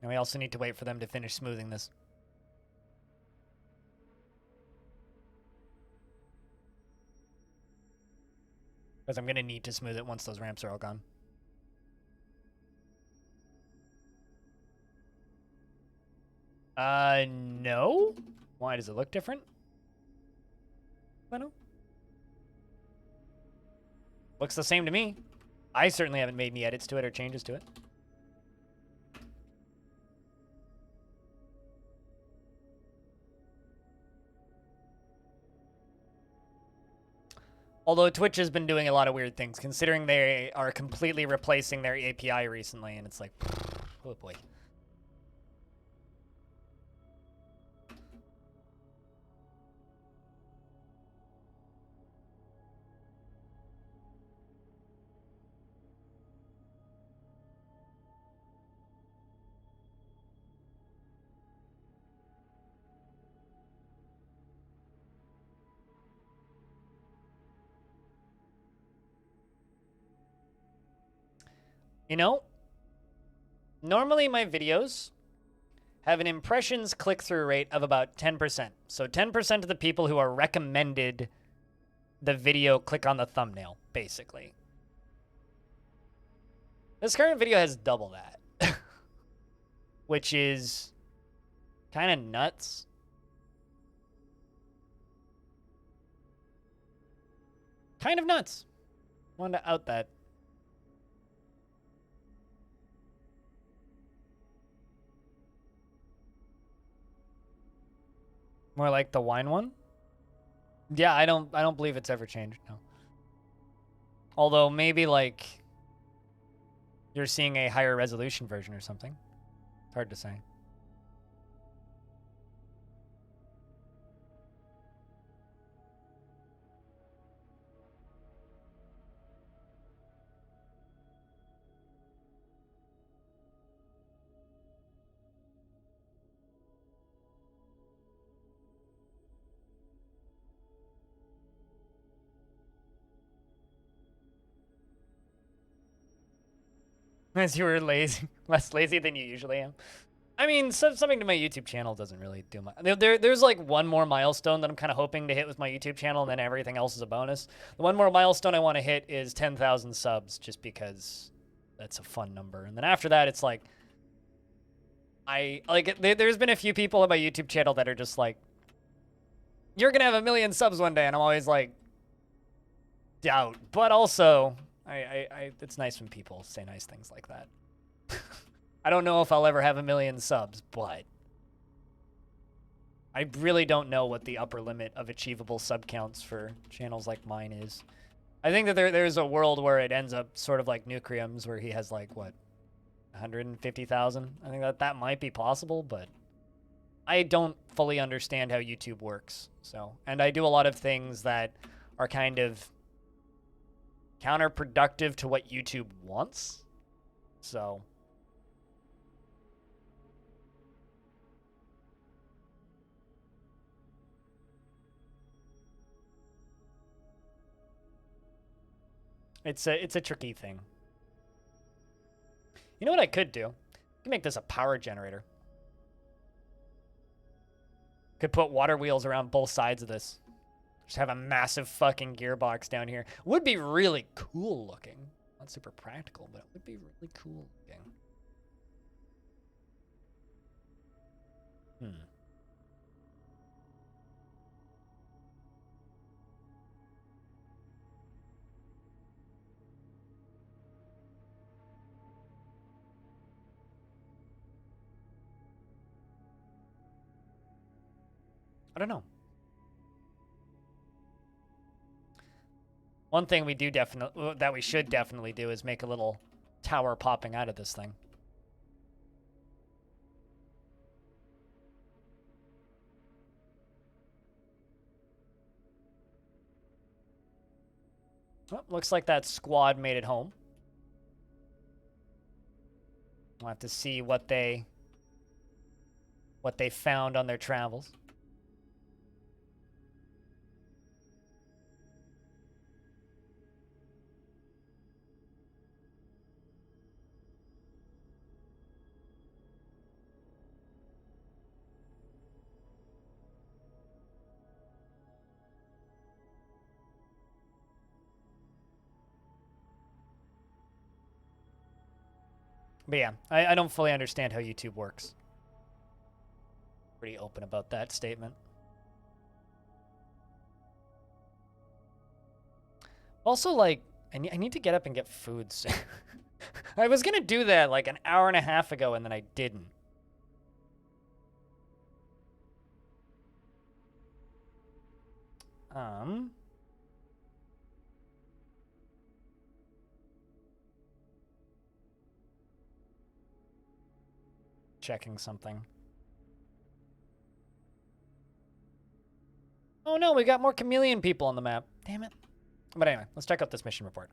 And we also need to wait for them to finish smoothing this. Because I'm going to need to smooth it once those ramps are all gone. No? Why, does it look different? I don't know. Looks the same to me. I certainly haven't made any edits to it or changes to it. Although Twitch has been doing a lot of weird things, considering they are completely replacing their API recently, and it's like, oh boy. You know, normally my videos have an impressions click-through rate of about 10%. So 10% of the people who are recommended the video click on the thumbnail, basically. This current video has double that, which is kind of nuts. Kind of nuts. Wanted to out that. More like the wine one? Yeah, I don't believe it's ever changed, no. Although maybe like you're seeing a higher resolution version or something. It's hard to say. As you were lazy, less lazy than you usually am. I mean, something to my YouTube channel doesn't really do much. There's like one more milestone that I'm kind of hoping to hit with my YouTube channel, and then everything else is a bonus. The one more milestone I want to hit is 10,000 subs, just because that's a fun number. And then after that, it's like, there's been a few people on my YouTube channel that are just like, you're gonna have 1 million subs one day, and I'm always like, doubt. But also, it's nice when people say nice things like that. I don't know if I'll ever have 1 million subs, but I really don't know what the upper limit of achievable sub counts for channels like mine is. I think that there's a world where it ends up sort of like Nucrium's, where he has like, what, 150,000? I think that might be possible, but I don't fully understand how YouTube works. So, and I do a lot of things that are kind of counterproductive to what YouTube wants. So it's a tricky thing. You know what I could do? I could make this a power generator. Could put water wheels around both sides of this. Just have a massive fucking gearbox down here. Would be really cool looking. Not super practical, but it would be really cool looking. I don't know. One thing we should definitely do is make a little tower popping out of this thing. Well, looks like that squad made it home. We'll have to see what they found on their travels. But yeah, I don't fully understand how YouTube works. Pretty open about that statement. Also, like, I need to get up and get food soon. I was gonna do that like an hour and a half ago, and then I didn't. Checking something. Oh no, we got more chameleon people on the map. Damn it. But anyway, let's check out this mission report.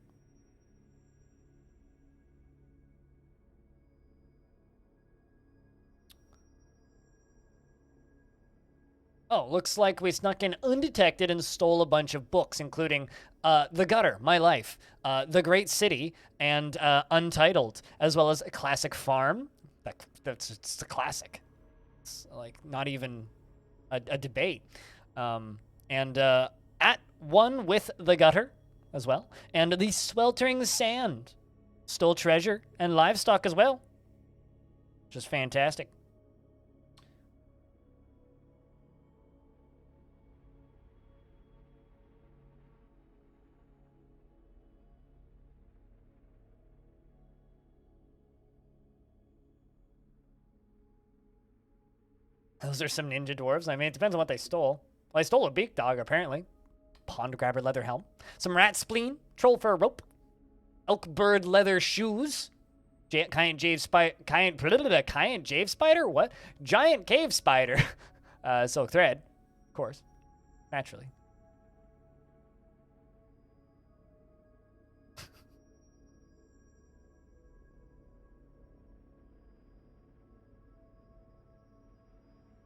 Oh, looks like we snuck in undetected and stole a bunch of books, including The Gutter, My Life, The Great City, and Untitled, as well as a classic farm. It's a classic. It's like not even a debate. And At One with the Gutter as well, and The Sweltering Sand. Stole treasure and livestock as well. Just fantastic. Those are some ninja dwarves. I mean, it depends on what they stole. Well, they stole a beak dog, apparently. Pond grabber leather helm. Some rat spleen. Troll fur rope. Elk bird leather shoes. Giant Jave Spider? What? Giant Cave Spider. Silk Thread, of course. Naturally.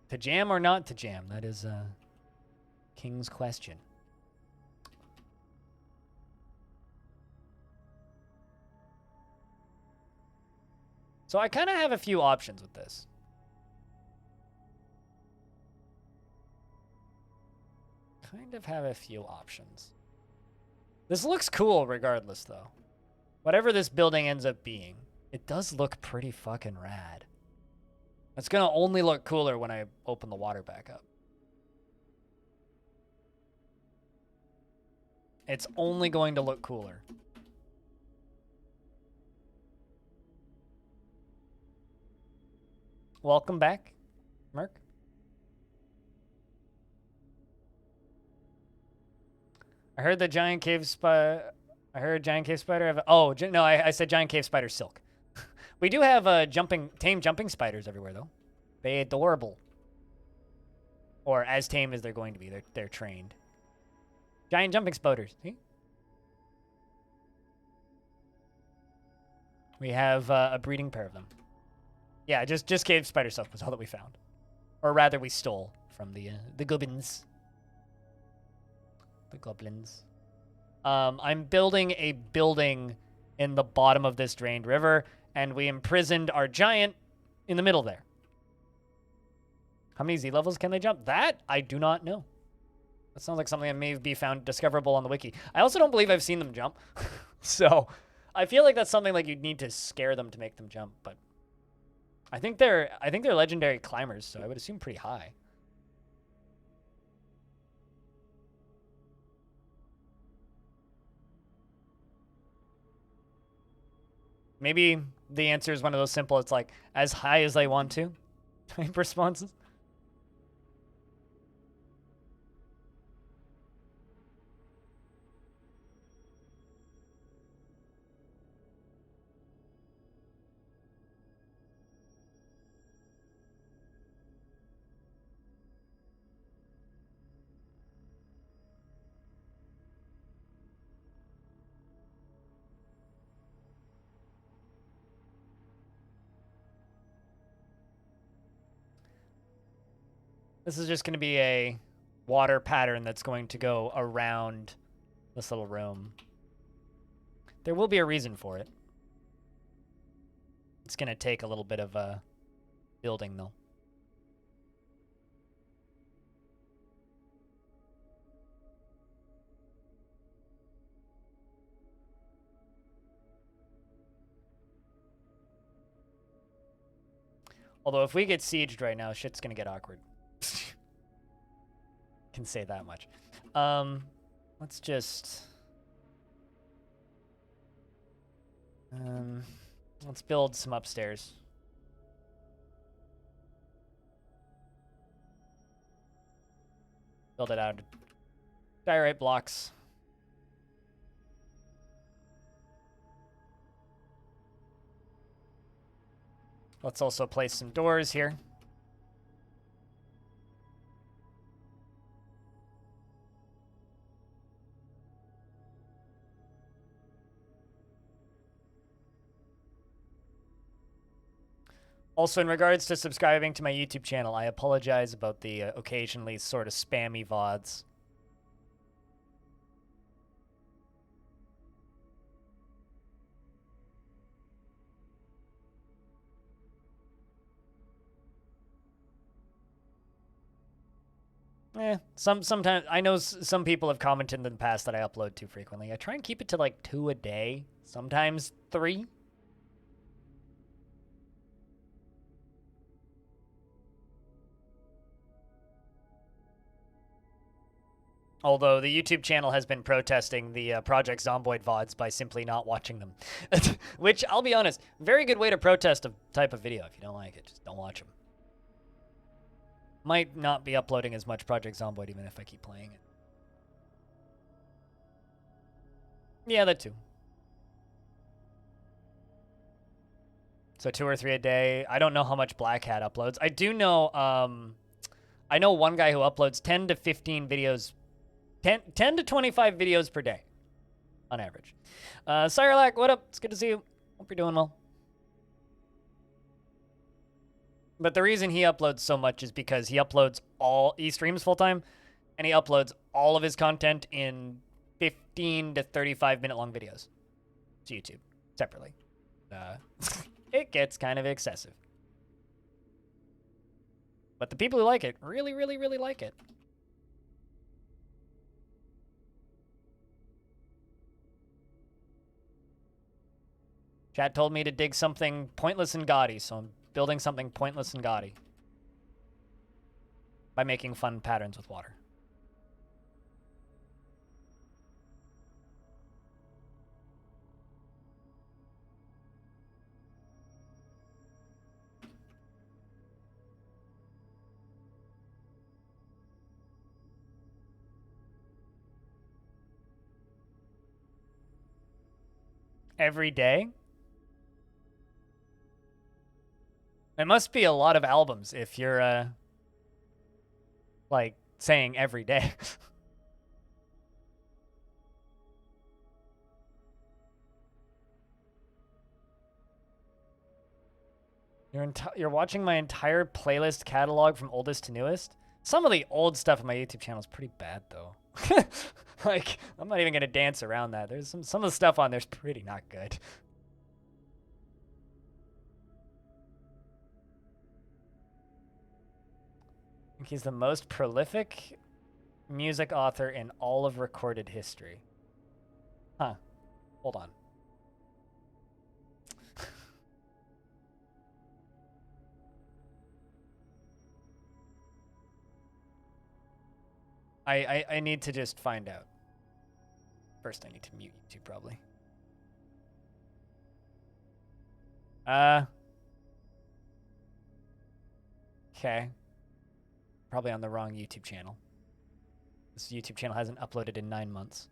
To jam or not to jam? That is King's question. So I kind of have a few options with this. Kind of have a few options. This looks cool regardless, though. Whatever this building ends up being, it does look pretty fucking rad. It's going to only look cooler when I open the water back up. It's only going to look cooler. Welcome back, Merc. I heard the giant cave spider. I heard giant cave spider have. Oh no, I said giant cave spider silk. We do have tame jumping spiders everywhere though. They're adorable. Or as tame as they're going to be. They're trained. Giant jumping spiders. See? We have a breeding pair of them. Yeah, just cave spider silk was all that we found, or rather, we stole from the goblins. The goblins. I'm building a building in the bottom of this drained river, and we imprisoned our giant in the middle there. How many Z levels can they jump? That I do not know. That sounds like something that may be found discoverable on the wiki. I also don't believe I've seen them jump, so I feel like that's something like you'd need to scare them to make them jump. But I think they're legendary climbers, so I would assume pretty high. Maybe the answer is one of those simple, it's like, as high as they want to type responses. This is just going to be a water pattern that's going to go around this little room. There will be a reason for it. It's going to take a little bit of building, though. Although if we get sieged right now, shit's going to get awkward. Can say that much. Let's just... let's build some upstairs. Build it out of diorite blocks. Let's also place some doors here. Also, in regards to subscribing to my YouTube channel, I apologize about the occasionally sort of spammy VODs. Sometimes I know some people have commented in the past that I upload too frequently. I try and keep it to like 2 a day, sometimes 3. Although the YouTube channel has been protesting the Project Zomboid VODs by simply not watching them. Which, I'll be honest, very good way to protest a type of video. If you don't like it, just don't watch them. Might not be uploading as much Project Zomboid even if I keep playing it. Yeah, that too. So 2 or 3 a day. I don't know how much Black Hat uploads. I do know, I know one guy who uploads 10 to 15 videos, 10 to 25 videos per day, on average. Cyrelac, what up? It's good to see you. Hope you're doing well. But the reason he uploads so much is because he streams full time, and he uploads all of his content in 15 to 35 minute long videos to YouTube separately. It gets kind of excessive. But the people who like it really, really, really like it. Chat told me to dig something pointless and gaudy, so I'm building something pointless and gaudy by making fun patterns with water. Every day? It must be a lot of albums if you're, like, saying every day. You're watching my entire playlist catalog from oldest to newest? Some of the old stuff on my YouTube channel is pretty bad, though. Like, I'm not even going to dance around that. There's some of the stuff on there's pretty not good. I think he's the most prolific music author in all of recorded history. Huh. Hold on. I need to just find out. First, I need to mute YouTube, probably. Okay. Probably on the wrong YouTube channel. This YouTube channel hasn't uploaded in 9 months.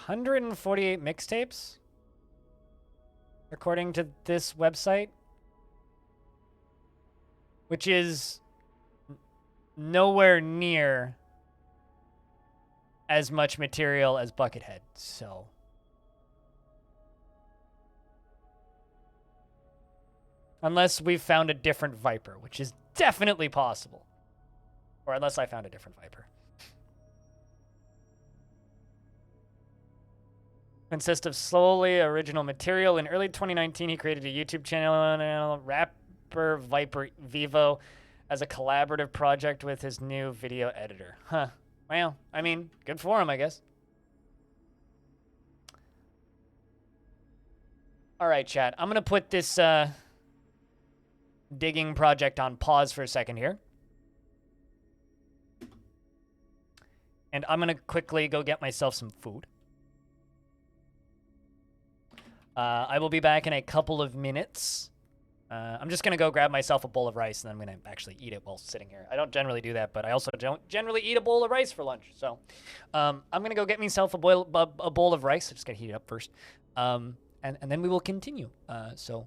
$148 mixtapes? According to this website, which is nowhere near as much material as Buckethead, so. Unless we've found a different Viper, which is definitely possible. Or unless I found a different Viper. Consists of solely original material. In early 2019, he created a YouTube channel, Rapper Viper Vivo, as a collaborative project with his new video editor. Huh. Well, I mean, good for him, I guess. All right, chat. I'm going to put this digging project on pause for a second here. And I'm going to quickly go get myself some food. I will be back in a couple of minutes. I'm just going to go grab myself a bowl of rice, and then I'm going to actually eat it while sitting here. I don't generally do that, but I also don't generally eat a bowl of rice for lunch. So I'm going to go get myself a bowl of rice. I'm just going to heat it up first. And then we will continue. So